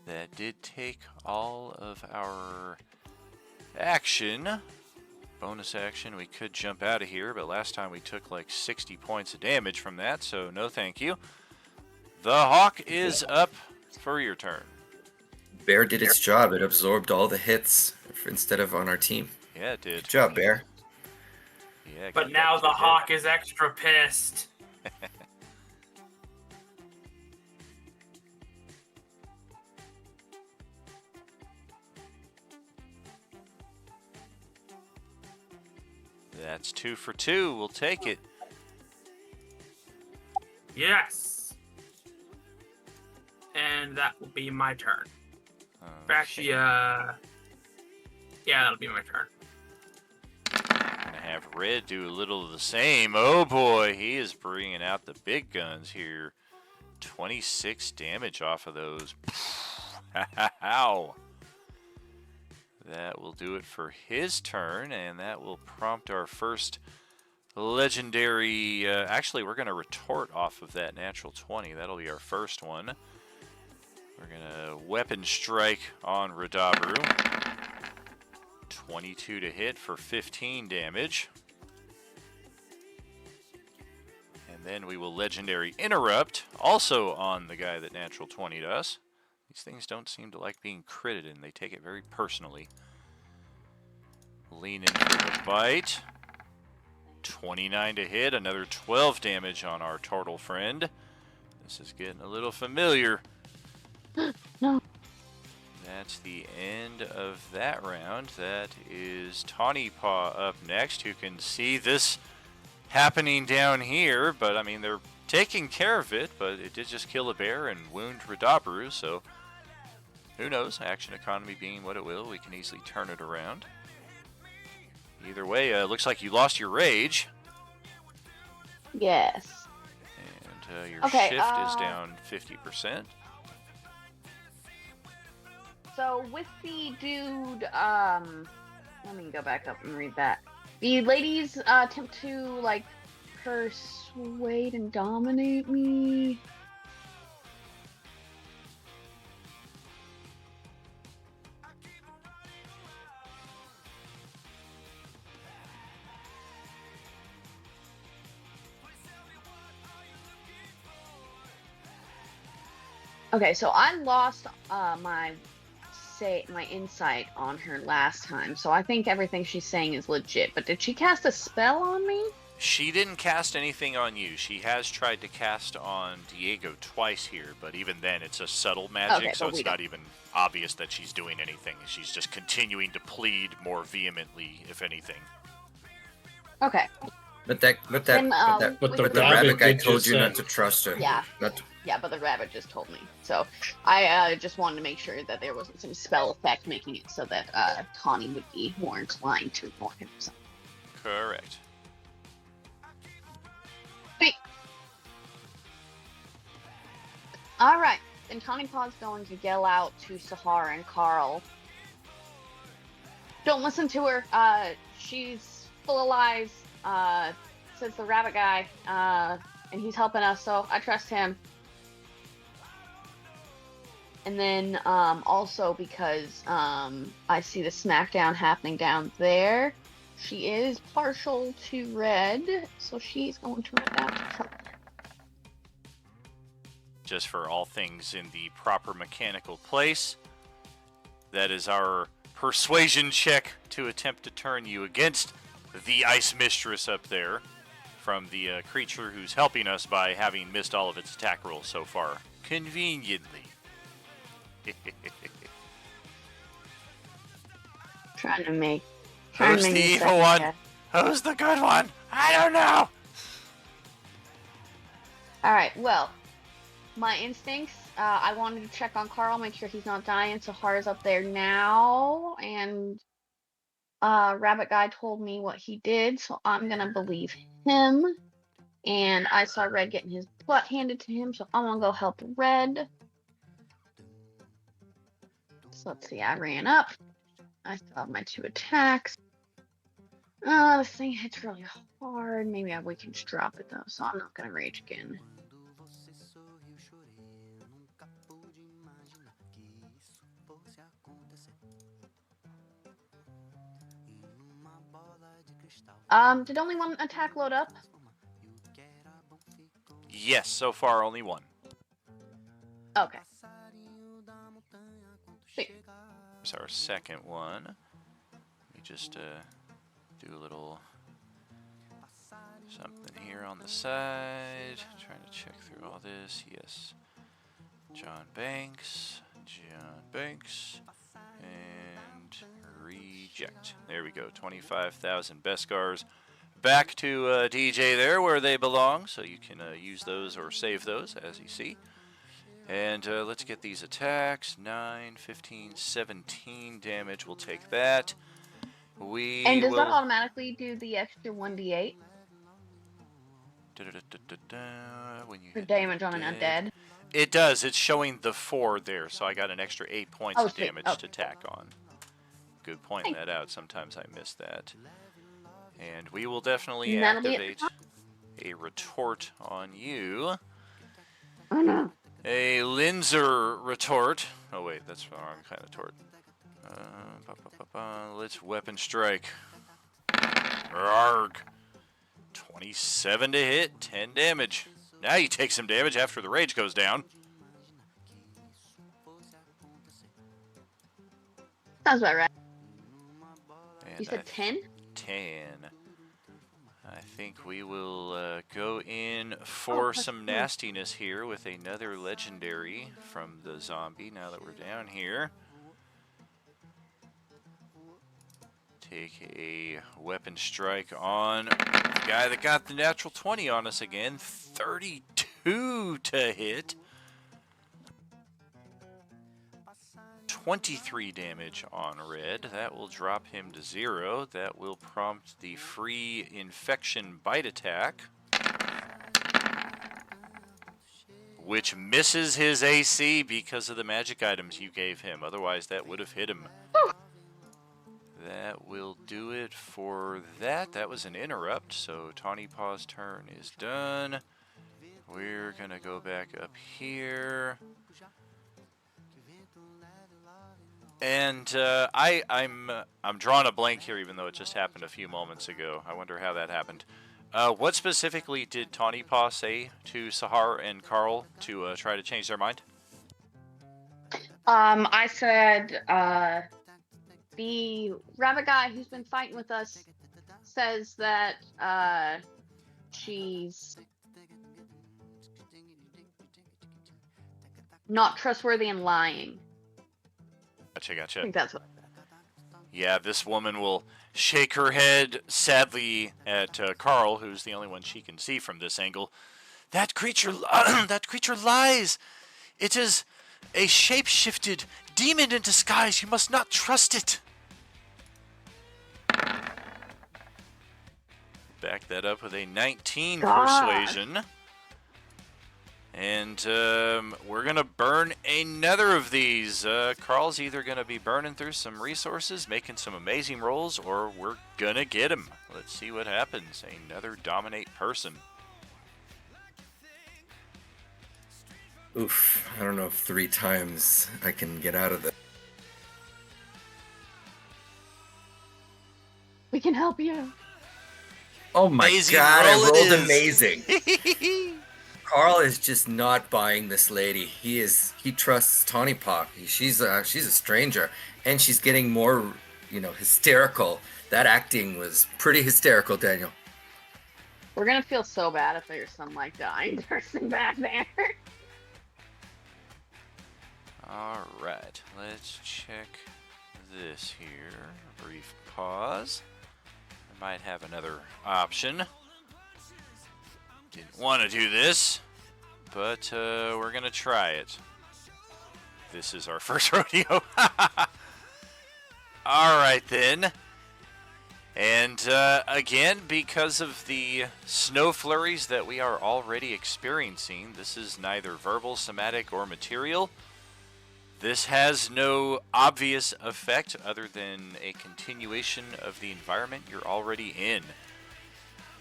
That did take all of our action. Bonus action, we could jump out of here, but last time we took like 60 points of damage from that, so no thank you. The hawk is up for your turn. Bear did its job. It absorbed all the hits instead of on our team. Yeah, it did. Good job, Bear. Yeah, But now the hawk is extra pissed. That's 2 for 2. We'll take it. Yes. And that will be my turn. Actually, yeah, that'll be my turn. Gonna have Red do a little of the same. Oh boy, he is bringing out the big guns here. 26 damage off of those. How? That will do it for his turn, and that will prompt our first legendary. Actually, we're going to retort off of that natural 20. That'll be our first one. We're going to weapon strike on Radabru. 22 to hit for 15 damage. And then we will legendary interrupt, also on the guy that natural 20'd us. These things don't seem to like being critted, and they take it very personally. Lean in for the bite. 29 to hit, another 12 damage on our turtle friend. This is getting a little familiar. No. That's the end of that round. That is Tawny Paw up next, who can see this happening down here, but I mean, they're taking care of it, but it did just kill a bear and wound Radabru, so who knows? Action economy being what it will, we can easily turn it around. Either way, looks like you lost your rage. Yes. And your shift is down 50%. So with the dude, let me go back up and read that. The ladies attempt to like persuade and dominate me. Okay, so I lost my insight on her last time, so I think everything she's saying is legit. But did she cast a spell on me? She didn't cast anything on you. She has tried to cast on Diego twice here, but even then it's a subtle magic, Okay, so it's not even obvious that she's doing anything. She's just continuing to plead more vehemently, if anything. Okay. But the rabbit guy told you not to trust her. Yeah. Not to... Yeah, but the rabbit just told me. So I just wanted to make sure that there wasn't some spell effect making it so that Tawny would be more inclined to ignore him. So. Correct. Hey. All right. Then Tawny Paw's going to yell out to Sahara and Carl. Don't listen to her. She's full of lies. Says the rabbit guy. And he's helping us, so I trust him. And then also because I see the smackdown happening down there, she is partial to red, so she's going to run down to trouble. Just for all things in the proper mechanical place, that is our persuasion check to attempt to turn you against the Ice Mistress up there from the creature who's helping us by having missed all of its attack rolls so far. Conveniently. Trying to make Who's the evil one? Who's the good one? I don't know. Alright, well, my instincts, I wanted to check on Carl, make sure he's not dying. So Hara's up there now, and Rabbit Guy told me what he did, so I'm gonna believe him. And I saw Red getting his butt handed to him, so I'm gonna go help Red. So let's see, I ran up. I still have my 2 attacks. This thing hits really hard. Maybe we can just drop it though, so I'm not gonna rage again. Did only one attack load up? Yes, so far only one. Okay. Sweet. Here's our second one. Let me just do a little something here on the side. Trying to check through all this. Yes. John Banks, and reject. There we go. 25,000 Beskars. Back to DJ there where they belong, so you can use those or save those as you see. And let's get these attacks. 9, 15, 17 damage. We'll take that. And does that automatically do the extra 1d8? When you For damage on an undead? It does. It's showing the 4 there, so I got an extra 8 points of damage to tack on. Good pointing that out. Sometimes I miss that. And we will definitely activate a retort on you. Oh no. A Linzer retort. Oh wait, that's the wrong kind of tort. Let's weapon strike. Arg. 27 to hit, 10 damage. Now you take some damage after the rage goes down. Sounds about right. And you said 10? 10. I think we will go in for some nastiness here with another legendary from the zombie now that we're down here. Take a weapon strike on the guy that got the natural 20 on us again. 32 to hit. 23 damage on Red. That will drop him to 0. That will prompt the free infection bite attack, which misses his AC because of the magic items you gave him. Otherwise, that would have hit him. That will do it for that. That was an interrupt, so Tawny Paw's turn is done. We're gonna go back up here. And I'm drawing a blank here, even though it just happened a few moments ago. I wonder how that happened. What specifically did Tawny Paw say to Sahar and Carl to try to change their mind? I said, the rabbit guy who's been fighting with us says that she's not trustworthy and lying. Gotcha. I think that's what. Yeah, this woman will shake her head sadly at Carl, who's the only one she can see from this angle. That creature lies. It is a shape-shifted demon in disguise. You must not trust it. Back that up with a 19 persuasion. And we're going to burn another of these. Carl's either going to be burning through some resources, making some amazing rolls, or we're going to get him. Let's see what happens. Another dominate person. Oof, I don't know if 3 times I can get out of this. We can help you. Oh my Amazing god, I roll it rolled is. amazing. Carl is just not buying this lady. He trusts Tawny Paw. She's a stranger, and she's getting more, hysterical. That acting was pretty hysterical, Daniel. We're gonna feel so bad if there's some dying person back there. All right, let's check this here. Brief pause. I might have another option. Didn't want to do this, but we're going to try it. This is our first rodeo. All right, then. And again, because of the snow flurries that we are already experiencing, this is neither verbal, somatic, or material. This has no obvious effect other than a continuation of the environment you're already in.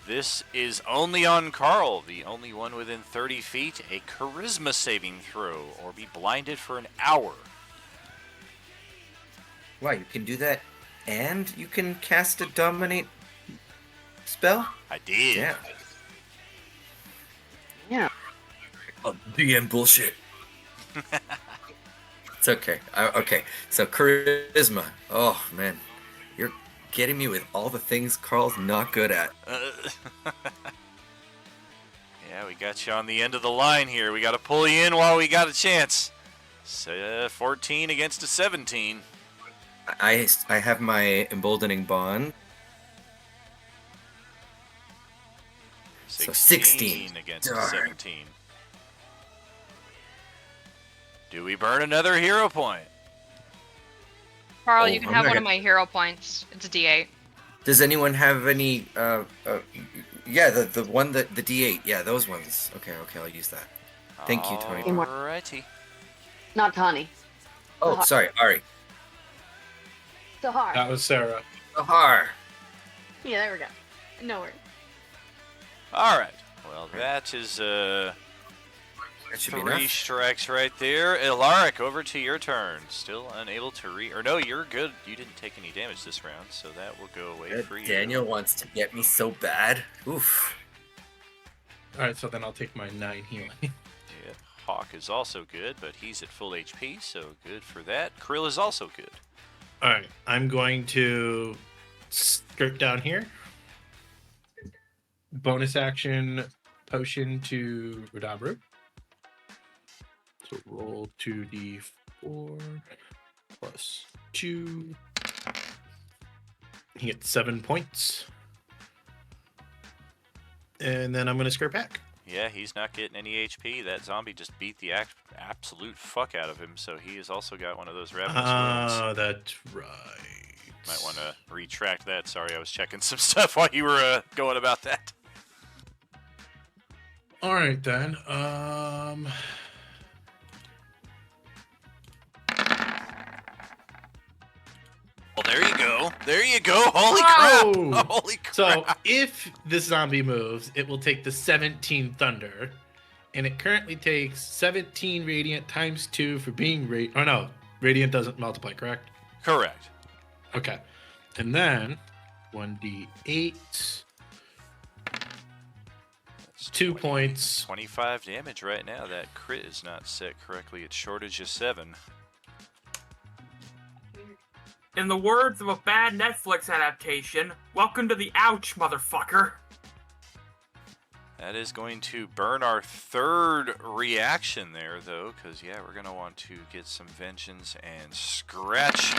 This is only on Carl, the only one within 30 feet, a charisma saving throw, or be blinded for an hour. Wow, you can do that, and you can cast a dominate spell? I did. Yeah. Yeah. Oh, DM bullshit. It's okay. Okay, so charisma. Oh, man. You're getting me with all the things Carl's not good at. Yeah, we got you on the end of the line here. We got to pull you in while we got a chance. 14 against a 17. I have my emboldening bond. 16 against a 17. Do we burn another hero point? Carl, you can have one of my hero points. It's a D8. Does anyone have any? Yeah, the one that the D8. Yeah, those ones. Okay, I'll use that. Thank you, Tony. Alrighty. Not Tani. Oh, sorry, Ari. Sahar. That was Sarah. Sahar. Yeah, there we go. No worries. All right. Well, that is That should be 3 enough. strikes right there. Ilaric, over to your turn. Still unable to or no, you're good. You didn't take any damage this round, so that will go away for you. Daniel wants to get me so bad. Oof. Alright, so then I'll take my 9 healing. Yeah, Hawk is also good, but he's at full HP, so good for that. Krill is also good. Alright, I'm going to skirt down here. Bonus action potion to Radabru. So roll 2d4 plus 2. He gets 7 points. And then I'm going to skirt back. Yeah, he's not getting any HP. That zombie just beat the absolute fuck out of him, so he has also got one of those ravenous wounds. Oh, that's right. Might want to retract that. Sorry, I was checking some stuff while you were going about that. All right, then. Well, there you go. There you go. Holy crap. Oh! Holy crap. So if this zombie moves, it will take the 17 thunder. And it currently takes 17 radiant times 2 for being radiant. Oh, no. Radiant doesn't multiply, correct? Correct. Okay. And then 1d8. That's 2 points. 25 damage right now. That crit is not set correctly. It's shortage of 7. In the words of a bad Netflix adaptation, welcome to the ouch, motherfucker. That is going to burn our third reaction there, though, because, yeah, we're going to want to get some vengeance and scratch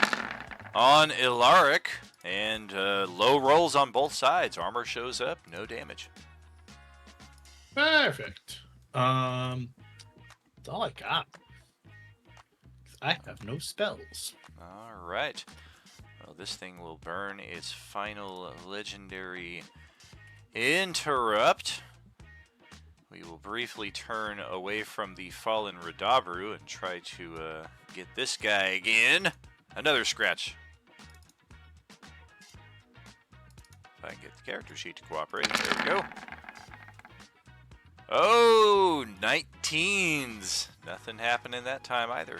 on Ilaric. And low rolls on both sides. Armor shows up, no damage. Perfect. That's all I got. I have no spells. All right. Well, this thing will burn its final legendary interrupt. We will briefly turn away from the fallen Radabru and try to get this guy again. Another scratch. If I can get the character sheet to cooperate. There we go. Oh, 19s. Nothing happening that time either.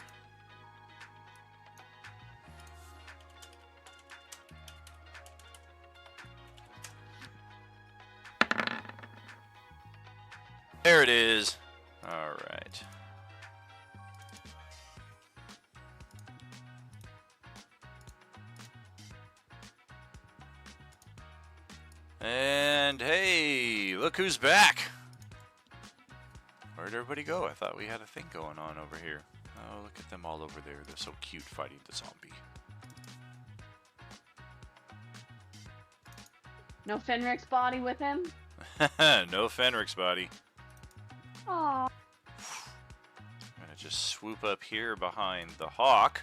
There it is. All right. And hey, look who's back. Where'd everybody go? I thought we had a thing going on over here. Oh, look at them all over there. They're so cute fighting the zombie. No Fenric's body with him? No Fenric's body. Aww. I'm gonna just swoop up here behind the hawk.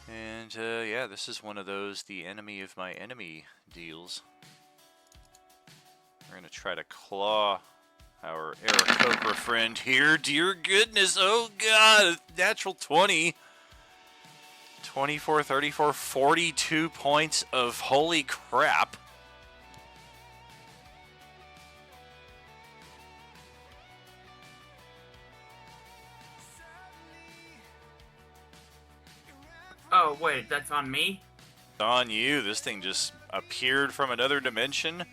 And yeah, this is one of those the enemy of my enemy deals. We're going to try to claw our Aarakocra friend here. Dear goodness, oh god, natural 20. 24, 34, 42 points of holy crap. Oh, wait, that's on me? On you. This thing just appeared from another dimension,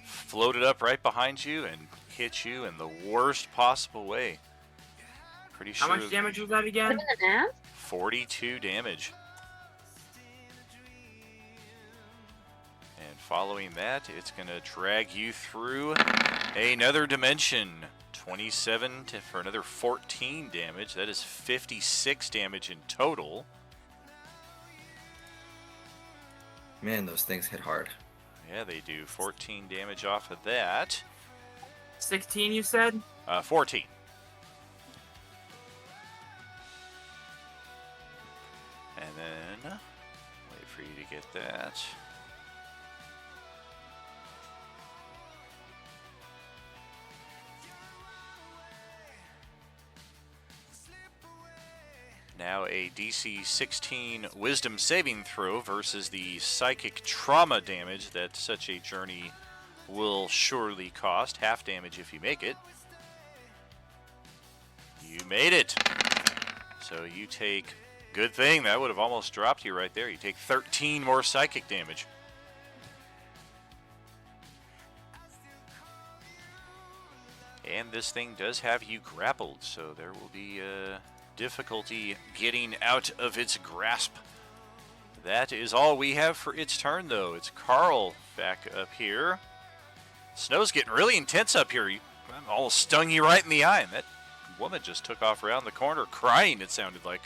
floated up right behind you, and hit you in the worst possible way. Pretty sure. How much damage was that again? 42 damage. And following that, it's going to drag you through another dimension. 27 for another 14 damage. That is 56 damage in total. Man, those things hit hard. Yeah, they do. 14 damage off of that. 16, you said? 14. And then, wait for you to get that. Now a DC 16 Wisdom saving throw versus the psychic trauma damage that such a journey will surely cost. Half damage if you make it. You made it. So you take, good thing, that would have almost dropped you right there. You take 13 more psychic damage. And this thing does have you grappled, so there will be difficulty getting out of its grasp. That is all we have for its turn, though. It's Carl back up here. Snow's getting really intense up here. I almost stung you right in the eye, and that woman just took off around the corner crying, it sounded like.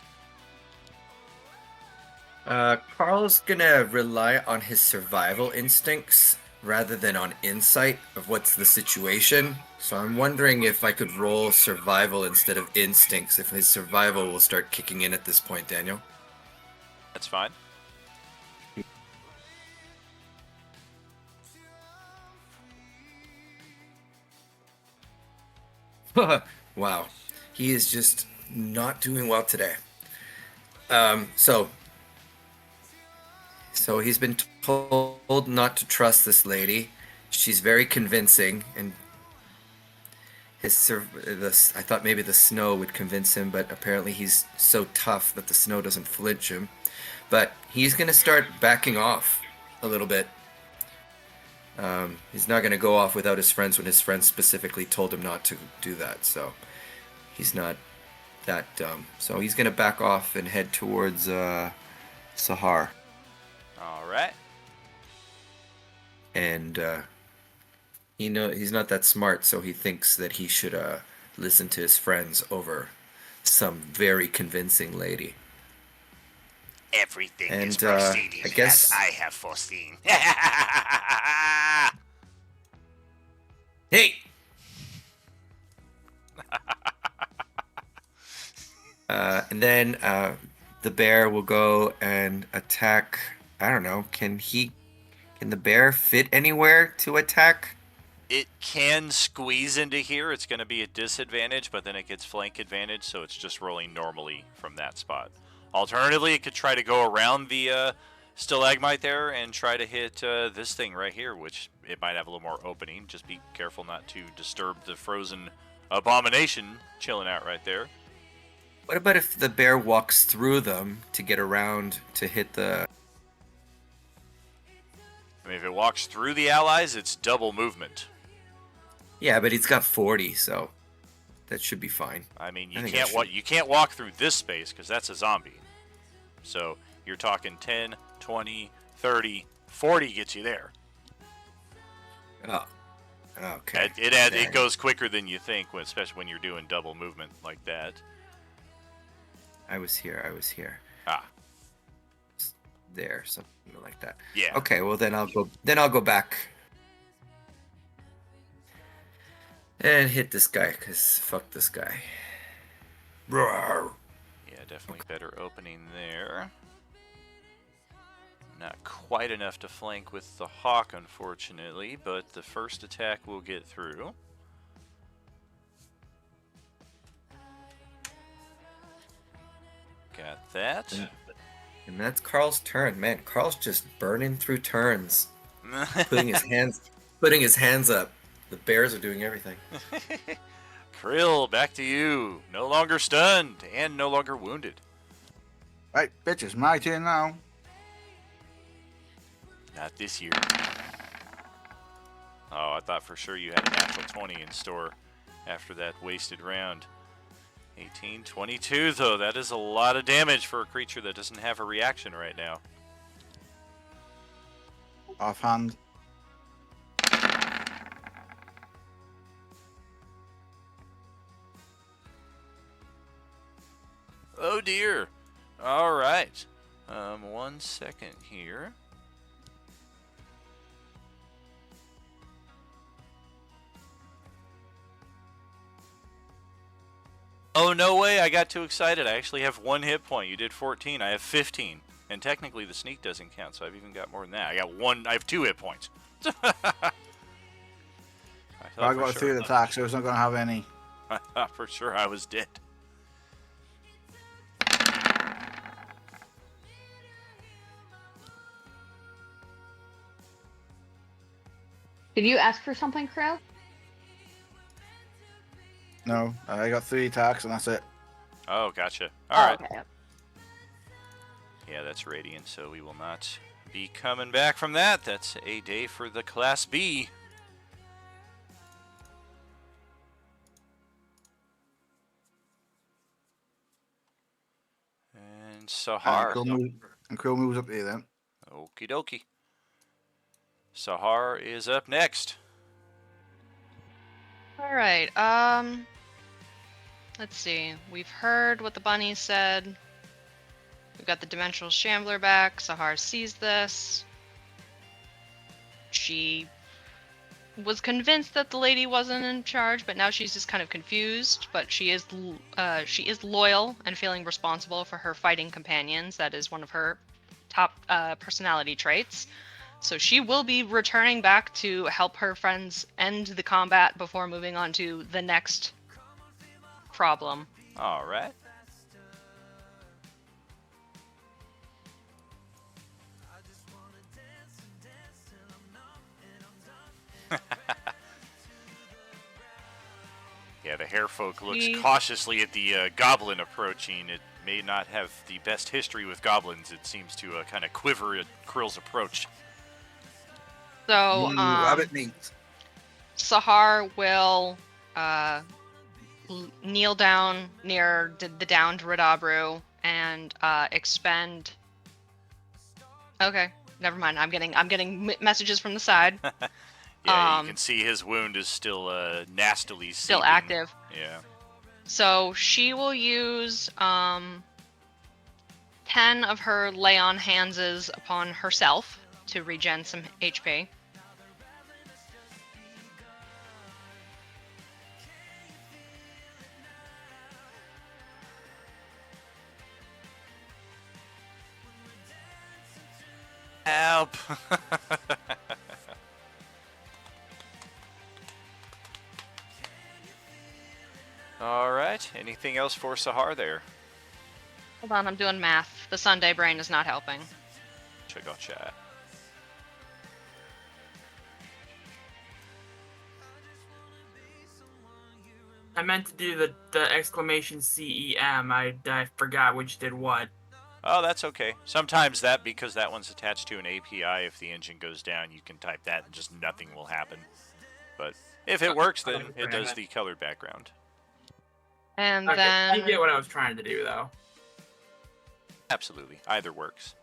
Carl's gonna rely on his survival instincts rather than on insight of what's the situation. So I'm wondering if I could roll survival instead of instincts, if his survival will start kicking in at this point, Daniel. That's fine. Wow. He is just not doing well today. So he's been told not to trust this lady. She's very convincing, and I thought maybe the snow would convince him, but apparently he's so tough that the snow doesn't flinch him. But he's going to start backing off a little bit. He's not going to go off without his friends when his friends specifically told him not to do that. So he's not that dumb. So he's going to back off and head towards Sahar. All right. And he's not that smart, so he thinks that he should listen to his friends over some very convincing lady. Everything And, is proceeding I guess- as I have foreseen. Hey! And then the bear will go and attack. I don't know. Can the bear fit anywhere to attack? It can squeeze into here. It's going to be a disadvantage, but then it gets flank advantage, so it's just rolling normally from that spot. Alternatively, it could try to go around the stalagmite there and try to hit this thing right here, which it might have a little more opening. Just be careful not to disturb the frozen abomination chilling out right there. What about if the bear walks through them to get around to hit the... I mean, if it walks through the allies, it's double movement. Yeah, but he's got 40, so that should be fine. I mean, I you think can't that should- you can't walk through this space because that's a zombie. So you're talking 10, 20, 30, 40 gets you there. Oh, okay. It goes quicker than you think, especially when you're doing double movement like that. I was here. Ah. There, something like that. Yeah. Okay, well then I'll go back and hit this guy, cause fuck this guy. Roar. Yeah, definitely better opening there. Not quite enough to flank with the Hawk, unfortunately, but the first attack will get through. Got that. And that's Carl's turn. Man, Carl's just burning through turns. putting his hands up. The bears are doing everything. Krill, back to you. No longer stunned and no longer wounded. Right, bitches, my turn now. Not this year. Oh, I thought for sure you had a natural 20 in store after that wasted round. 18, 22 though. That is a lot of damage for a creature that doesn't have a reaction right now. Offhand. Oh dear. All right. 1 second here. Oh, no way. I got too excited. I actually have 1 hit point. You did 14. I have 15. And technically the sneak doesn't count, so I've even got more than that. I have 2 hit points. I got a 3rd attack, so it's not going to have any. I thought for sure I was dead. Did you ask for something, Crow? No, I got 3 attacks and that's it. Oh, gotcha. All right. Okay. Yeah, that's Radiant, so we will not be coming back from that. That's a day for the Class B. And Sahar. And Krill moves up here then. Okie dokie. Sahar is up next. All right. Let's see. We've heard what the bunny said. We've got the Dimensional Shambler back. Sahar sees this. She was convinced that the lady wasn't in charge, but now she's just kind of confused. But she is loyal and feeling responsible for her fighting companions. That is one of her top personality traits. So she will be returning back to help her friends end the combat before moving on to the next problem. All right. Yeah, the hairfolk looks cautiously at the goblin approaching. It may not have the best history with goblins. It seems to kind of quiver at Krill's approach. So, rabbit meat. Sahar will kneel down near the downed Radabru and expend. Okay, never mind. I'm getting messages from the side. Yeah, you can see his wound is still nastily still seeping. active. Yeah. So she will use 10 of her lay on handses upon herself to regen some HP. Help! All right. Anything else for Sahar there? Hold on, I'm doing math. The Sunday brain is not helping. Gotcha. I meant to do the exclamation CEM. I forgot which did what. Oh, that's okay. Sometimes because that one's attached to an API, if the engine goes down, you can type that and just nothing will happen. But if it works, then it does the colored background. And okay, then you get what I was trying to do, though. Absolutely. Either works.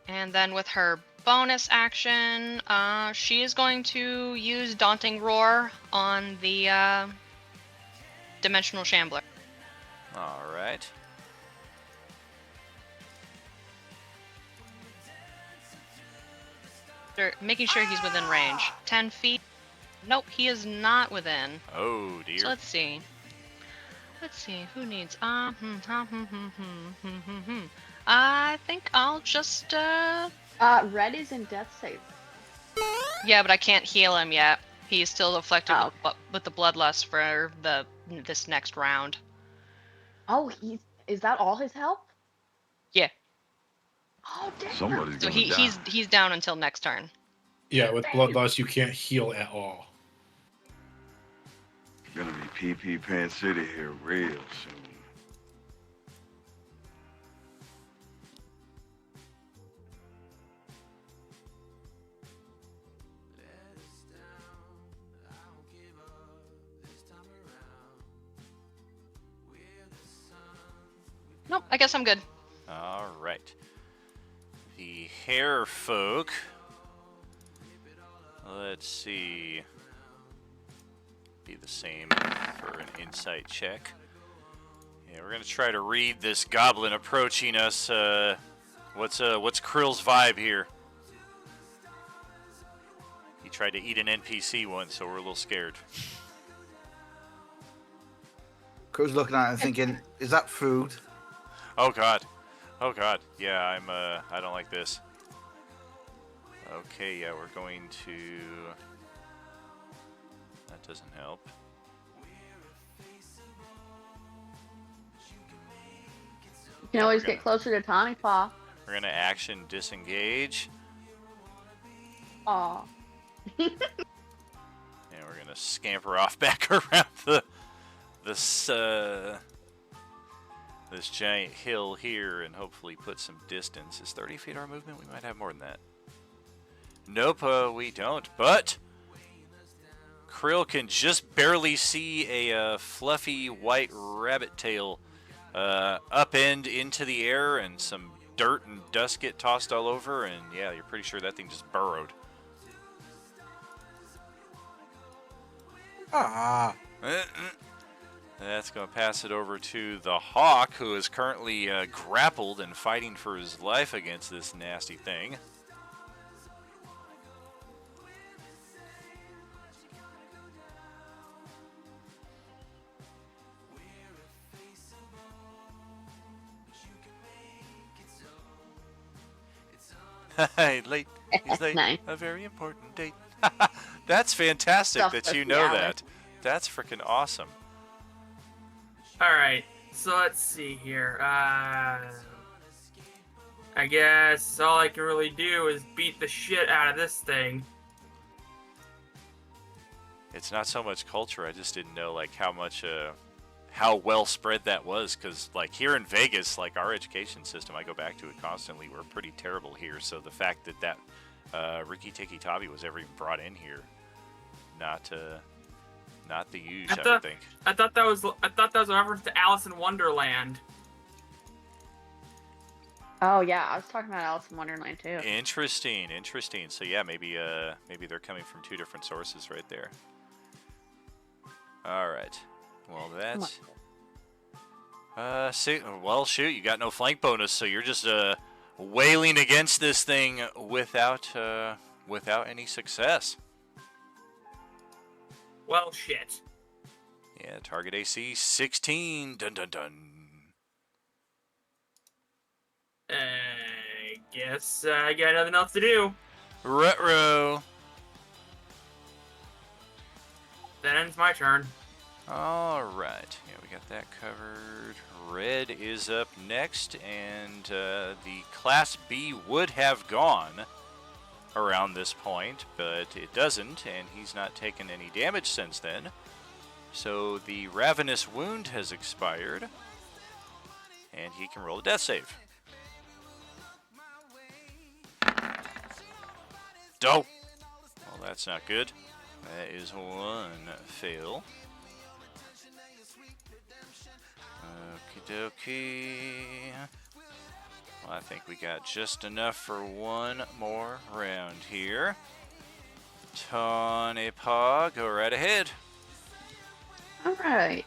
And then with her bonus action, she is going to use Daunting Roar on the Dimensional Shambler. All right. Making sure he's within range. 10 feet. Nope, he is not within. Oh, dear. So let's see. Let's see, who needs? I think I'll just. Red is in death save. Yeah, but I can't heal him yet. He's still afflicted Oh. with the bloodlust for this next round. Oh, is that all his health? Yeah. Oh, damn. Somebody's So gonna die. he's down until next turn. Yeah, with bloodlust, you can't heal at all. It's gonna be PP Pan City here real soon. Nope, I guess I'm good. All right. The hair folk. Let's see. Be the same for an insight check. Yeah, we're gonna try to read this goblin approaching us. What's Krill's vibe here? He tried to eat an NPC once, so we're a little scared. Crow's looking at it and thinking, is that food? Oh god. Oh god. Yeah, I don't like this. Okay, yeah, we're going to... That doesn't help. You can always get closer to Tawny Paw. We're gonna action disengage. Aw. And we're gonna scamper off back around this giant hill here and hopefully put some distance. Is 30 feet our movement? We might have more than that. Nope, we don't. But Krill can just barely see a fluffy white rabbit tail upend into the air, and some dirt and dust get tossed all over, and yeah, you're pretty sure that thing just burrowed. Ah. That's going to pass it over to the hawk, who is currently grappled and fighting for his life against this nasty thing. Hey, late. He's late. Nice. A very important date. That's fantastic Stuff that you with know the that. That's freaking awesome. Alright, so let's see here. I guess all I can really do is beat the shit out of this thing. It's not so much culture. I just didn't know like how much, how well spread that was. Because like here in Vegas, like our education system, I go back to it constantly. We're pretty terrible here. So the fact that Ricky Tikki Tavi was ever even brought in here, not the use, I would think. I thought that was a reference to Alice in Wonderland. Oh yeah, I was talking about Alice in Wonderland too. Interesting. So yeah, maybe they're coming from two different sources right there. All right. Well, that's well, shoot, you got no flank bonus, so you're just wailing against this thing without any success. Well, shit. Yeah, target AC 16. Dun dun dun. I guess I got nothing else to do. Retro. That ends my turn. All right. Yeah, we got that covered. Red is up next, and the Class B would have gone around this point, but it doesn't, and he's not taken any damage since then. So the Ravenous Wound has expired, and he can roll a death save. Dope. Well, that's not good. That is one fail. Okie dokie. Well, I think we got just enough for one more round here. Tawny Paw, go right ahead. Alright.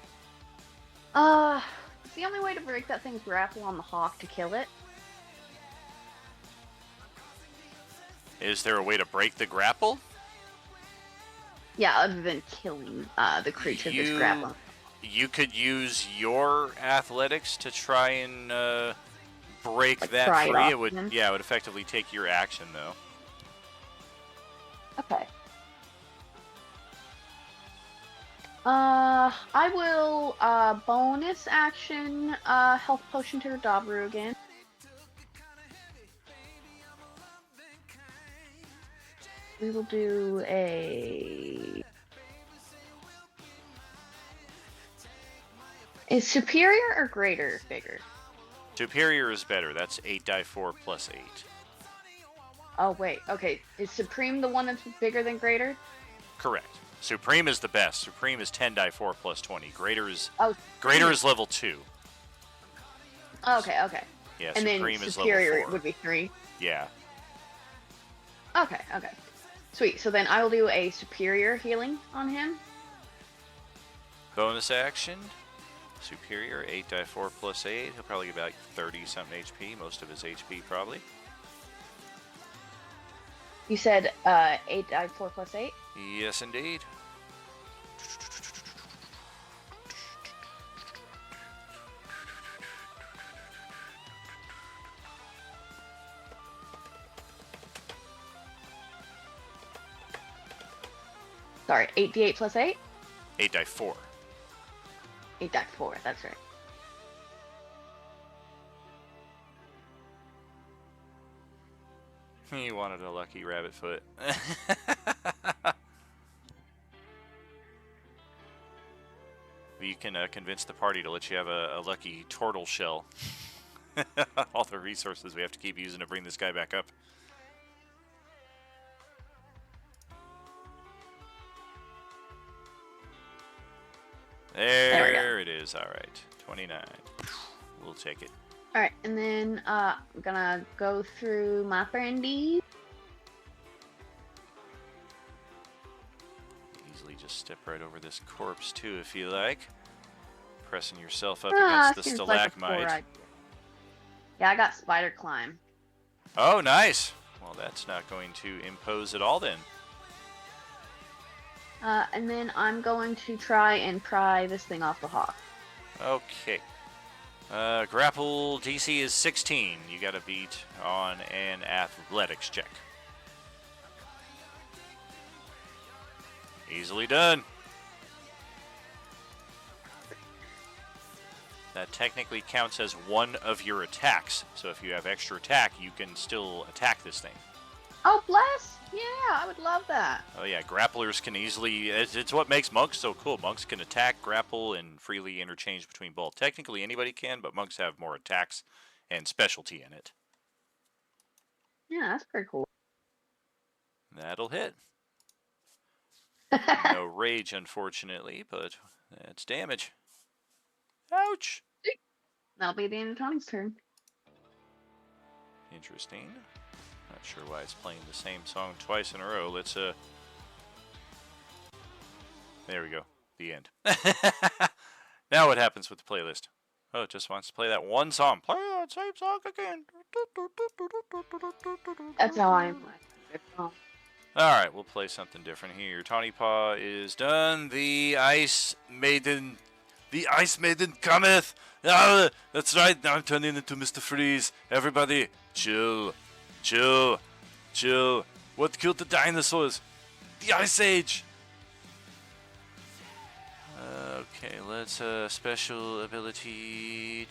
It's the only way to break that thing's grapple on the hawk to kill it. Is there a way to break the grapple? Yeah, other than killing the creature that's grappling. You could use your athletics to try and break Like, that pry it free. off It would, him? yeah, it would effectively take your action though. Okay. I will bonus action health potion to Dabru again. We will do a. Is superior or greater bigger? Superior is better. That's 8 die 4 plus 8. Oh wait, okay. Is supreme the one that's bigger than greater? Correct. Supreme is the best. Supreme is 10 die 4 plus 20. Greater is Supreme is level 2. Okay, okay. Yeah, And Supreme then is superior level 4. would be 3. Yeah. Okay, okay. Sweet. So then I will do a superior healing on him. Bonus action. Superior, 8 die 4 plus 8. He'll probably get about 30 something HP. Most of his HP probably. You said 8 die 4 plus 8? Yes, indeed. Sorry, 8d8 plus 8? 8 die 4. 8 die 4, that's right. He wanted a lucky rabbit foot. You can convince the party to let you have a lucky turtle shell. All the resources we have to keep using to bring this guy back up. There it is. All right. 29. We'll take it. Alright, and then I'm gonna go through my friendies. Easily just step right over this corpse too if you like. Pressing yourself up against the seems stalagmite. Like a poor idea. Yeah, I got spider climb. Oh, nice. Well, that's not going to impose at all then. And then I'm going to try and pry this thing off the hawk. Okay. Grapple DC is 16. You got to beat on an athletics check. Easily done. That technically counts as one of your attacks. So if you have extra attack, you can still attack this thing. Oh, bless! Yeah, I would love that. Oh yeah, grapplers can easily... It's what makes monks so cool. Monks can attack, grapple, and freely interchange between both. Technically anybody can, but monks have more attacks and specialty in it. Yeah, that's pretty cool. That'll hit. No rage, unfortunately, but that's damage. Ouch! That'll be the end of Tony's turn. Interesting. Not sure why it's playing the same song twice in a row. Let's, There we go. The end. Now what happens with the playlist? Oh, it just wants to play that one song. Play that same song again. That's how I'm. Alright, we'll play something different here. Tawny Paw is done. The Ice Maiden cometh! Ah, that's right, now I'm turning into Mr. Freeze. Everybody, chill. Chill. Chill. What killed the dinosaurs? The Ice Age! Okay, let's, special ability...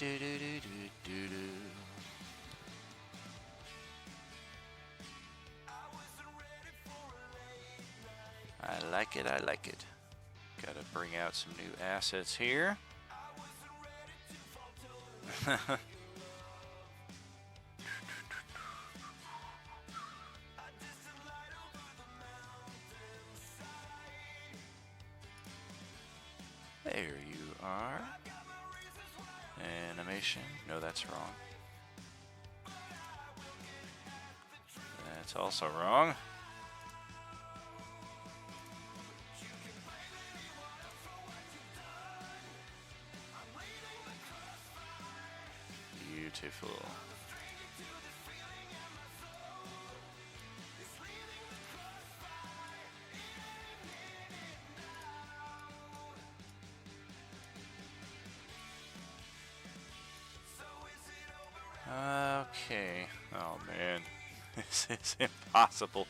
I like it, I like it. Gotta bring out some new assets here. There you are. Animation. No, that's wrong. That's also wrong. Beautiful. Okay. Oh, man. This is impossible.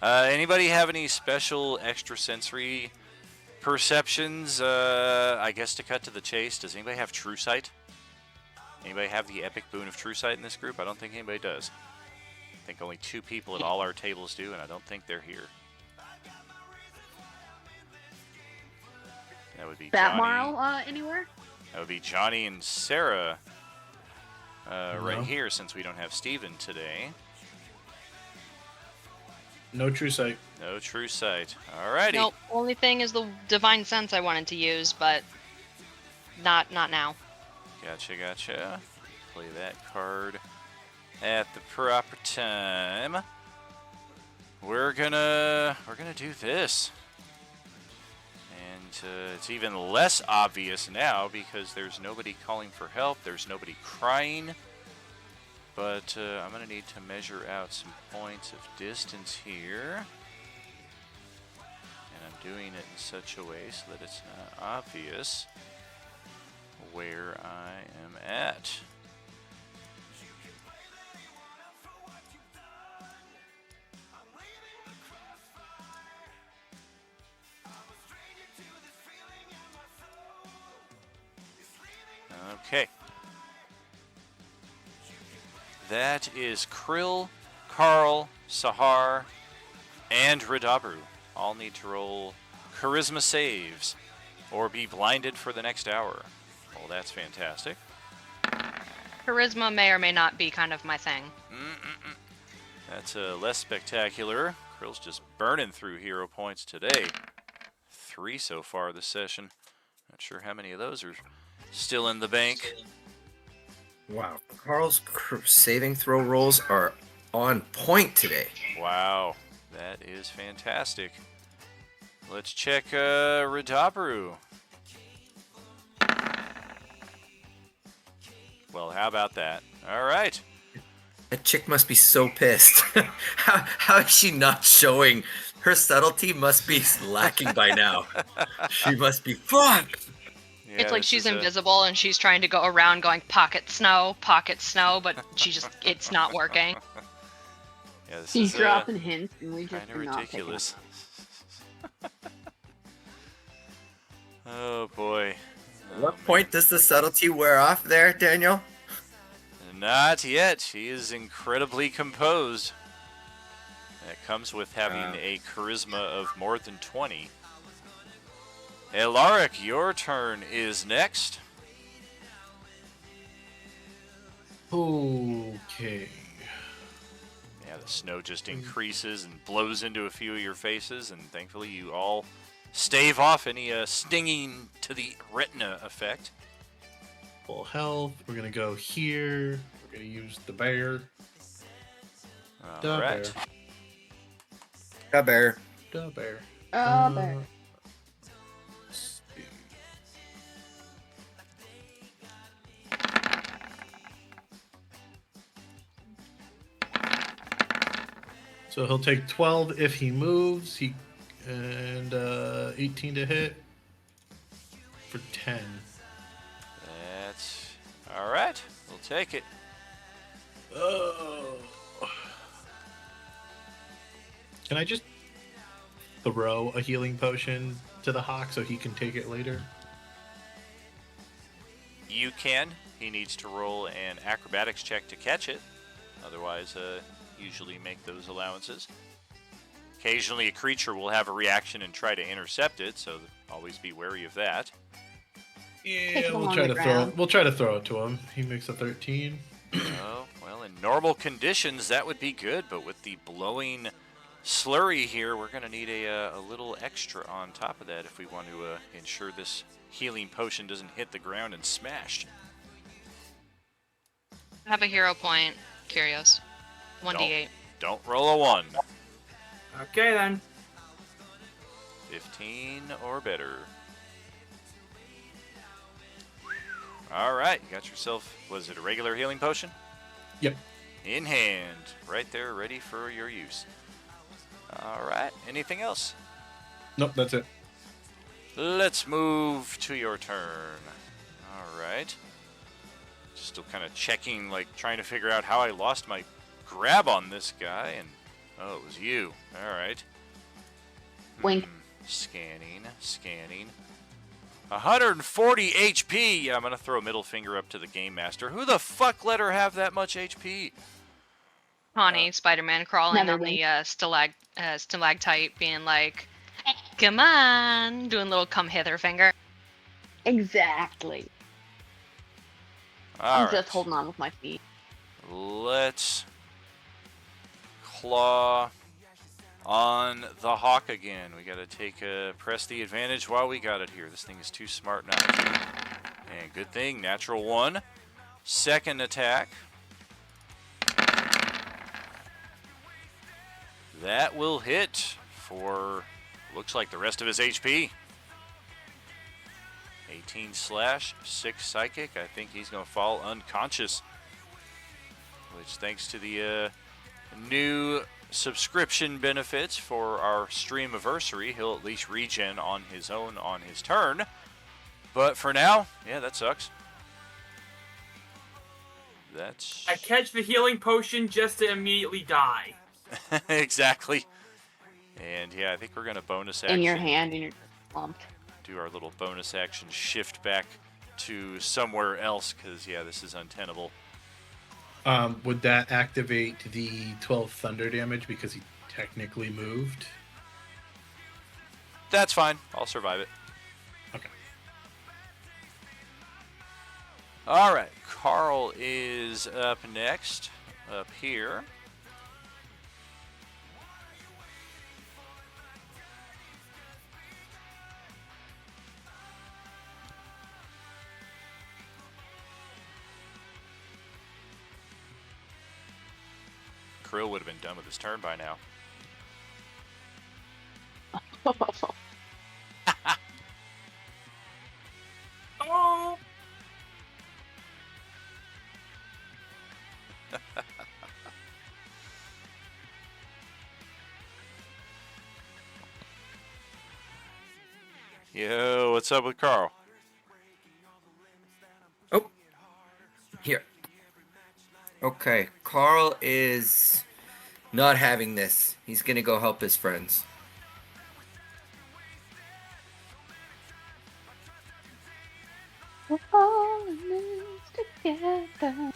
Anybody have any special extrasensory perceptions? I guess to cut to the chase, does anybody have True Sight? Anybody have the epic boon of True Sight in this group? I don't think anybody does. I think only 2 people at all our tables do, and I don't think they're here. That would be Johnny. Batmarl anywhere? That would be Johnny and Sarah right here, since we don't have Steven today. No True Sight. No True Sight. Alrighty. Nope. Only thing is the Divine Sense I wanted to use, but not now. Gotcha. Play that card at the proper time. We're gonna do this. And it's even less obvious now because there's nobody calling for help. There's nobody crying. But I'm going to need to measure out some points of distance here. And I'm doing it in such a way so that it's not obvious where I am at. Okay. That is Krill, Carl, Sahar, and Ridabru. All need to roll charisma saves or be blinded for the next hour. Well, that's fantastic. Charisma may or may not be kind of my thing. That's less spectacular. Krill's just burning through hero points today. 3 so far this session. Not sure how many of those are still in the bank. Wow, Carl's saving throw rolls are on point today. Wow, that is fantastic. Let's check Ridabru. Well, how about that? All right. That chick must be so pissed. how is she not showing? Her subtlety must be lacking by now. She must be fuck. Yeah, It's like she's invisible and she's trying to go around going pocket snow, but it's not working. Yeah, this She's is dropping hints and we just kind of do not ridiculous. Oh boy. At what point does the subtlety wear off there, Daniel? Not yet. She is incredibly composed. That comes with having a charisma of more than 20. Alaric, your turn is next. Okay. Yeah, the snow just increases and blows into a few of your faces, and thankfully you all stave off any stinging to the retina effect. Full health. We're gonna go here. We're gonna use the bear. All right. The bear. The bear. bear. Let's see. So he'll take 12 if he moves. And 18 to hit for 10. That's all right. We'll take it. Oh. Can I just throw a healing potion to the hawk so he can take it later? You can. He needs to roll an acrobatics check to catch it. Otherwise, usually make those allowances. Occasionally, a creature will have a reaction and try to intercept it, so always be wary of that. Yeah, we'll try to throw. We'll try to throw it to him. He makes a 13. Oh, well, in normal conditions, that would be good, but with the blowing slurry here, we're going to need a little extra on top of that if we want to ensure this healing potion doesn't hit the ground and smash. Have a hero point, Curios. 1d8. Don't roll a 1. Okay then. 15 or better. All right, you got yourself, was it a regular healing potion? Yep. In hand, right there, ready for your use. All right, anything else? Nope, that's it. Let's move to your turn. All right. Still kind of checking, like trying to figure out how I lost my grab on this guy, and oh, it was you. All right. Wink. Scanning. 140 HP. Yeah, I'm gonna throw a middle finger up to the game master. Who the fuck let her have that much HP? Connie, Spider-Man crawling Never on the stalactite, being like, "Come on," doing a little come hither finger. Exactly. All I'm right. just holding on with my feet. Let's claw on the hawk again. We gotta press the advantage while we got it here. This thing is too smart not to. And good thing, natural 1. Second attack. That will hit for, looks like the rest of his HP. 18 slash, 6 psychic. I think he's going to fall unconscious. Which, thanks to the new subscription benefits for our stream anniversary, he'll at least regen on his own on his turn. But for now, yeah, that sucks. That's... I catch the healing potion just to immediately die. Exactly. And yeah, I think we're going to bonus action. In your hand, and you're slumped. Do our little bonus action shift back to somewhere else, because yeah, this is untenable. Would that activate the 12 thunder damage because he technically moved? That's fine. I'll survive it. Okay. All right. Carl is up next, up here. Krill would have been done with his turn by now. Oh! Yo, what's up with Carl? Oh, here. Okay, Carl is not having this. He's gonna go help his friends. We're all in this together.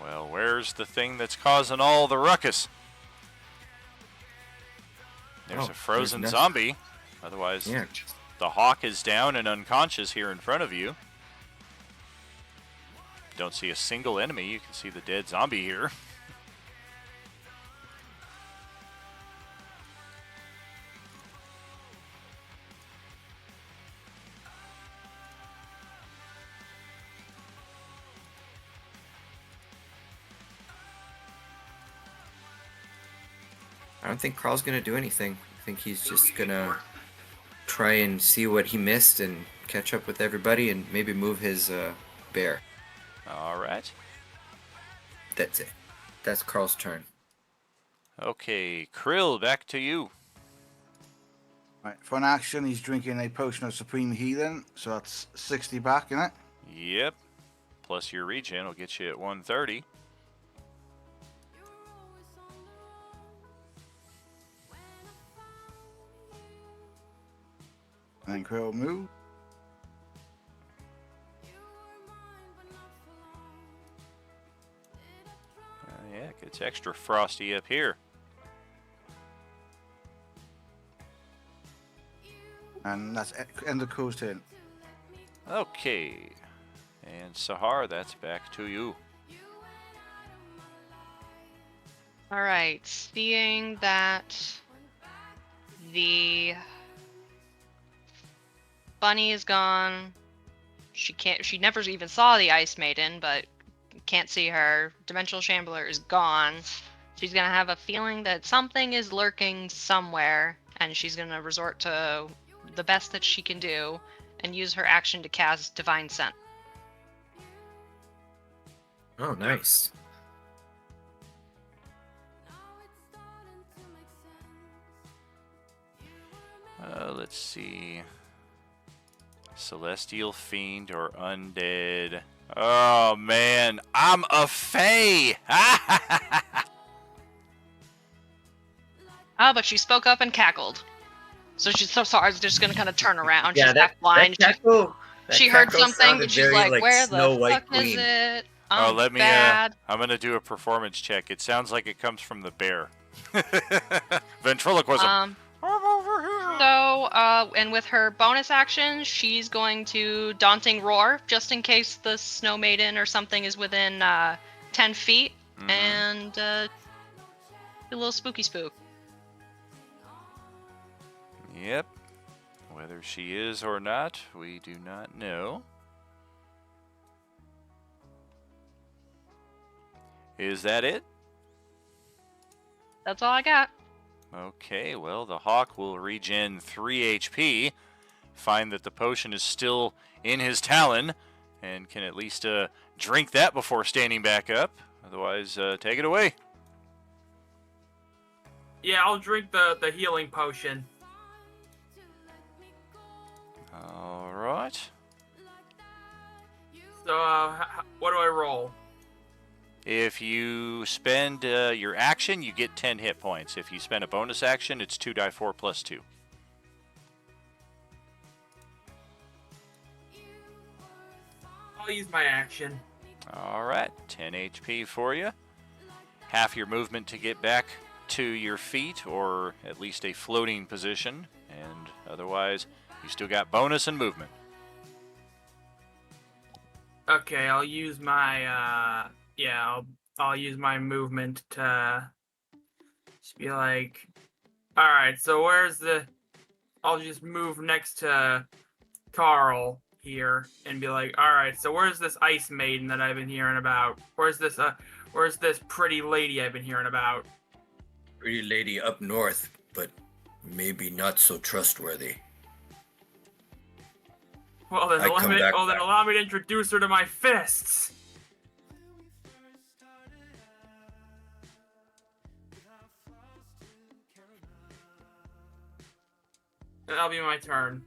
Well, where's the thing that's causing all the ruckus? There's a frozen zombie. Otherwise, Yeah. the hawk is down and unconscious here in front of you. Don't see a single enemy. You can see the dead zombie here. I don't think Carl's gonna do anything. I think he's just gonna try and see what he missed and catch up with everybody and maybe move his bear. All right. That's it. That's Carl's turn. Okay, Krill, back to you. Right, for an action, he's drinking a potion of supreme healing, so that's 60 back, innit? Yep. Plus your regen will get you at 130. And then Krill move. Yeah, it gets extra frosty up here. And that's end of Crow's turn. Okay. And Sahar, that's back to you. All right, seeing that the bunny is gone, she never even saw the Ice Maiden, but can't see her. Dimensional Shambler is gone. She's gonna have a feeling that something is lurking somewhere, and she's gonna resort to the best that she can do and use her action to cast Divine Scent. Oh, nice. Let's see. Celestial, Fiend, or Undead. Oh, man. I'm a Fae! But she spoke up and cackled. So she's so sorry. Just gonna kind of turn around. Yeah, she's half blind. She heard cackle something, sounded and she's very like, like "Where the Snow White fuck is Queen. it? Oh, let me, bad." I'm gonna do a performance check. It sounds like it comes from the bear. Ventriloquism. I'm over here. So, and with her bonus action, she's going to Daunting Roar, just in case the Snow Maiden or something is within 10 feet, and a little spooky spook. Yep. Whether she is or not, we do not know. Is that it? That's all I got. Okay, well, the Hawk will regen 3 HP, find that the potion is still in his talon, and can at least drink that before standing back up. Otherwise, take it away. Yeah, I'll drink the healing potion. All right. So, what do I roll? If you spend your action, you get 10 hit points. If you spend a bonus action, it's 2d4 plus 2. I'll use my action. All right, 10 HP for you. Half your movement to get back to your feet, or at least a floating position, and otherwise, you still got bonus and movement. Okay, I'll use my I'll use my movement to just be like, all right. So where's the? I'll just move next to Carl here and be like, all right. So where's this ice maiden that I've been hearing about? Where's this pretty lady I've been hearing about? Pretty lady up north, but maybe not so trustworthy. Well then, allow me to introduce her to my fists. That'll be my turn.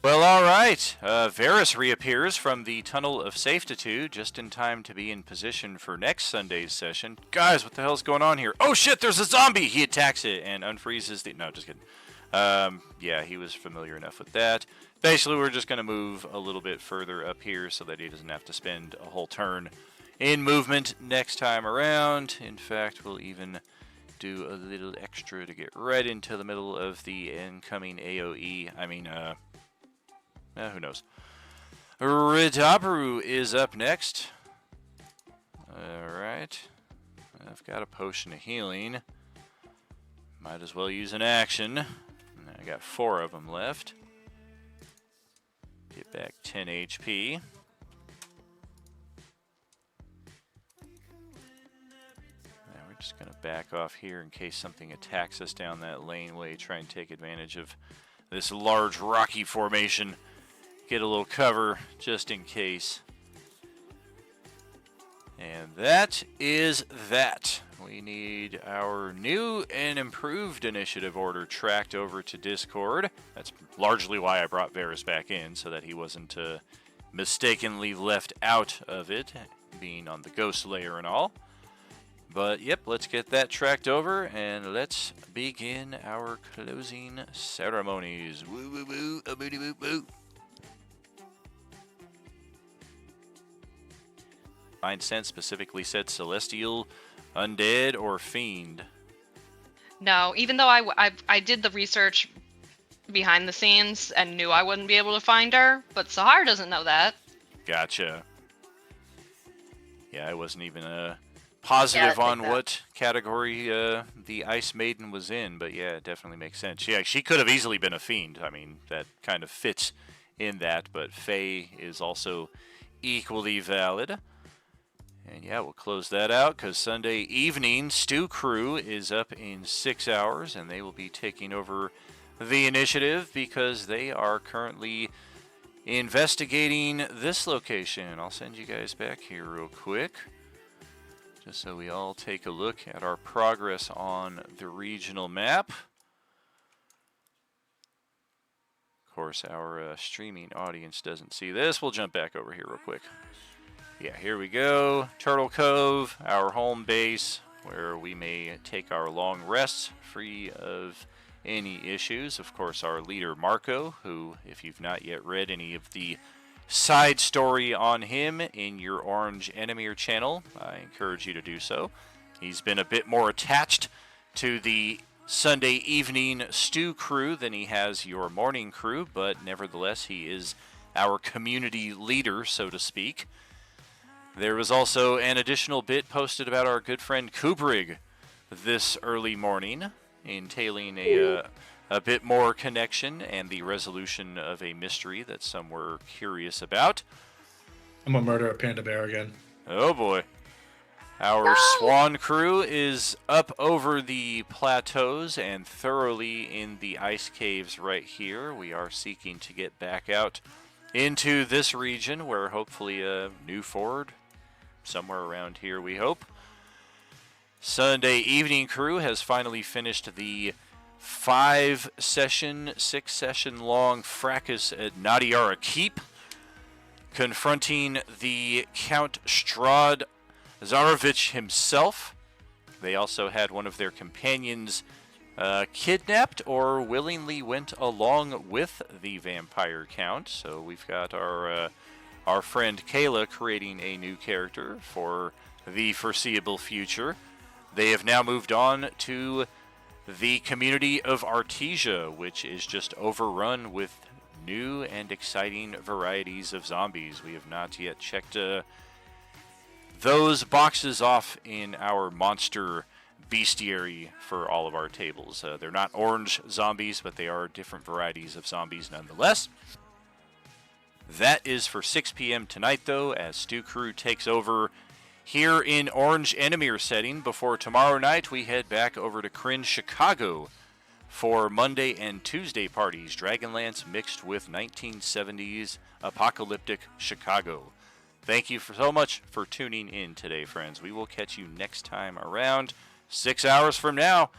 Well, all right. Varus reappears from the Tunnel of Safety just in time to be in position for next Sunday's session. Guys, what the hell's going on here? Oh shit, there's a zombie! He attacks it and unfreezes the... No, just kidding. Yeah, he was familiar enough with that. Basically, we're just going to move a little bit further up here so that he doesn't have to spend a whole turn in movement next time around. In fact, we'll even do a little extra to get right into the middle of the incoming AoE. I mean, who knows? Ridabaru is up next. Alright. I've got a potion of healing. Might as well use an action. I got 4 of them left. Get back 10 HP. Now we're just going to back off here in case something attacks us down that laneway. Try and take advantage of this large rocky formation. Get a little cover just in case. And that is that. We need our new and improved initiative order tracked over to Discord. That's largely why I brought Varus back in, so that he wasn't mistakenly left out of it, being on the ghost layer and all. But yep, let's get that tracked over, and let's begin our closing ceremonies. Woo woo woo, a booty woo woo. Mind Sense specifically said Celestial, Undead, or Fiend. No, even though I did the research behind the scenes and knew I wouldn't be able to find her, but Sahar doesn't know that. Gotcha. Yeah, I wasn't even positive on what category the Ice Maiden was in, but yeah, it definitely makes sense. Yeah, she could have easily been a Fiend. I mean, that kind of fits in that, but Fae is also equally valid. And yeah, we'll close that out because Sunday evening, Stew Crew is up in 6 hours, and they will be taking over the initiative because they are currently investigating this location. I'll send you guys back here real quick, just so we all take a look at our progress on the regional map. Of course, our streaming audience doesn't see this. We'll jump back over here real quick. Yeah, here we go. Turtle Cove, our home base, where we may take our long rests free of any issues. Of course, our leader, Marco, who, if you've not yet read any of the side story on him in your Orange Enemir channel, I encourage you to do so. He's been a bit more attached to the Sunday evening stew crew than he has your morning crew, but nevertheless, he is our community leader, so to speak. There was also an additional bit posted about our good friend Kubrig this early morning, entailing a bit more connection and the resolution of a mystery that some were curious about. I'm gonna murder a panda bear again. Oh boy. Our Swan crew is up over the plateaus and thoroughly in the ice caves right here. We are seeking to get back out into this region where hopefully a new ford, somewhere around here we hope. Sunday evening crew has finally finished the 6-session long fracas at Nadiara Keep, confronting the Count Strahd Zarovich himself. They also had one of their companions kidnapped or willingly went along with the vampire count. So we've got our friend Kayla creating a new character for the foreseeable future. They have now moved on to the community of Artesia, which is just overrun with new and exciting varieties of zombies. We have not yet checked those boxes off in our monster bestiary for all of our tables. They're not orange zombies, but they are different varieties of zombies nonetheless. That is for 6 p.m. tonight, though, as Stew Crew takes over here in Orange Enemir setting. Before tomorrow night, we head back over to Cringe, Chicago for Monday and Tuesday parties. Dragonlance mixed with 1970s apocalyptic Chicago. Thank you so much for tuning in today, friends. We will catch you next time around 6 hours from now.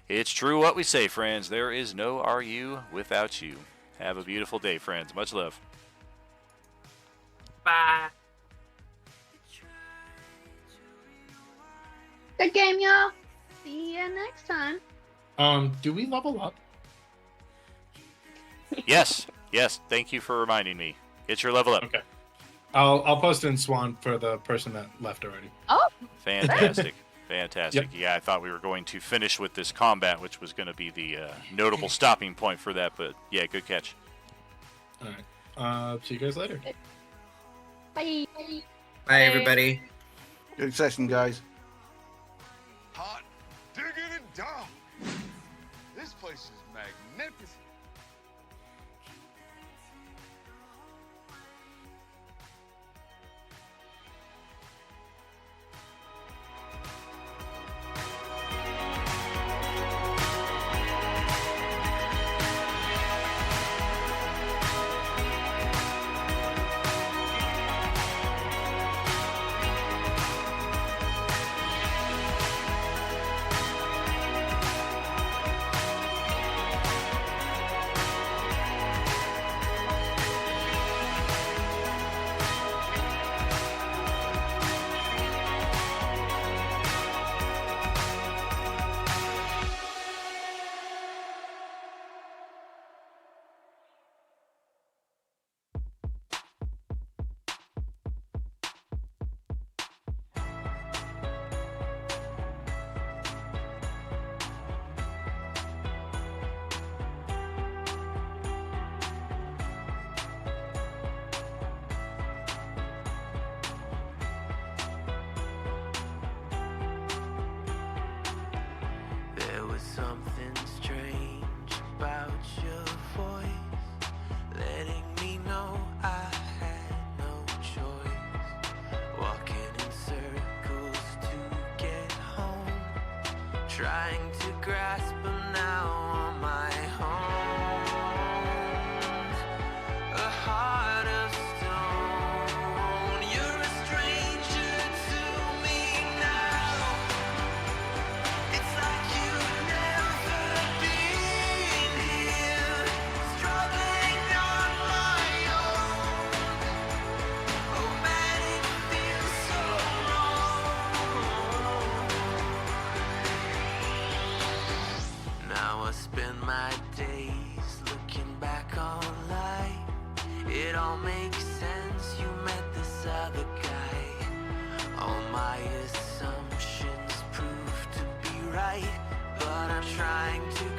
It's true what we say, friends. There is no RU without you. Have a beautiful day, friends. Much love. Bye. Good game, y'all. See ya next time. Do we level up? Yes. Thank you for reminding me. Get your level up. Okay. I'll post in Swan for the person that left already. Oh. Fantastic. Fantastic. Yep. Yeah, I thought we were going to finish with this combat, which was going to be the notable stopping point for that, but yeah, good catch. All right. See you guys later. Bye. Bye, everybody. Good session, guys. Hot digging and down. This place is magnificent. There was something strange about your voice, letting me know I had no choice. Walking in circles to get home, trying to grasp them now on my own. A heart of stone, you're a stranger to me now. It's like you've never been here, struggling on trying to